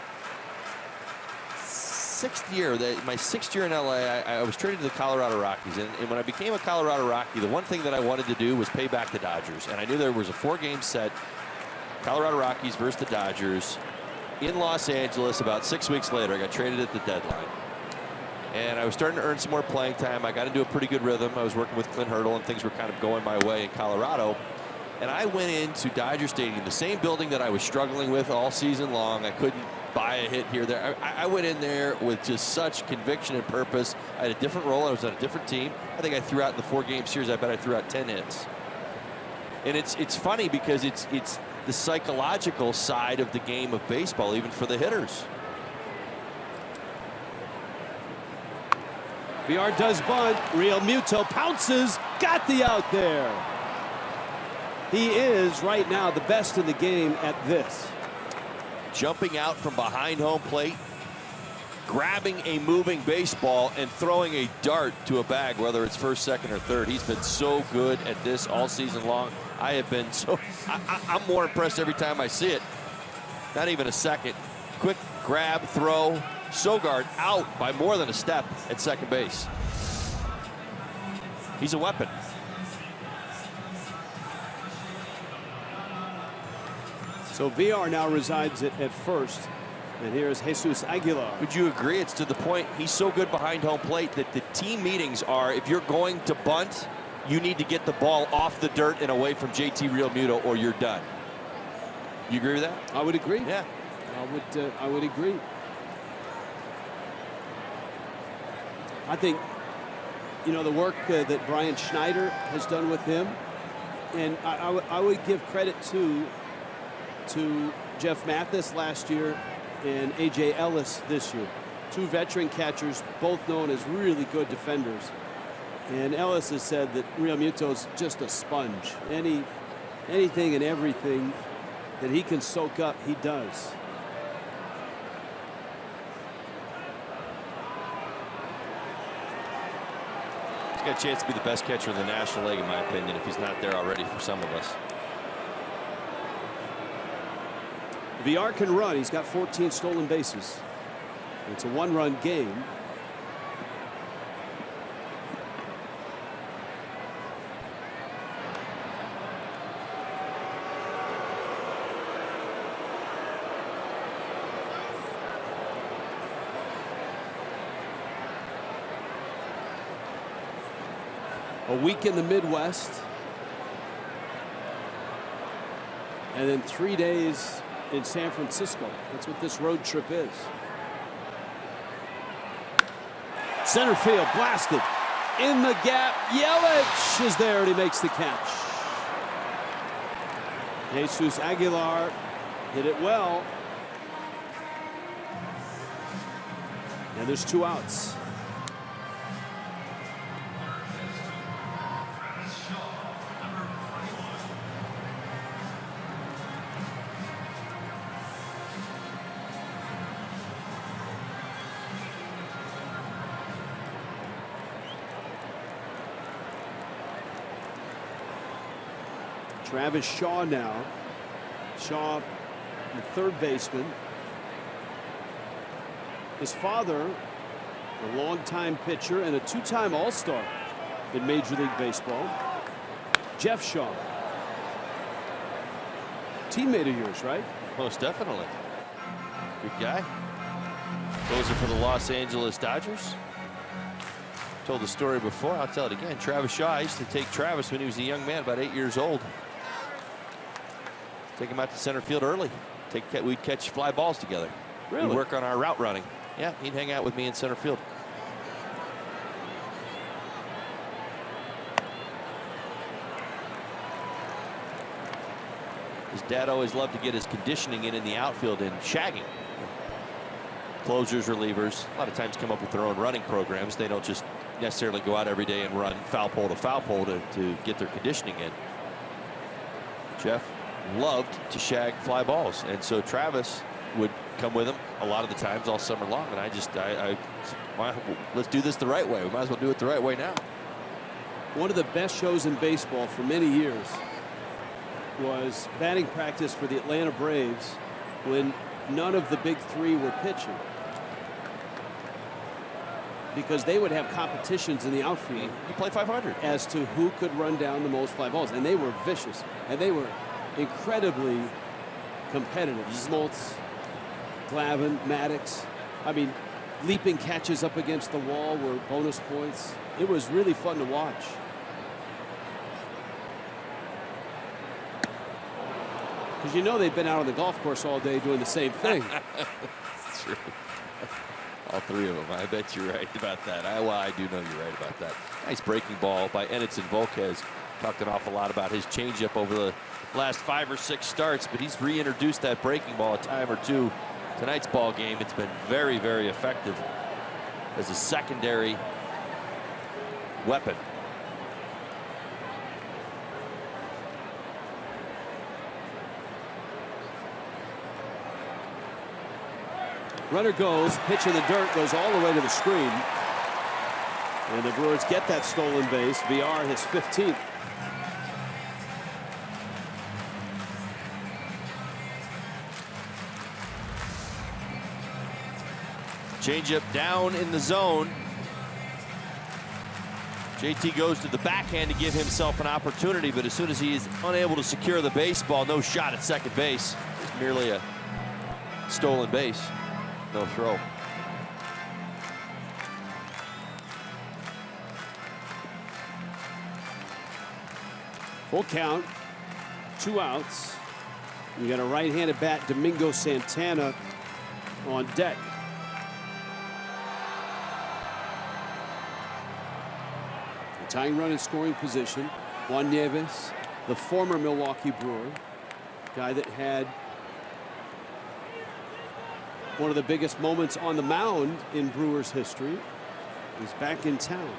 my 6th year in LA, I was traded to the Colorado Rockies. And when I became a Colorado Rocky, the one thing that I wanted to do was pay back the Dodgers. And I knew there was a 4-game set, Colorado Rockies versus the Dodgers in Los Angeles. About 6 weeks later, I got traded at the deadline. And I was starting to earn some more playing time. I got into a pretty good rhythm. I was working with Clint Hurdle, and things were kind of going my way in Colorado. And I went into Dodger Stadium, the same building that I was struggling with all season long. I couldn't buy a hit here, there. I went in there with just such conviction and purpose. I had a different role. I was on a different team. I think I threw out in the 4-game series, I bet I threw out 10 hits. And it's funny because it's the psychological side of the game of baseball, even for the hitters. VR does bunt. Real Muto pounces. Got the out there. He is right now the best in the game at this. Jumping out from behind home plate, grabbing a moving baseball and throwing a dart to a bag, whether it's first, second, or third. He's been so good at this all season long. I have been so, I'm more impressed every time I see it. Not even a second. Quick grab, throw. Sogard out by more than a step at second base. He's a weapon. So VR now resides at first. And here's Jesus Aguilar. Would you agree? It's to the point he's so good behind home plate that the team meetings are, if you're going to bunt, you need to get the ball off the dirt and away from JT Realmuto or you're done. You agree with that? I would agree. Yeah. I would agree. I think, the work that Brian Schneider has done with him, and I would give credit to Jeff Mathis last year and A.J. Ellis this year. 2 veteran catchers, both known as really good defenders. And Ellis has said that Realmuto's just a sponge. Anything and everything that he can soak up, he does. He's got a chance to be the best catcher in the National League, in my opinion, if he's not there already for some of us. VR can run. He's got 14 stolen bases. It's a 1-run game. A week in the Midwest. And then 3 days in San Francisco. That's what this road trip is. Center field blasted. In the gap. Yelich is there and he makes the catch. Jesus Aguilar hit it well. And there's 2 outs. Travis Shaw now. Shaw, the third baseman. His father, a longtime pitcher and a two-time All-Star in Major League Baseball. Jeff Shaw. Teammate of yours, right? Most definitely. Good guy. Closer for the Los Angeles Dodgers. Told the story before, I'll tell it again. Travis Shaw, I used to take Travis when he was a young man, about 8 years old. Take him out to center field early. We'd catch fly balls together. Really? We'd work on our route running. Yeah, he'd hang out with me in center field. His dad always loved to get his conditioning in the outfield and shagging. Closers, relievers, a lot of times come up with their own running programs. They don't just necessarily go out every day and run foul pole to get their conditioning in. Jeff loved to shag fly balls, and so Travis would come with him a lot of the times all summer long. And let's do this the right way. We might as well do it the right way now. One of the best shows in baseball for many years was batting practice for the Atlanta Braves when none of the big three were pitching, because they would have competitions in the outfield. You play 500 as to who could run down the most fly balls, and they were vicious, and they were incredibly competitive. Smoltz, Glavine, Maddox. I mean, leaping catches up against the wall were bonus points. It was really fun to watch. Because you know they've been out on the golf course all day doing the same thing. That's true. All three of them. I bet you're right about that. I do know you're right about that. Nice breaking ball by Edinson Volquez. Talked an awful lot about his changeup over the last 5 or 6 starts, but he's reintroduced that breaking ball a time or two. Tonight's ball game, it's been very, very effective as a secondary weapon. Runner goes, pitch in the dirt, goes all the way to the screen. And the Brewers get that stolen base. VR his 15th. Changeup down in the zone. JT goes to the backhand to give himself an opportunity, but as soon as he is unable to secure the baseball, no shot at second base. It's merely a stolen base. No throw. Full count, 2 outs. You got a right-handed bat, Domingo Santana, on deck. The tying run in scoring position. Juan Nieves, the former Milwaukee Brewer, guy that had one of the biggest moments on the mound in Brewers history, is back in town.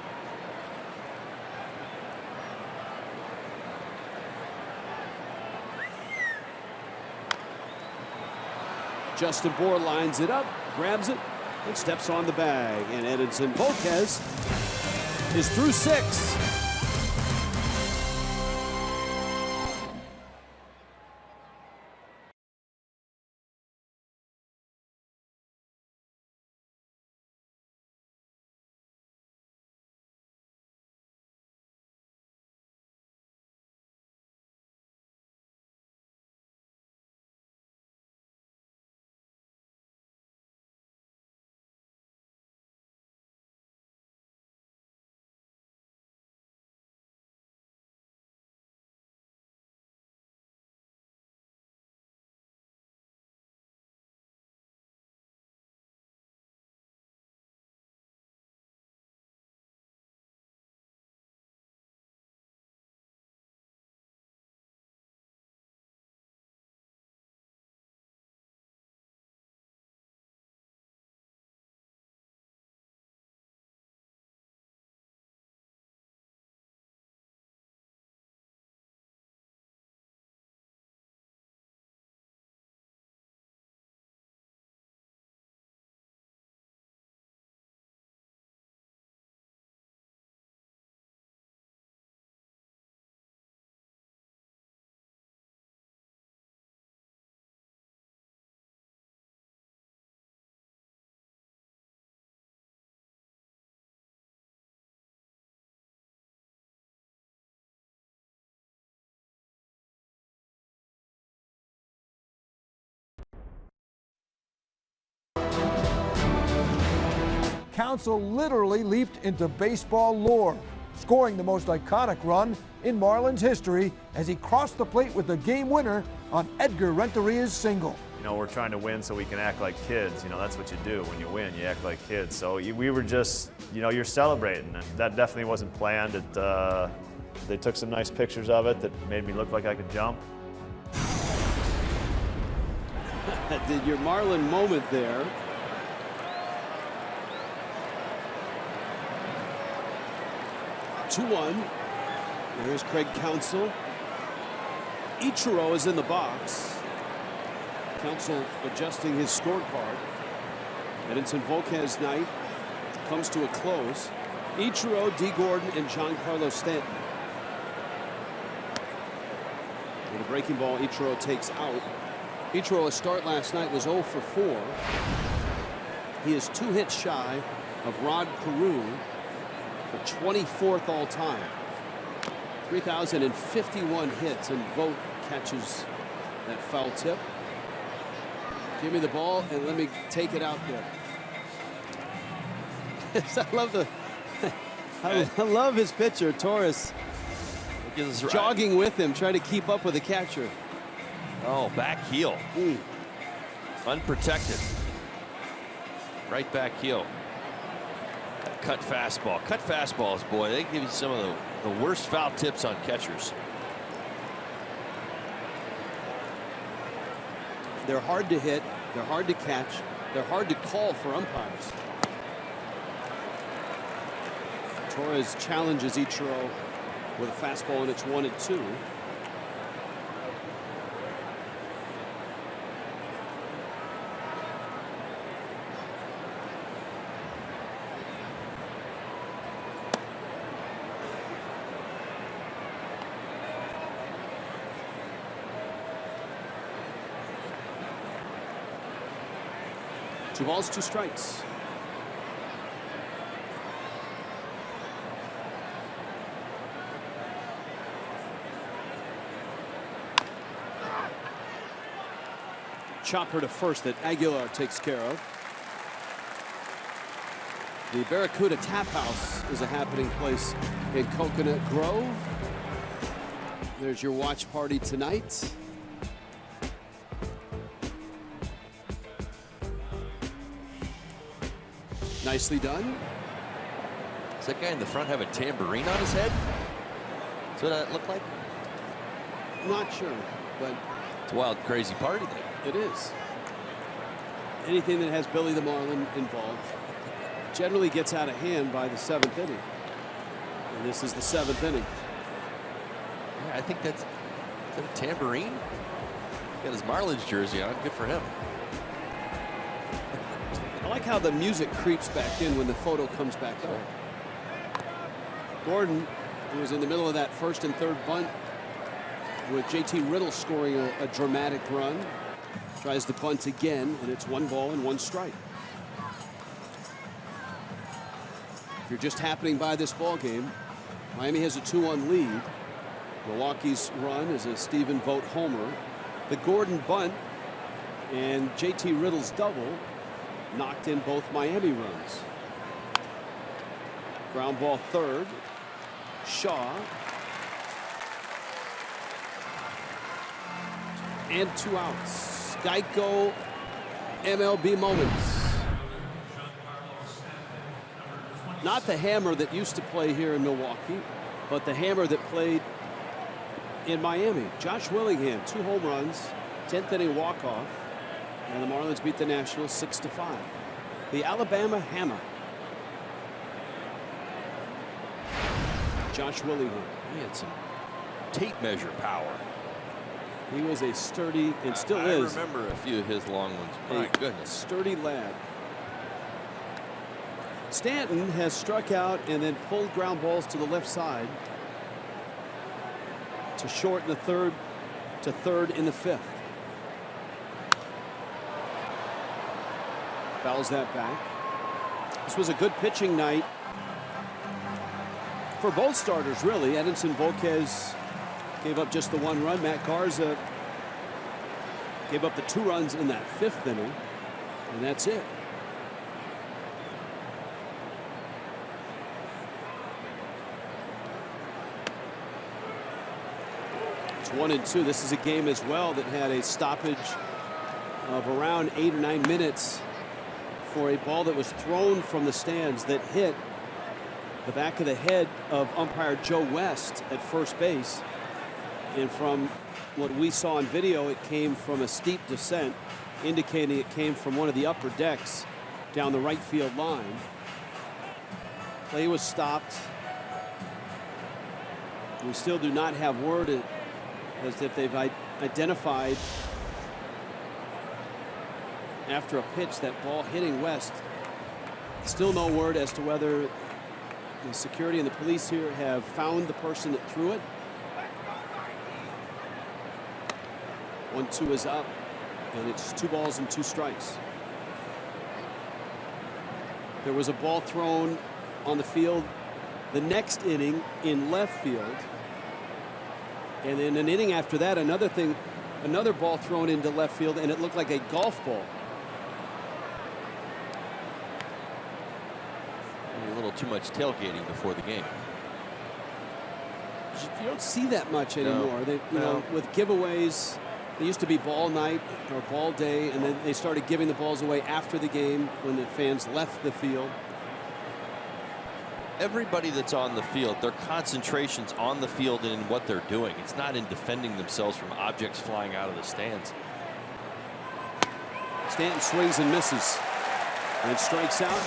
Justin Bour lines it up, grabs it, and steps on the bag. And Edinson Volquez is through 6. Counsell literally leaped into baseball lore, scoring the most iconic run in Marlins history as he crossed the plate with the game winner on Edgar Renteria's single. You know, we're trying to win so we can act like kids. You know, that's what you do when you win. You act like kids. So we were just, you know, you're celebrating. And that definitely wasn't planned. They took some nice pictures of it that made me look like I could jump. Did your Marlin moment there. Two-one. There's Craig Counsell. Ichiro is in the box. Counsell adjusting his scorecard. Edinson Volquez night comes to a close. Ichiro, D. Gordon, and Giancarlo Stanton. With a breaking ball, Ichiro takes out. Ichiro, a start last night, was 0 for 4. He is 2 hits shy of Rod Carew for 24th all time. 3,051 hits, and Vogt catches that foul tip. Give me the ball and let me take it out there. I love his pitcher, Torres, jogging with him, trying to keep up with the catcher. Oh, back heel. Unprotected. Right back heel. Cut fastball. Cut fastballs, boy, they give you some of the worst foul tips on catchers. They're hard to hit. They're hard to catch. They're hard to call for umpires. Torres challenges Ichiro with a fastball, and it's 1-2. Two balls, 2 strikes. Chopper to first that Aguilar takes care of. The Barracuda Tap House is a happening place in Coconut Grove. There's your watch party tonight. Nicely done. Does that guy in the front have a tambourine on his head? That's what that looked like? Not sure, but it's a wild, crazy party there. It is. Anything that has Billy the Marlin involved generally gets out of hand by the 7th inning. And this is the 7th inning. Yeah, I think that's a tambourine. Got his Marlins jersey on. Good for him. I like how the music creeps back in when the photo comes back up. Gordon, who was in the middle of that first and third bunt with JT Riddle scoring a dramatic run, tries to bunt again, and it's 1 ball and 1 strike. If you're just happening by this ball game, Miami has a 2-1 lead. Milwaukee's run is a Stephen Vogt homer. The Gordon bunt and JT Riddle's double knocked in both Miami runs. Ground ball third. Shaw. And 2 outs. Geico MLB moments. Not the hammer that used to play here in Milwaukee, but the hammer that played in Miami. Josh Willingham, 2 home runs, 10th inning walk-off. And the Marlins beat the Nationals 6-5. The Alabama Hammer. Josh Willingham. He had some tape measure power. He was a sturdy, and still is. I remember a few of his long ones. My goodness. Sturdy lad. Stanton has struck out and then pulled ground balls to the left side to short in the third, to third in the 5th. Fouls that back. This was a good pitching night for both starters, really. Edinson Volquez gave up just the 1 run. Matt Garza gave up the 2 runs in that 5th inning, and that's it. 1-2. This is a game as well that had a stoppage of around 8 or 9 minutes for a ball that was thrown from the stands that hit the back of the head of umpire Joe West at first base. And from what we saw on video, it came from a steep descent, indicating it came from one of the upper decks down the right field line. Play was stopped. We still do not have word as if they've identified after a pitch that ball hitting West. Still no word as to whether the security and the police here have found the person that threw it. 1-2 is up, and it's 2 balls and 2 strikes. There was a ball thrown on the field the next inning in left field, and then an inning after that, another ball thrown into left field, and it looked like a golf ball. A little too much tailgating before the game. You don't see that much anymore. No. They, you know, with giveaways, they used to be ball night or ball day, and then they started giving the balls away after the game when the fans left the field. Everybody that's on the field, their concentration's on the field and in what they're doing. It's not in defending themselves from objects flying out of the stands. Stanton swings and misses, and strikes out.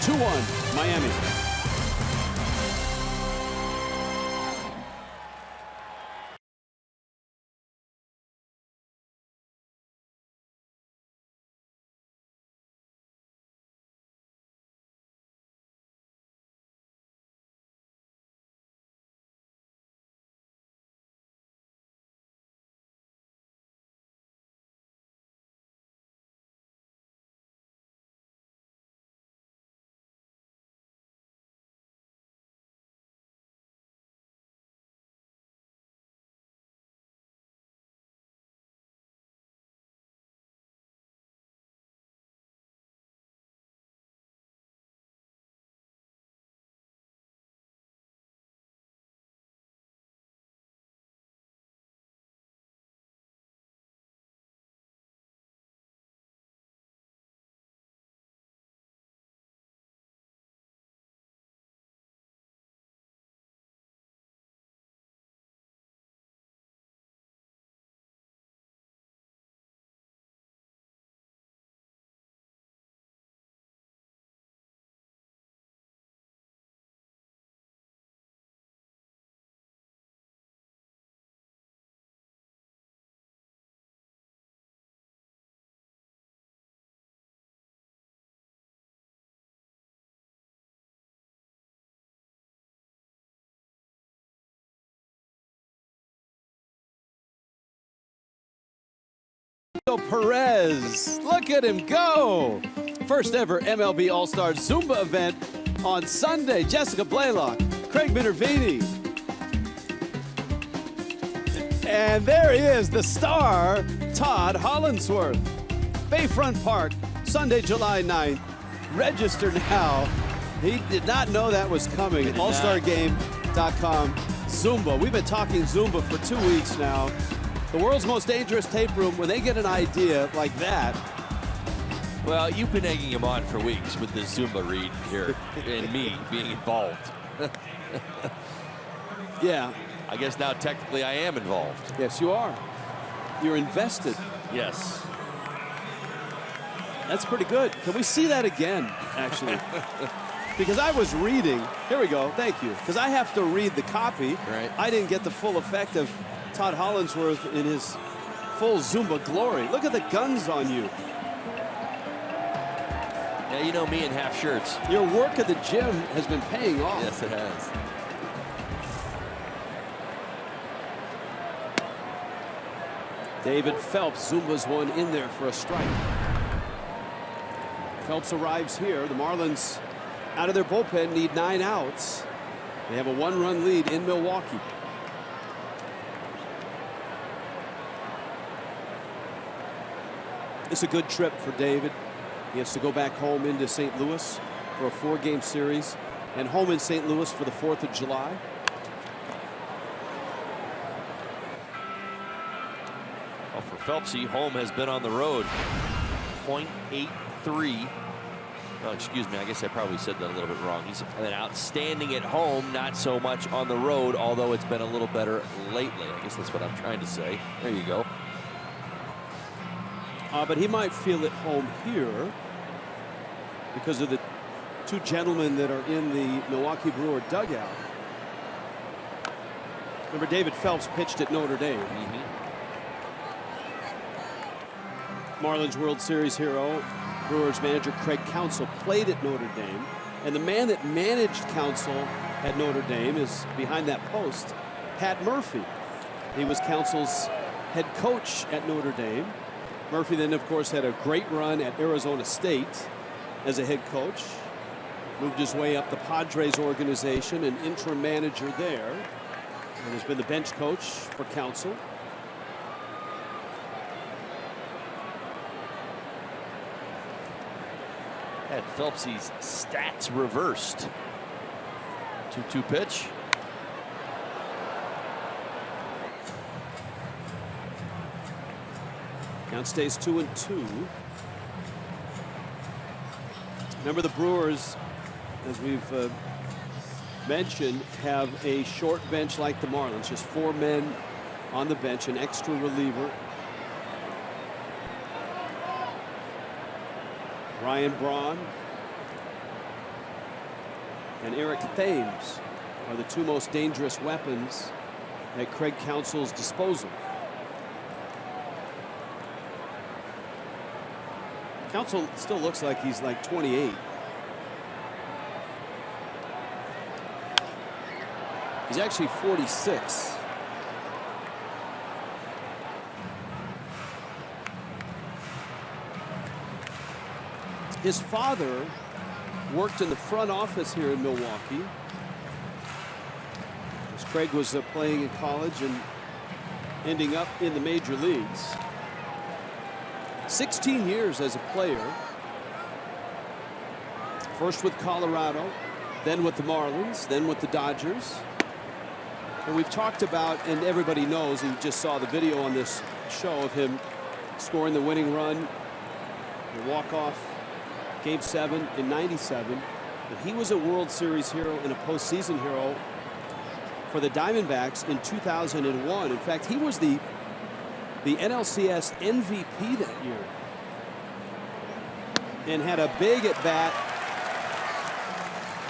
2-1 Miami. Perez, look at him go. First ever MLB All-Star Zumba event on Sunday. Jessica Blaylock, Craig Minervini. And there he is, the star, Todd Hollandsworth. Bayfront Park, Sunday, July 9th. Register now. He did not know that was coming. AllStarGame.com. Zumba. We've been talking Zumba for 2 weeks now. The world's most dangerous tape room, when they get an idea like that. Well, you've been egging him on for weeks with this Zumba read here and me being involved. Yeah. I guess now technically I am involved. Yes, you are. You're invested. Yes. That's pretty good. Can we see that again, actually? Because I was reading. Here we go. Thank you. Because I have to read the copy. Right. I didn't get the full effect of Todd Hollandsworth in his full Zumba glory. Look at the guns on you. Yeah, you know me in half shirts. Your work at the gym has been paying off. Yes, it has. David Phelps, Zumba's one in there for a strike. Phelps arrives here. The Marlins, out of their bullpen, need 9 outs. They have a 1-run lead in Milwaukee. It's a good trip for David. He has to go back home into St. Louis for a 4-game series and home in St. Louis for the 4th of July. Well, for Phelpsy, home has been on the road. .83. Oh, excuse me, I guess I probably said that a little bit wrong. He's been outstanding at home, not so much on the road, although it's been a little better lately. I guess that's what I'm trying to say. There you go. But he might feel at home here because of the two gentlemen that are in the Milwaukee Brewer dugout. Remember, David Phelps pitched at Notre Dame. Marlins World Series hero, Brewers manager Craig Counsell played at Notre Dame. And the man that managed Counsell at Notre Dame is behind that post, Pat Murphy. He was Counsell's head coach at Notre Dame. Murphy then, of course, had a great run at Arizona State as a head coach. Moved his way up the Padres organization, an interim manager there. And has been the bench coach for Counsell. Had Phelpsy's stats reversed. 2-2 pitch. Count stays 2-2. Remember, the Brewers, as we've mentioned, have a short bench like the Marlins. Just 4 men on the bench, an extra reliever. Ryan Braun and Eric Thames are the 2 most dangerous weapons at Craig Counsell's disposal. Counsell still looks like he's like 28. He's actually 46. His father worked in the front office here in Milwaukee as Craig was playing in college and ending up in the major leagues. 16 years as a player. First with Colorado, then with the Marlins, then with the Dodgers. And we've talked about, and everybody knows, and you just saw the video on this show of him scoring the winning run, the walk-off Game 7 in '97. But he was a World Series hero and a postseason hero for the Diamondbacks in 2001. In fact, he was the NLCS MVP that year and had a big at bat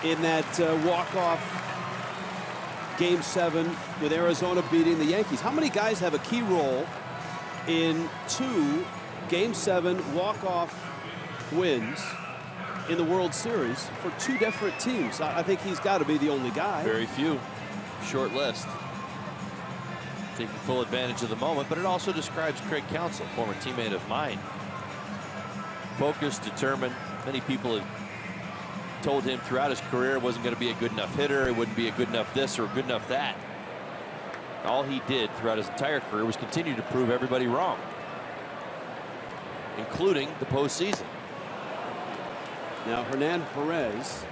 in that walk-off Game 7 with Arizona beating the Yankees. How many guys have a key role in 2 Game 7 walk-off wins in the World Series for 2 different teams? I think he's got to be the only guy. Very few. Short list. Taking full advantage of the moment, but it also describes Craig Counsell, former teammate of mine. Focused, determined. Many people have told him throughout his career wasn't going to be a good enough hitter, it wouldn't be a good enough this or good enough that. All he did throughout his entire career was continue to prove everybody wrong, including the postseason. Now Hernan Perez,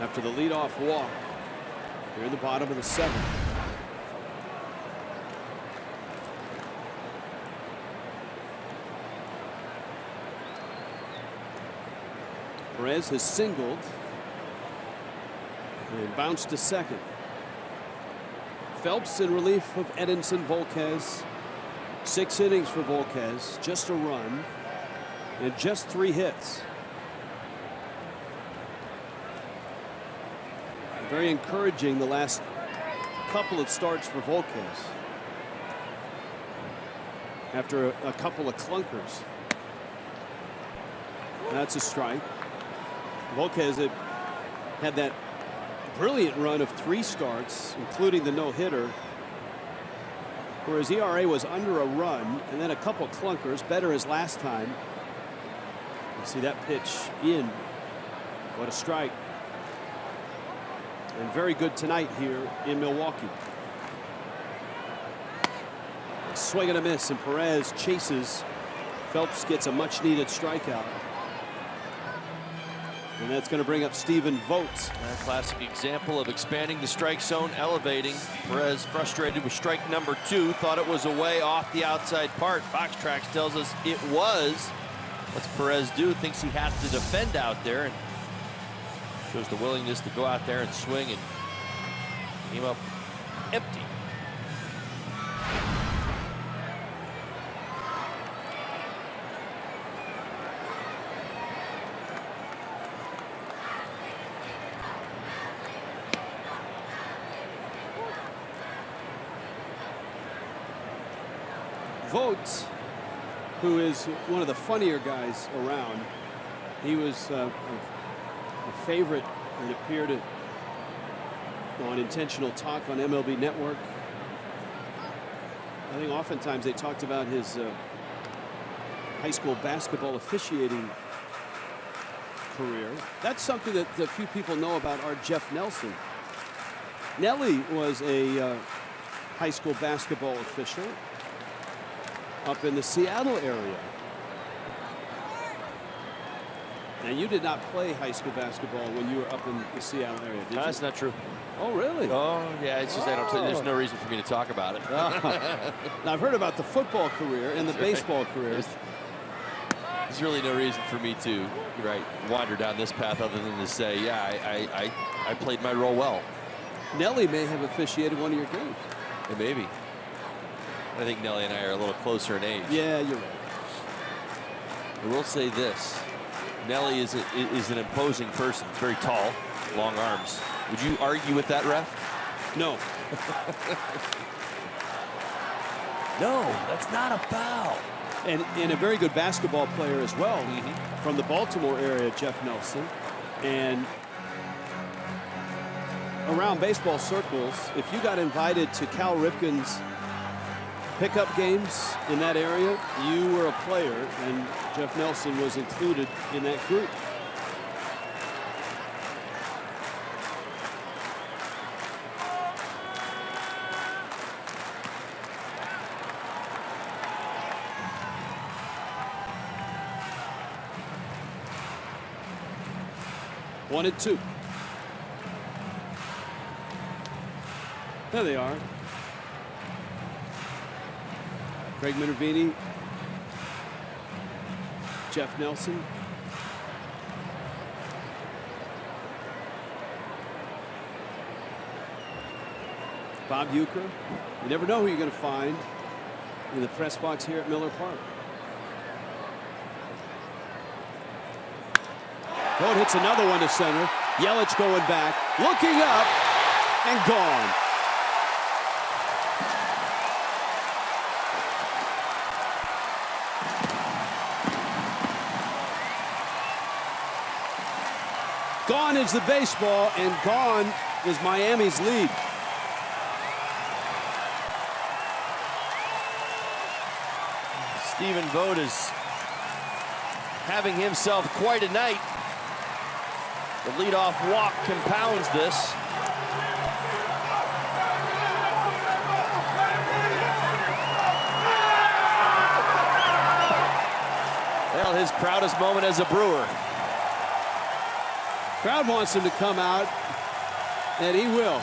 after the leadoff walk, here in the bottom of the 7th. Perez has singled and bounced to second. Phelps in relief of Edinson Volquez. 6 innings for Volquez, just a run and just 3 hits. Very encouraging the last couple of starts for Volquez after a couple of clunkers. That's a strike. Volquez had that brilliant run of 3 starts, including the no-hitter, where his ERA was under a run and then a couple clunkers, better as last time. You see that pitch in. What a strike. And very good tonight here in Milwaukee. A swing and a miss, and Perez chases. Phelps gets a much-needed strikeout. And that's going to bring up Stephen Vogt. A classic example of expanding the strike zone, elevating. Perez frustrated with strike number 2, thought it was away off the outside part. Fox Tracks tells us it was. What's Perez do? Thinks he has to defend out there, and shows the willingness to go out there and swing, and came up empty. Vogt, who is one of the funnier guys around, he was a favorite and appeared on Intentional Talk on MLB Network. I think oftentimes they talked about his high school basketball officiating career. That's something that a few people know about our Jeff Nelson. Nelly was a high school basketball official up in the Seattle area. Now, you did not play high school basketball when you were up in the Seattle area, did you? That's not true. Oh, really? Oh, yeah, it's just there's no reason for me to talk about it. Now, I've heard about the football career and the baseball career. There's really no reason for me to wander down this path other than to say, yeah, I played my role well. Nelly may have officiated one of your games. Yeah, maybe. I think Nelly and I are a little closer in age. Yeah, you're right. I will say this. Nelly is an imposing person. He's very tall, long arms. Would you argue with that, ref? No. No, that's not a foul. And a very good basketball player as well, from the Baltimore area, Jeff Nelson. And around baseball circles, if you got invited to Cal Ripken's pickup games in that area, you were a player, and Jeff Nelson was included in that group. One and two. There they are. Craig Minervini, Jeff Nelson. Bob Uecker. You never know who you're going to find in the press box here at Miller Park. Vogt hits another one to center. Yelich going back, looking up, and gone. Gone is the baseball, and gone is Miami's lead. Stephen Vogt is having himself quite a night. The leadoff walk compounds this. Well, his proudest moment as a Brewer. Crowd wants him to come out, and he will.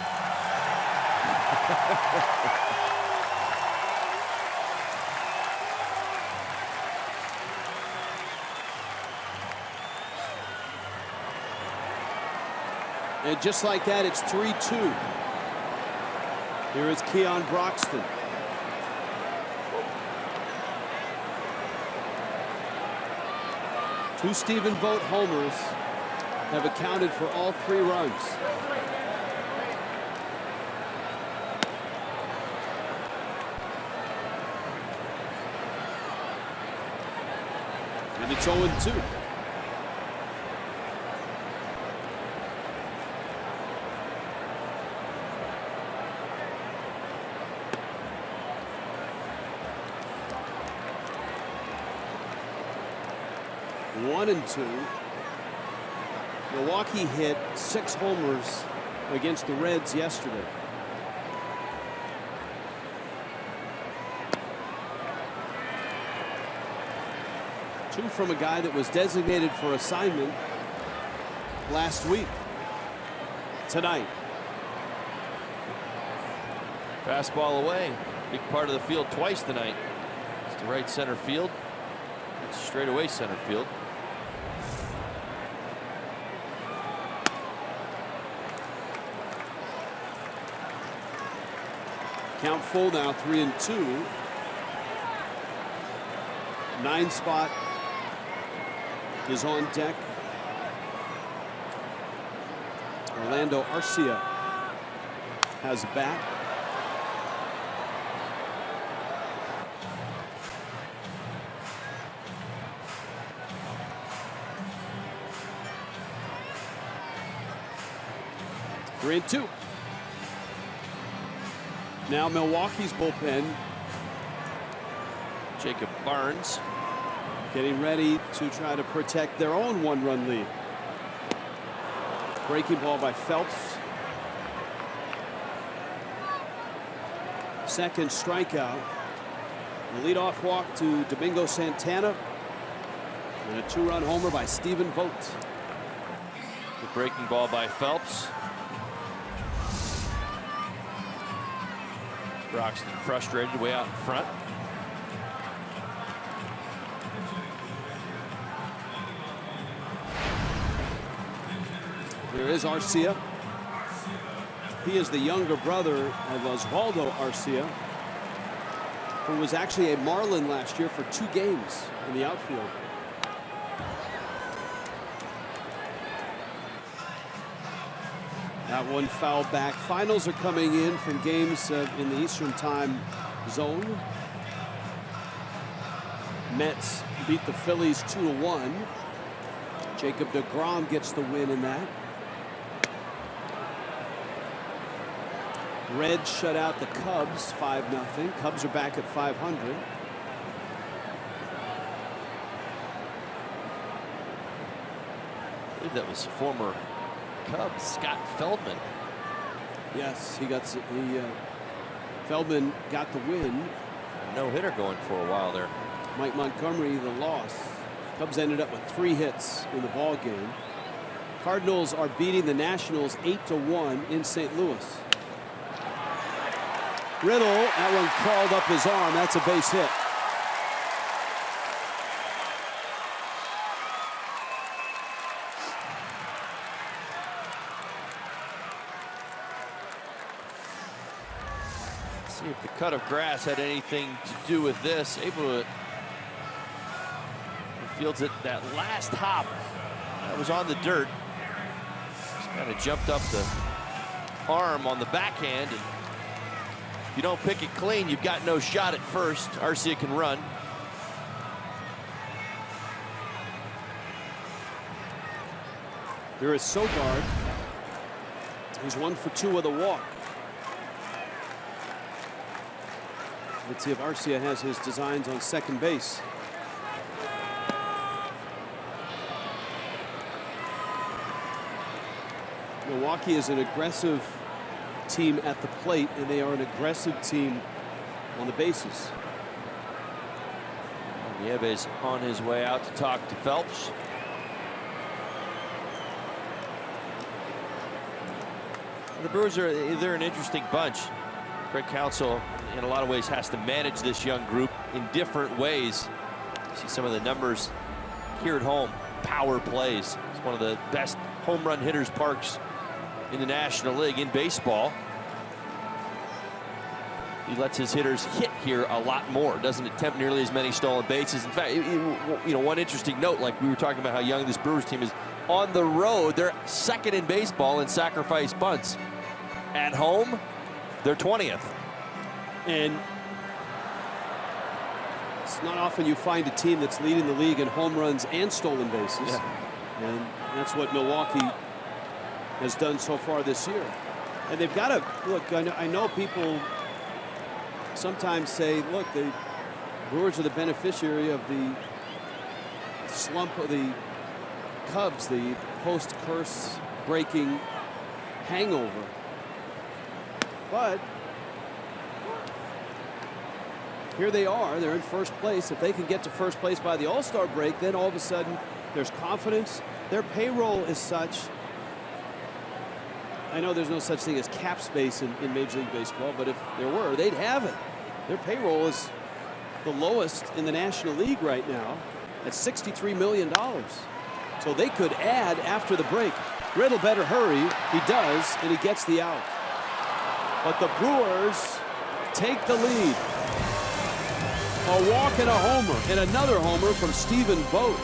And just like that, it's 3-2. Here is Keon Broxton. Two Stephen Vogt homers have accounted for all 3 runs. And it's 0-2. One and two. Milwaukee hit 6 homers against the Reds yesterday. Two from a guy that was designated for assignment last week. Tonight. Fastball away. Big part of the field twice tonight. It's to right center field. It's straight away center field. Count full now, 3-2. 9 spot is on deck. Orlando Arcia has a bat. Three and two. Now Milwaukee's bullpen. Jacob Barnes getting ready to try to protect their own 1-run lead. Breaking ball by Phelps. Second strikeout. The leadoff walk to Domingo Santana. And a 2-run homer by Stephen Vogt. The breaking ball by Phelps. Broxton frustrated way out in front. There is Arcia. He is the younger brother of Osvaldo Arcia, who was actually a Marlin last year for 2 games in the outfield. That one fouled back. Finals are coming in from games in the Eastern Time zone. Mets beat the Phillies 2-1. Jacob deGrom gets the win in that. Reds shut out the Cubs 5-0. Cubs are back at 500. I believe that was former Cubs Scott Feldman. Yes, Feldman got the win. No hitter going for a while there. Mike Montgomery the loss. Cubs ended up with 3 hits in the ball game. Cardinals are beating the Nationals 8-1 in St. Louis. Riddle, that one crawled up his arm. That's a base hit. See if the cut of grass had anything to do with this. Able to fields it that last hop that was on the dirt. Just kind of jumped up the arm on the backhand, and if you don't pick it clean, you've got no shot at first. Arcia can run. Here is Sogard. He's 1 for 2 with a walk. Let's see if Arcia has his designs on second base. Milwaukee is an aggressive team at the plate, and they are an aggressive team on the bases. Nieves on his way out to talk to Phelps. The Brewers they're an interesting bunch. Craig Counsell, in a lot of ways, has to manage this young group in different ways. See some of the numbers here at home. Power plays. It's one of the best home run hitters parks in the National League in baseball. He lets his hitters hit here a lot more. Doesn't attempt nearly as many stolen bases. In fact, you know, one interesting note, like we were talking about how young this Brewers team is. On the road, they're second in baseball in sacrifice bunts. At home, they're 20th. And it's not often you find a team that's leading the league in home runs and stolen bases. Yeah. And that's what Milwaukee has done so far this year. And they've got to, look, I know people sometimes say, look, the Brewers are the beneficiary of the slump of the Cubs, the post-curse breaking hangover. But here they are. They're in first place. If they can get to first place by the All-Star break, then all of a sudden there's confidence. Their payroll is such I know there's no such thing as cap space in Major League Baseball, but if there were, they'd have it. Their payroll is the lowest in the National League right now at $63 million. So they could add after the break. Riddle better hurry. He does, and he gets the out. But the Brewers take the lead. A walk and a homer, and another homer from Stephen Vogt.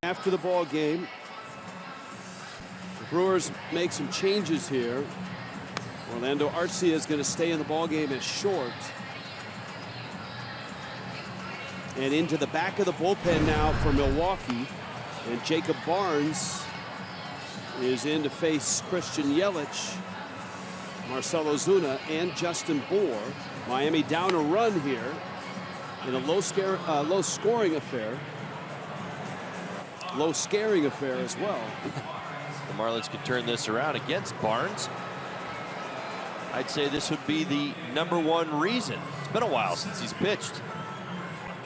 After the ball game, the Brewers make some changes here. Orlando Arcia is going to stay in the ball game as short. And into the back of the bullpen now for Milwaukee. And Jacob Barnes is in to face Christian Yelich, Marcell Ozuna, and Justin Bour. Miami down a run here in a low scoring affair. Low scaring affair as well. The Marlins could turn this around against Barnes. I'd say this would be the #1 reason. It's been a while since he's pitched.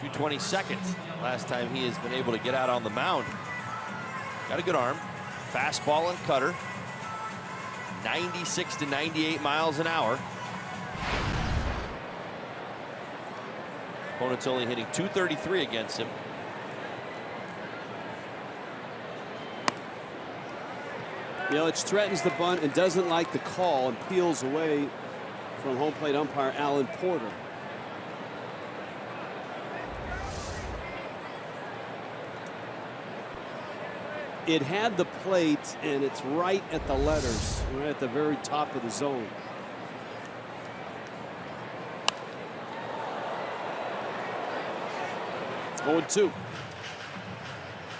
June 22nd, last time he has been able to get out on the mound. Got a good arm, fastball and cutter, 96 to 98 miles an hour. Opponent's only hitting .233 against him. Yelich threatens the bunt and doesn't like the call and peels away from home plate umpire Alan Porter. It had the plate, and it's right at the letters, right at the very top of the zone. Going 2.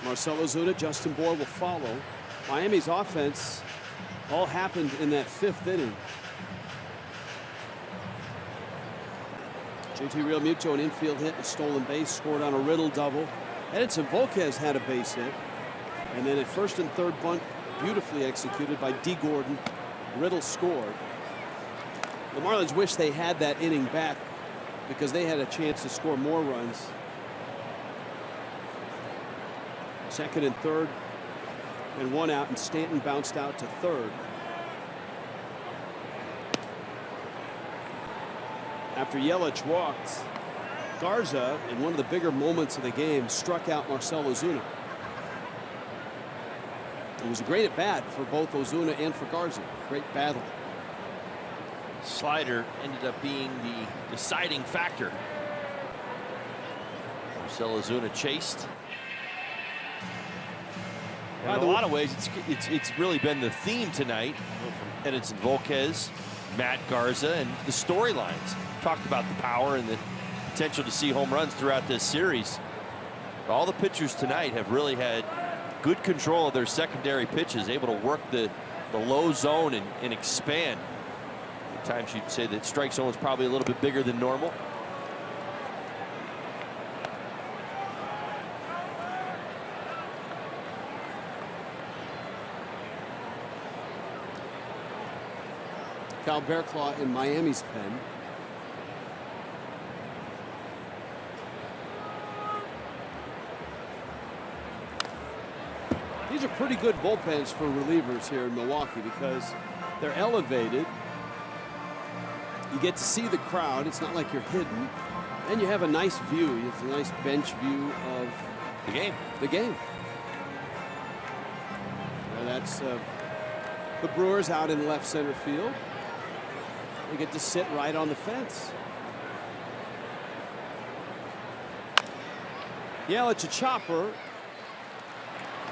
Marcell Ozuna, Justin Bour will follow. Miami's offense all happened in that 5th inning. JT Realmuto, an infield hit, a stolen base, scored on a Riddle double. Edinson Volquez had a base hit. And then at first and third bunt, beautifully executed by D. Gordon. Riddle scored. The Marlins wish they had that inning back because they had a chance to score more runs. Second and third, and 1 out, and Stanton bounced out to third. After Yelich walked, Garza, in one of the bigger moments of the game, struck out Marcell Ozuna. It was a great at bat for both Ozuna and for Garza. Great battle. Slider ended up being the deciding factor. Marcell Ozuna chased. In a lot of ways, it's really been the theme tonight from Edinson Volquez, Matt Garza, and the storylines. Talked about the power and the potential to see home runs throughout this series. But all the pitchers tonight have really had good control of their secondary pitches, able to work the low zone and expand. At times you'd say that strike zone was probably a little bit bigger than normal. Cal Bearclaw in Miami's pen. These are pretty good bullpens for relievers here in Milwaukee because they're elevated. You get to see the crowd. It's not like you're hidden. And you have a nice view. You have a nice bench view of the game. The game. Now that's the Brewers out in left center field. They get to sit right on the fence. Yelich a chopper.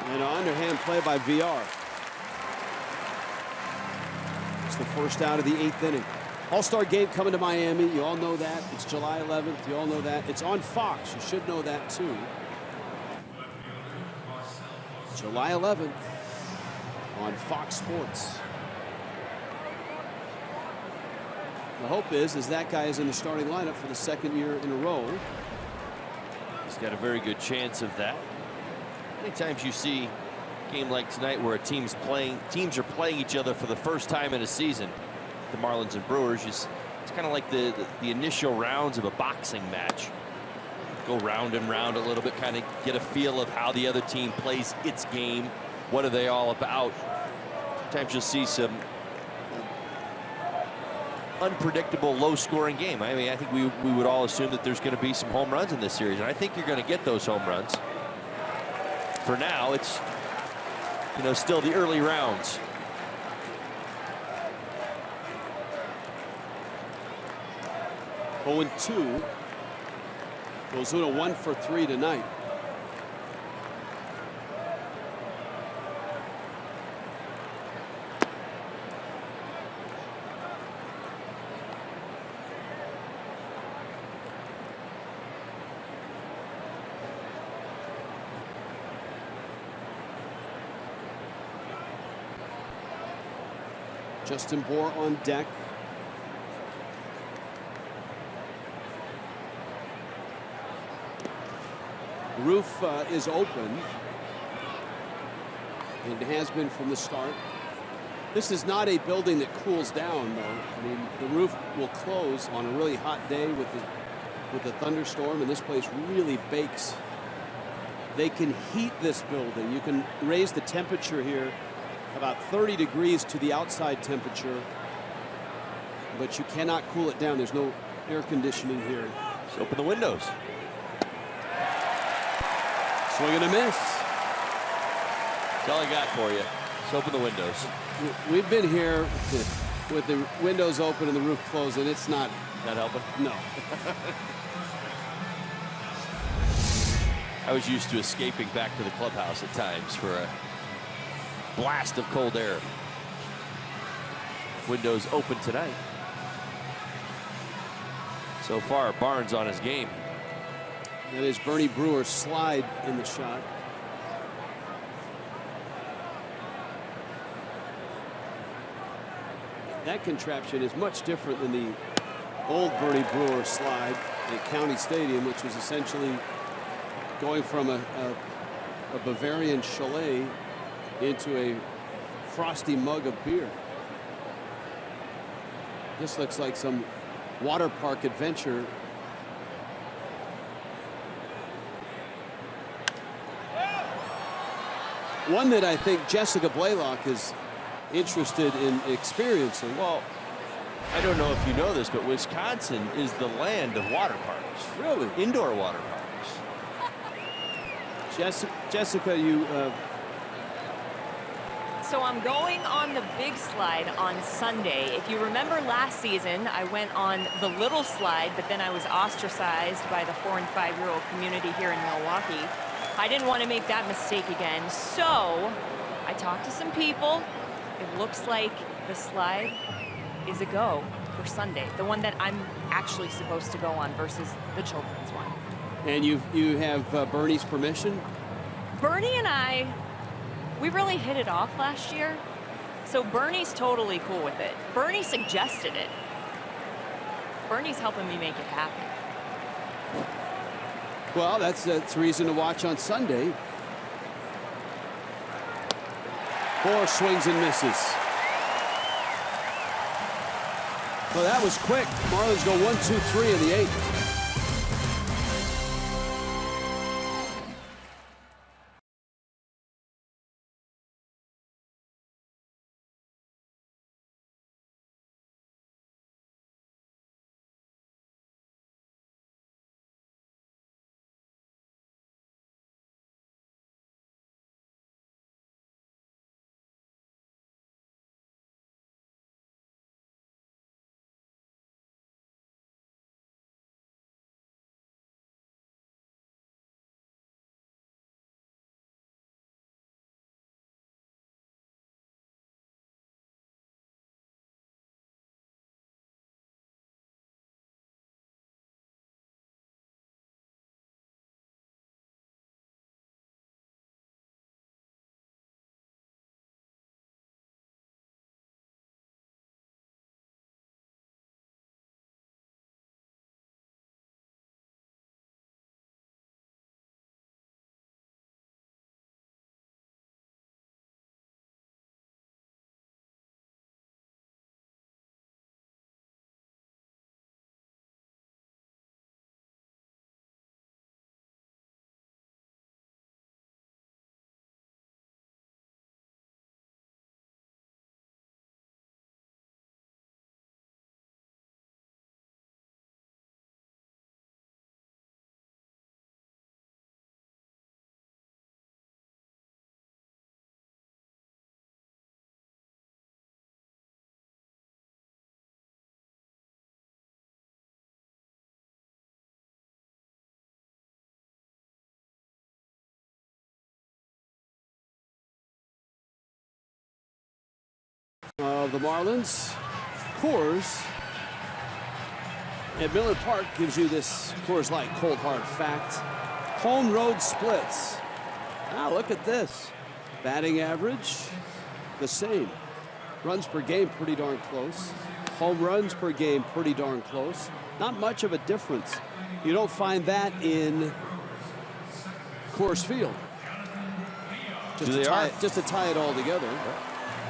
And an underhand play by VR. It's the first out of the 8th inning. All-Star game coming to Miami. You all know that. It's July 11th. You all know that. It's on Fox. You should know that too. July 11th on Fox Sports. The hope is that guy is in the starting lineup for the 2nd year in a row. He's got a very good chance of that. Many times you see a game like tonight where teams are playing each other for the first time in a season. The Marlins and Brewers, it's kind of like the initial rounds of a boxing match. Go round and round a little bit, kind of get a feel of how the other team plays its game. What are they all about? Sometimes you'll see some unpredictable, low-scoring game. I mean, I think we would all assume that there's going to be some home runs in this series, and I think you're going to get those home runs. For now, it's still the early rounds. Oh, and 2. Ozuna 1 for 3 tonight. Justin Bour on deck. The roof is open. And has been from the start. This is not a building that cools down, though. I mean, the roof will close on a really hot day with the thunderstorm, and this place really bakes. They can heat this building. You can raise the temperature here about 30 degrees to the outside temperature, but you cannot cool it down. There's no air conditioning here. Just open the windows. Swing and a miss. That's all I got for you. Just open the windows. We've been here with the windows open and the roof closed, and it's not helping. No. I was used to escaping back to the clubhouse at times for a blast of cold air. Windows open tonight. So far, Barnes on his game. That is Bernie Brewer's slide in the shot. That contraption is much different than the old Bernie Brewer slide at County Stadium, which was essentially going from a Bavarian chalet into a frosty mug of beer. This looks like some water park adventure. One that I think Jessica Blaylock is interested in experiencing. Well, I don't know if you know this, but Wisconsin is the land of water parks. Really? Indoor water parks. Jessica, you... So I'm going on the big slide on Sunday. If you remember last season, I went on the little slide, but then I was ostracized by the 4- and 5-year-old community here in Milwaukee. I didn't want to make that mistake again, so I talked to some people. It looks like the slide is a go for Sunday, the one that I'm actually supposed to go on versus the children's one. And you have Bernie's permission? Bernie and I, we really hit it off last year, so Bernie's totally cool with it. Bernie suggested it. Bernie's helping me make it happen. Well, that's reason to watch on Sunday. Bour swings and misses. Well, that was quick. Marlins go 1-2-3 in the 8th. Of the Marlins, Coors at Miller Park gives you this Coors Light cold hard fact. Home road splits. Ah, look at this. Batting average, the same. Runs per game, pretty darn close. Home runs per game, pretty darn close. Not much of a difference. You don't find that in Coors Field. Just to tie it all together.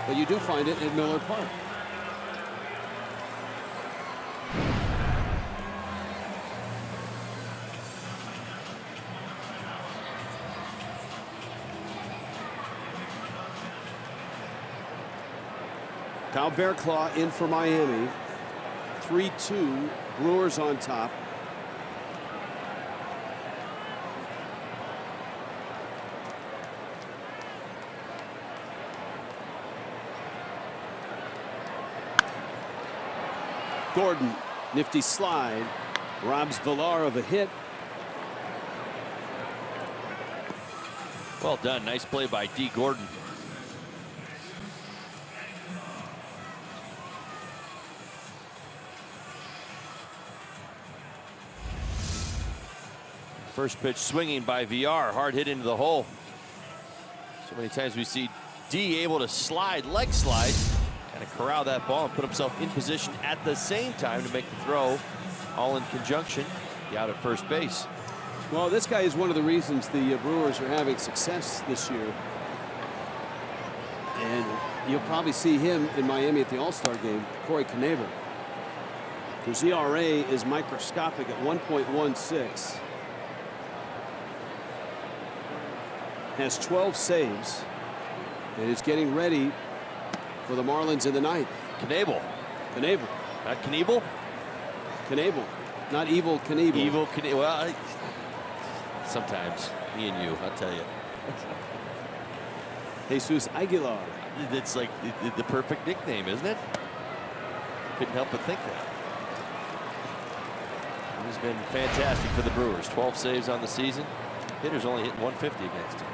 But you do find it at Miller Park. Kyle Bearclaw in for Miami. 3-2, Brewers on top. Gordon, nifty slide, robs Villar of a hit. Well done. Nice play by D. Gordon. First pitch swinging by VR. Hard hit into the hole. So many times we see D able to slide, leg slide, kind of corral that ball and put himself in position at the same time to make the throw, all in conjunction, the out at first base. Well, this guy is one of the reasons the Brewers are having success this year. And you'll probably see him in Miami at the All-Star game, Corey Knebel. His ERA is microscopic at 1.16. Has 12 saves and is getting ready for the Marlins in the ninth. Knebel. Knebel. Not Knebel? Knebel. Not evil Knebel. Evil Knebel. Well, sometimes. Me and you, I'll tell you. Jesus Aguilar. It's like the perfect nickname, isn't it? Couldn't help but think that. He's been fantastic for the Brewers. 12 saves on the season. Hitters only hitting 150 against him.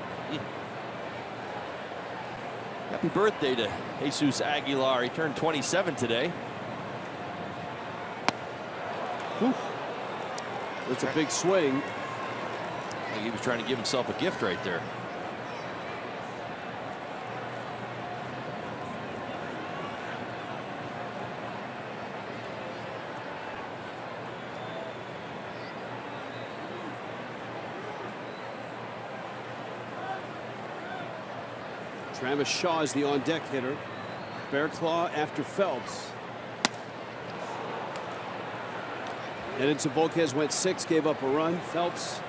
Happy birthday to Jesus Aguilar. He turned 27 today. Whew. That's a big swing. I think he was trying to give himself a gift right there. Travis Shaw is the on-deck hitter. Bearclaw after Phelps. Edinson Volquez went 6, gave up a run. Phelps,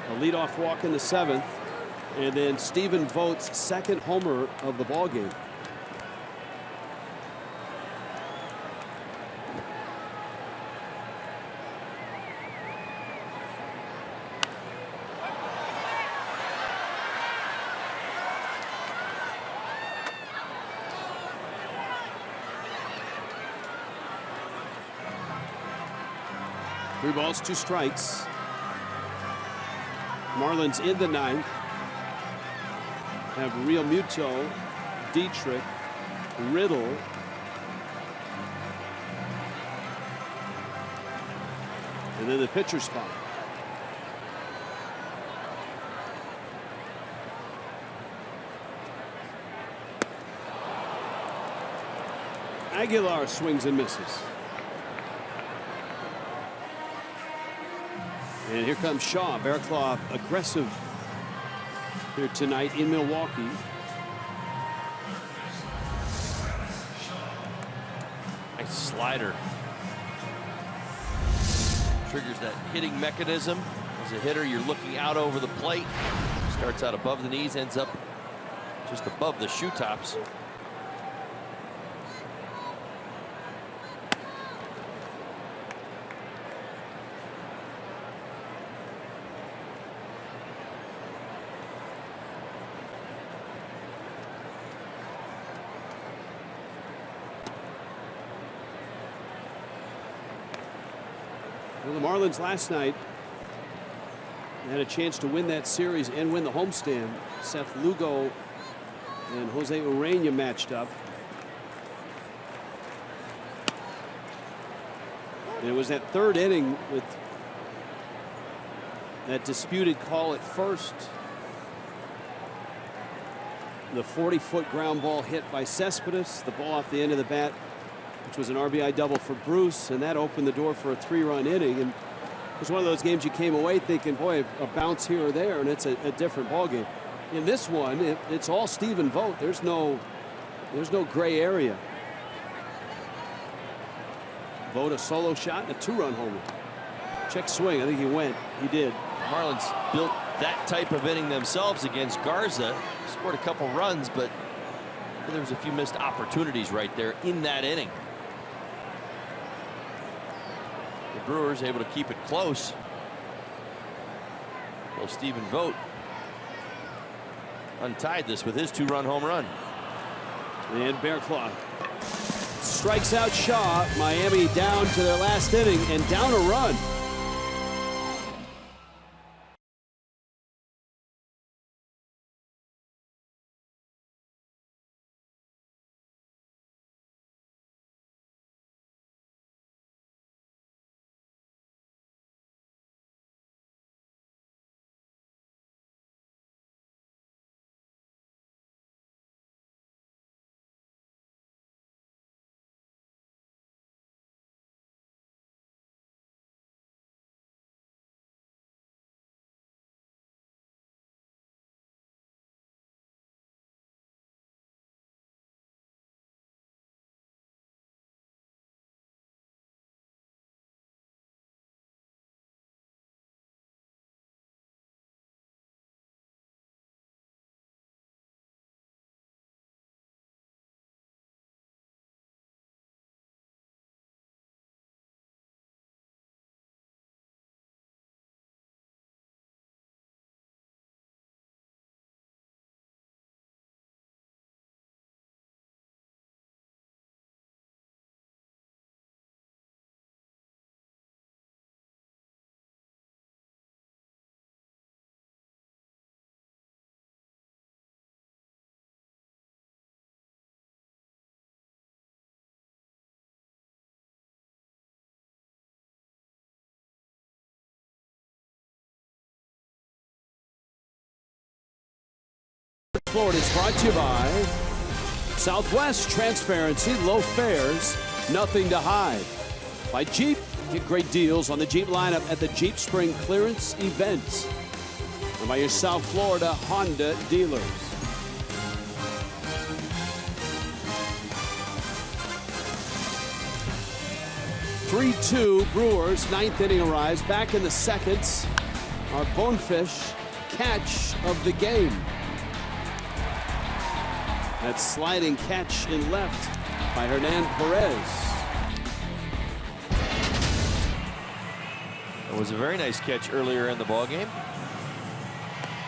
a leadoff walk in the 7th. And then Stephen Vogt's second homer of the ball game. Three balls, 2 strikes. Marlins in the 9th have Real Muto, Dietrich, Riddle, and then the pitcher spot. Aguilar swings and misses. And here comes Shaw. Bear Claw aggressive here tonight in Milwaukee. Nice slider. Triggers that hitting mechanism. As a hitter, you're looking out over the plate. Starts out above the knees, ends up just above the shoe tops. Well, the Marlins last night had a chance to win that series and win the homestand. Seth Lugo and Jose Urena matched up. And it was that 3rd inning with that disputed call at first. The 40-foot ground ball hit by Cespedes, the ball off the end of the bat, which was an RBI double for Bruce, and that opened the door for a 3-run inning. And it was one of those games you came away thinking, boy, a bounce here or there, and it's a different ball game. In this one, it's all Stephen Vogt. There's no gray area. Vogt a solo shot and a 2-run homer. Check swing. I think he went. He did. The Marlins built that type of inning themselves against Garza. Scored a couple runs, but there was a few missed opportunities right there in that inning. The Brewers able to keep it close. Well, Stephen Vogt untied this with his 2-run home run. And Bearclaw strikes out Shaw. Miami down to their last inning and down a run. Florida is brought to you by Southwest. Transparency, low fares, nothing to hide. By Jeep, get great deals on the Jeep lineup at the Jeep Spring Clearance event. And by your South Florida Honda dealers. 3-2 Brewers, 9th inning arrives. Back in the second, our Bonefish catch of the game. That sliding catch in left by Hernan Perez. It was a very nice catch earlier in the ballgame.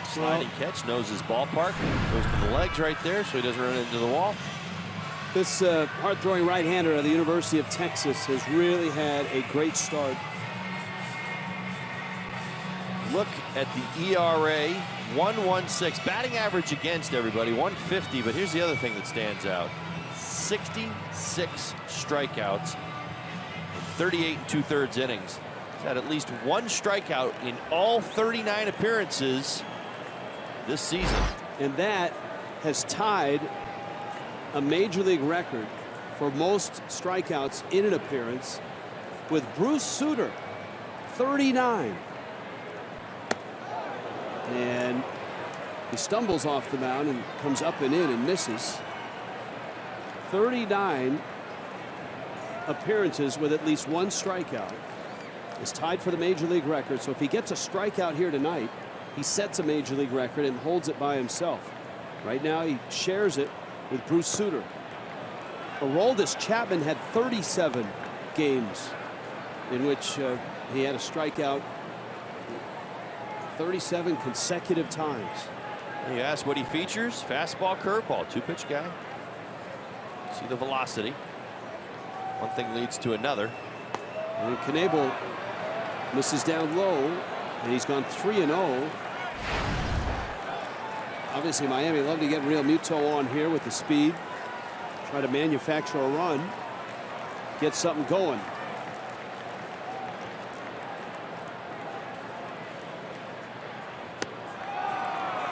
Sliding catch, knows his ballpark, goes to the legs right there so he doesn't run into the wall. This hard-throwing right-hander of the University of Texas has really had a great start. Look at the ERA, 1.16. Batting average against everybody, 150. But here's the other thing that stands out. 66 strikeouts in 38 2/3 innings. He's had at least one strikeout in all 39 appearances this season. And that has tied a major league record for most strikeouts in an appearance with Bruce Sutter, 39. And he stumbles off the mound and comes up and in and misses. 39 appearances with at least one strikeout is tied for the major league record. So if he gets a strikeout here tonight, he sets a major league record and holds it by himself. Right now he shares it with Bruce Sutter. Aroldis Chapman had 37 games in which he had a strikeout 37 consecutive times. You ask what he features: fastball, curveball, two-pitch guy. See the velocity. One thing leads to another. And Knebel misses down low, and he's gone 3-0. Obviously, Miami love to get Real Muto on here with the speed. Try to manufacture a run. Get something going.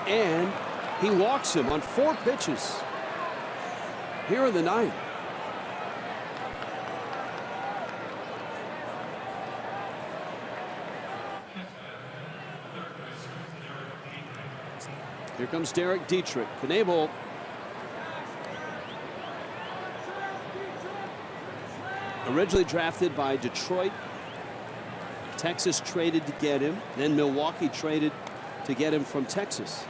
And he walks him on 4 pitches here in the ninth. Here comes Derek Dietrich. Knebel originally drafted by Detroit. Texas traded to get him. Then Milwaukee traded to get him from Texas.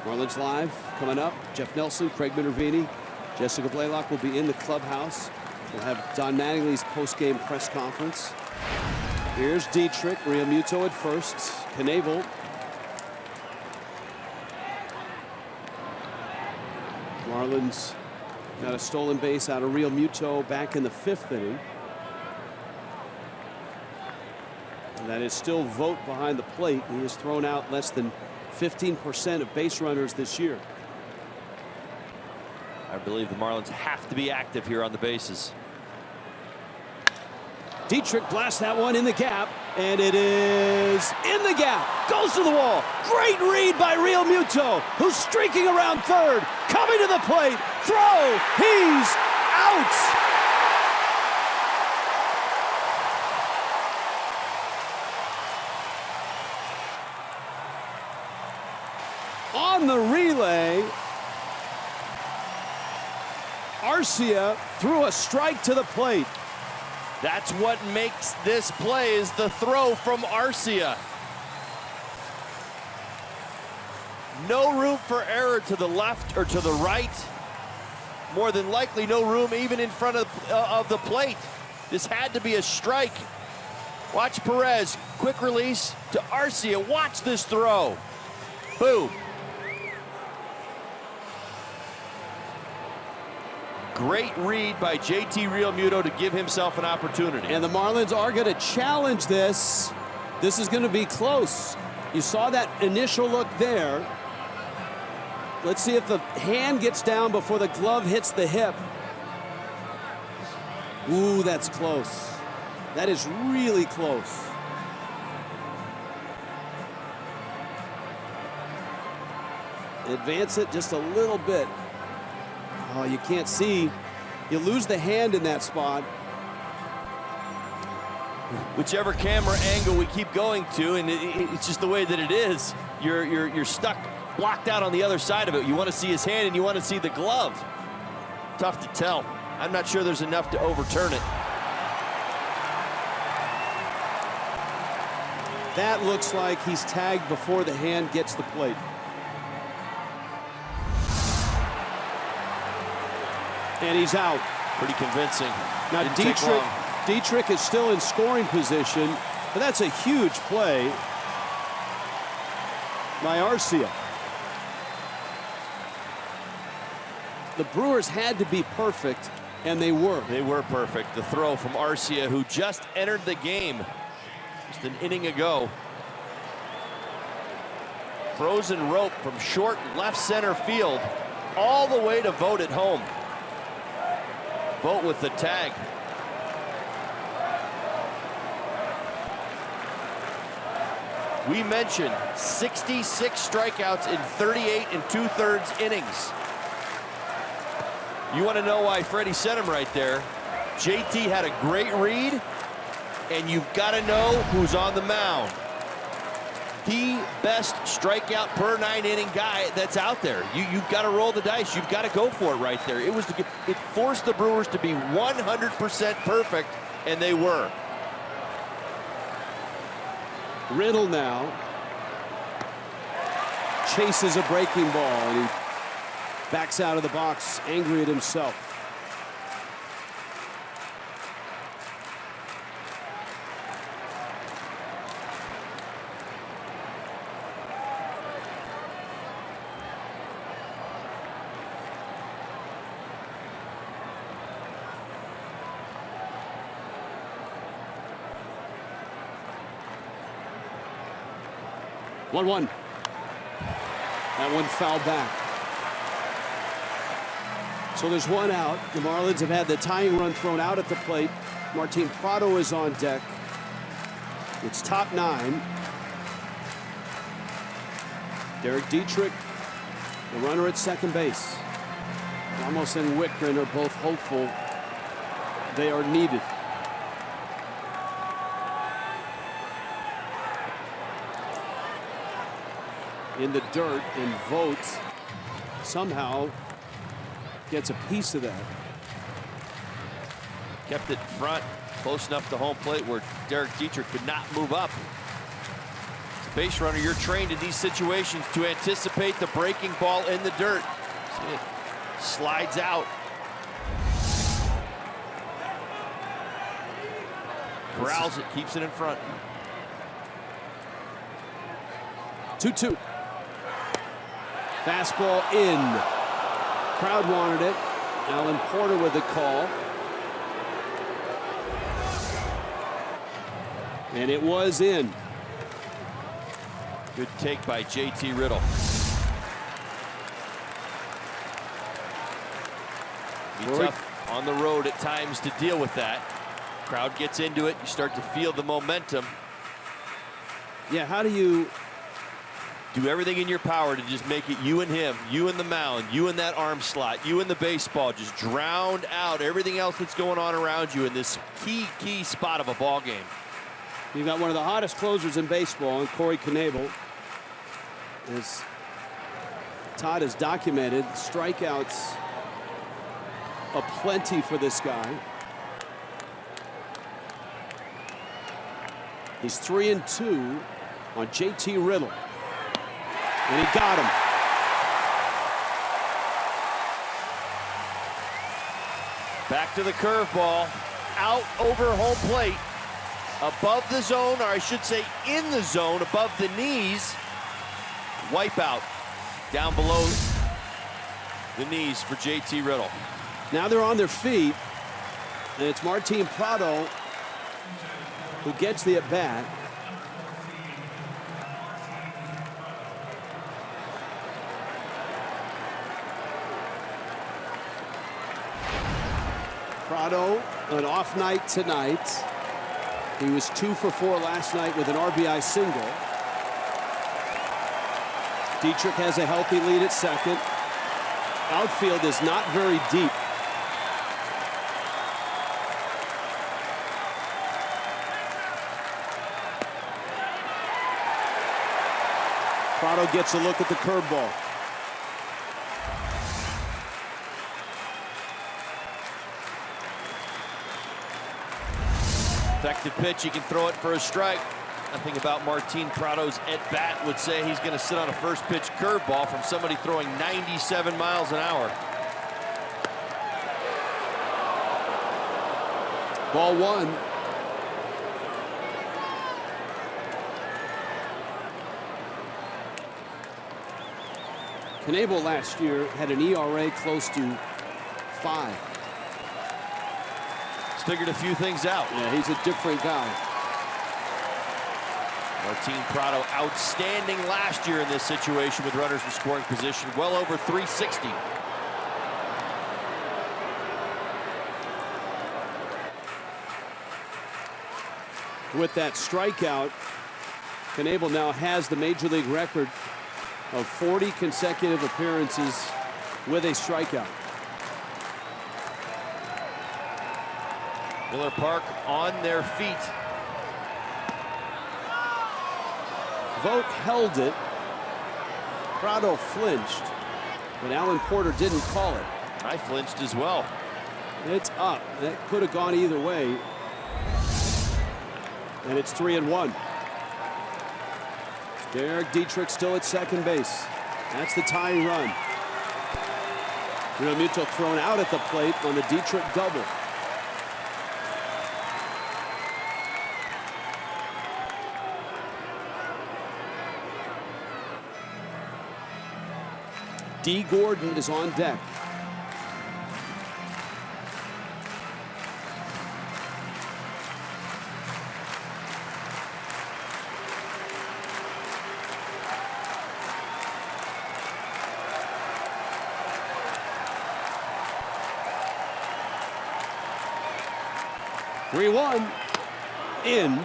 Marlins Live coming up. Jeff Nelson, Craig Minervini, Jessica Blaylock will be in the clubhouse. We'll have Don Mattingly's post-game press conference. Here's Dietrich. Real Muto at first. Knebel. Marlins got a stolen base out of Real Muto back in the 5th inning. And that is still Vogt behind the plate. He has thrown out less than 15% of base runners this year. I believe the Marlins have to be active here on the bases. Dietrich blasts that one in the gap, and it is in the gap. Goes to the wall. Great read by Real Muto, who's streaking around third. Coming to the plate. Throw. He's out. On the relay, Arcia threw a strike to the plate. That's what makes this play, is the throw from Arcia. No room for error to the left or to the right. More than likely no room even in front of the plate. This had to be a strike. Watch Perez, quick release to Arcia. Watch this throw. Boom. Great read by JT Real Muto to give himself an opportunity. And the Marlins are going to challenge this. This is going to be close. You saw that initial look there. Let's see if the hand gets down before the glove hits the hip. Ooh, that's close. That is really close. Advance it just a little bit. Oh, you can't see. You lose the hand in that spot. Whichever camera angle we keep going to, and it's just the way that it is, you're stuck, blocked out on the other side of it. You want to see his hand and you want to see the glove. Tough to tell. I'm not sure there's enough to overturn it. That looks like he's tagged before the hand gets the plate. And he's out. Pretty convincing. Now Dietrich is still in scoring position, but that's a huge play by Arcia. The Brewers had to be perfect, and they were. They were perfect. The throw from Arcia, who just entered the game just an inning ago. Frozen rope from short left center field all the way to Vogt at home. Vogt with the tag. We mentioned 66 strikeouts in 38 2/3 innings. You want to know why Freddie said him right there? JT had a great read, and you've got to know who's on the mound. The best strikeout per 9-inning guy that's out there. You've got to roll the dice. You've got to go for it right there. It forced the Brewers to be 100% perfect, and they were. Riddle now chases a breaking ball, and he backs out of the box, angry at himself. One. That one fouled back. So there's one out. The Marlins have had the tying run thrown out at the plate. Martin Prado is on deck. It's top 9. Derek Dietrich, the runner at second base. Ramos and Wickren are both hopeful they are needed. In the dirt, and Vogt somehow gets a piece of that. Kept it in front, close enough to home plate where Derek Dietrich could not move up. As a base runner, you're trained in these situations to anticipate the breaking ball in the dirt. See it slides out. Corrals it, keeps it in front. 2-2. Fastball in. Crowd wanted it. Alan Porter with the call. And it was in. Good take by JT Riddle. Be tough on the road at times to deal with that. Crowd gets into it. You start to feel the momentum. Yeah, how do you do everything in your power to just make it you and him, you and the mound, you and that arm slot, you and the baseball, just drown out everything else that's going on around you in this key spot of a ball game. You've got one of the hottest closers in baseball, and Corey Knebel. As Todd has documented, strikeouts aplenty for this guy. He's 3-2 on JT Riddle. And he got him. Back to the curveball. Out over home plate. Above the zone, or I should say in the zone, above the knees. Wipeout down below the knees for JT Riddle. Now they're on their feet. And it's Martin Prado who gets the at-bat. Prado, an off night tonight. He was 2 for 4 last night with an RBI single. Dietrich has a healthy lead at second. Outfield is not very deep. Prado gets a look at the curveball. Effective pitch, he can throw it for a strike. Nothing about Martin Prado's at-bat would say he's going to sit on a first-pitch curveball from somebody throwing 97 miles an hour. Ball one. Knebel last year had an ERA close to 5. He's figured a few things out. Yeah, he's a different guy. Martin Prado outstanding last year in this situation with runners in scoring position, well over 360. With that strikeout, Knebel now has the major league record of 40 consecutive appearances with a strikeout. Miller Park on their feet. Vogt held it. Prado flinched, but Alan Porter didn't call it. I flinched as well. It's up. That could have gone either way. And it's 3-1. Derek Dietrich still at second base. That's the tying run. Real Muto thrown out at the plate on the Dietrich double. D. Gordon is on deck. Three-1 in.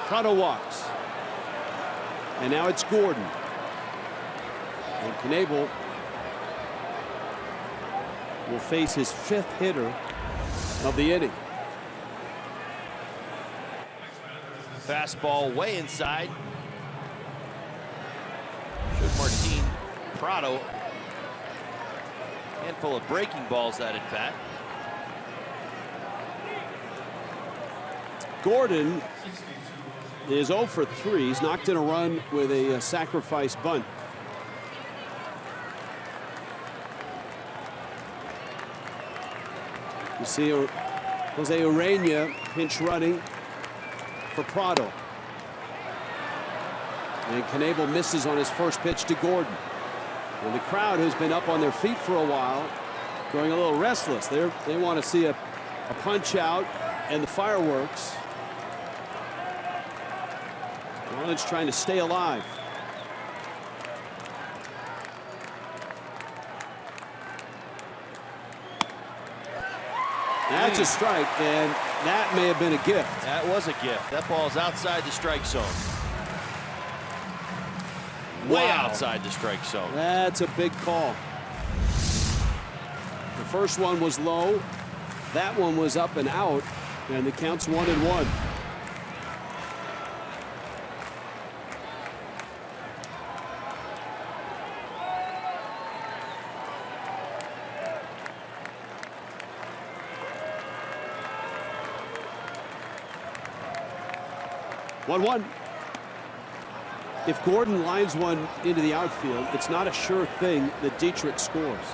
Prado walks. And now it's Gordon. And Knebel will face his 5th hitter of the inning. Fastball way inside. Should Martin Prado. Handful of breaking balls that at bat. Gordon is 0 for 3. He's knocked in a run with a sacrifice bunt. You see Jose Urena pinch running for Prado. And Knebel misses on his first pitch to Gordon. And the crowd, who's been up on their feet for a while, growing a little restless. They want to see a punch out and the fireworks. Marlins trying to stay alive. That's a strike, and that may have been a gift. That was a gift. That ball's outside the strike zone. Way outside the strike zone. That's a big call. The first one was low. That one was up and out, and the count's 1-1. If Gordon lines one into the outfield, it's not a sure thing that Dietrich scores,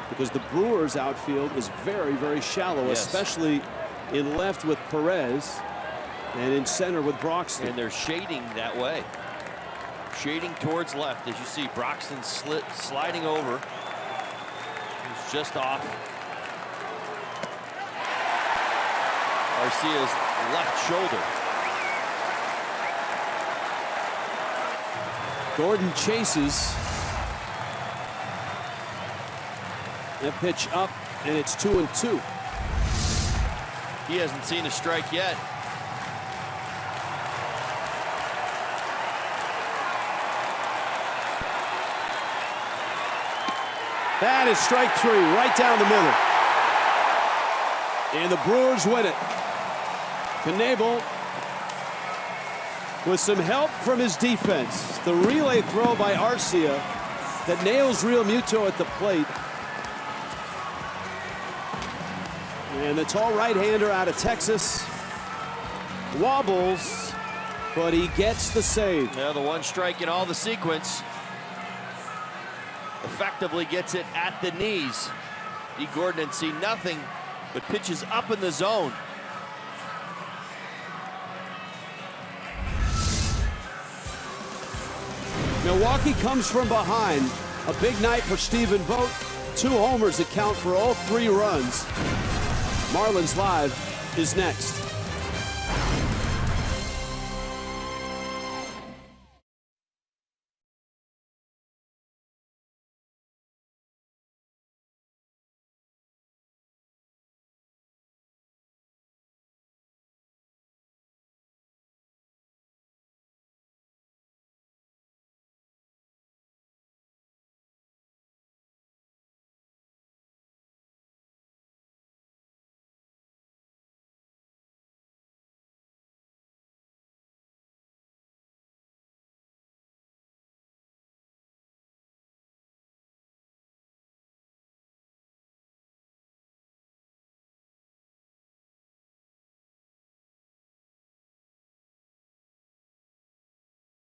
because the Brewers outfield is very, very shallow, especially in left with Perez and in center with Broxton. And they're shading that way. Shading towards left, as you see Broxton sliding over. He's just off Garcia's left shoulder. Gordon chases. That pitch up, and it's 2-2. He hasn't seen a strike yet. That is strike 3, right down the middle. And the Brewers win it. Knebel with some help from his defense. The relay throw by Arcia that nails Real Muto at the plate. And the tall right-hander out of Texas wobbles, but he gets the save. Yeah, the one strike in all the sequence. Effectively gets it at the knees. D. Gordon see nothing but pitches up in the zone. Milwaukee comes from behind. A big night for Stephen Vogt. 2 homers account for all 3 runs. Marlins Live is next.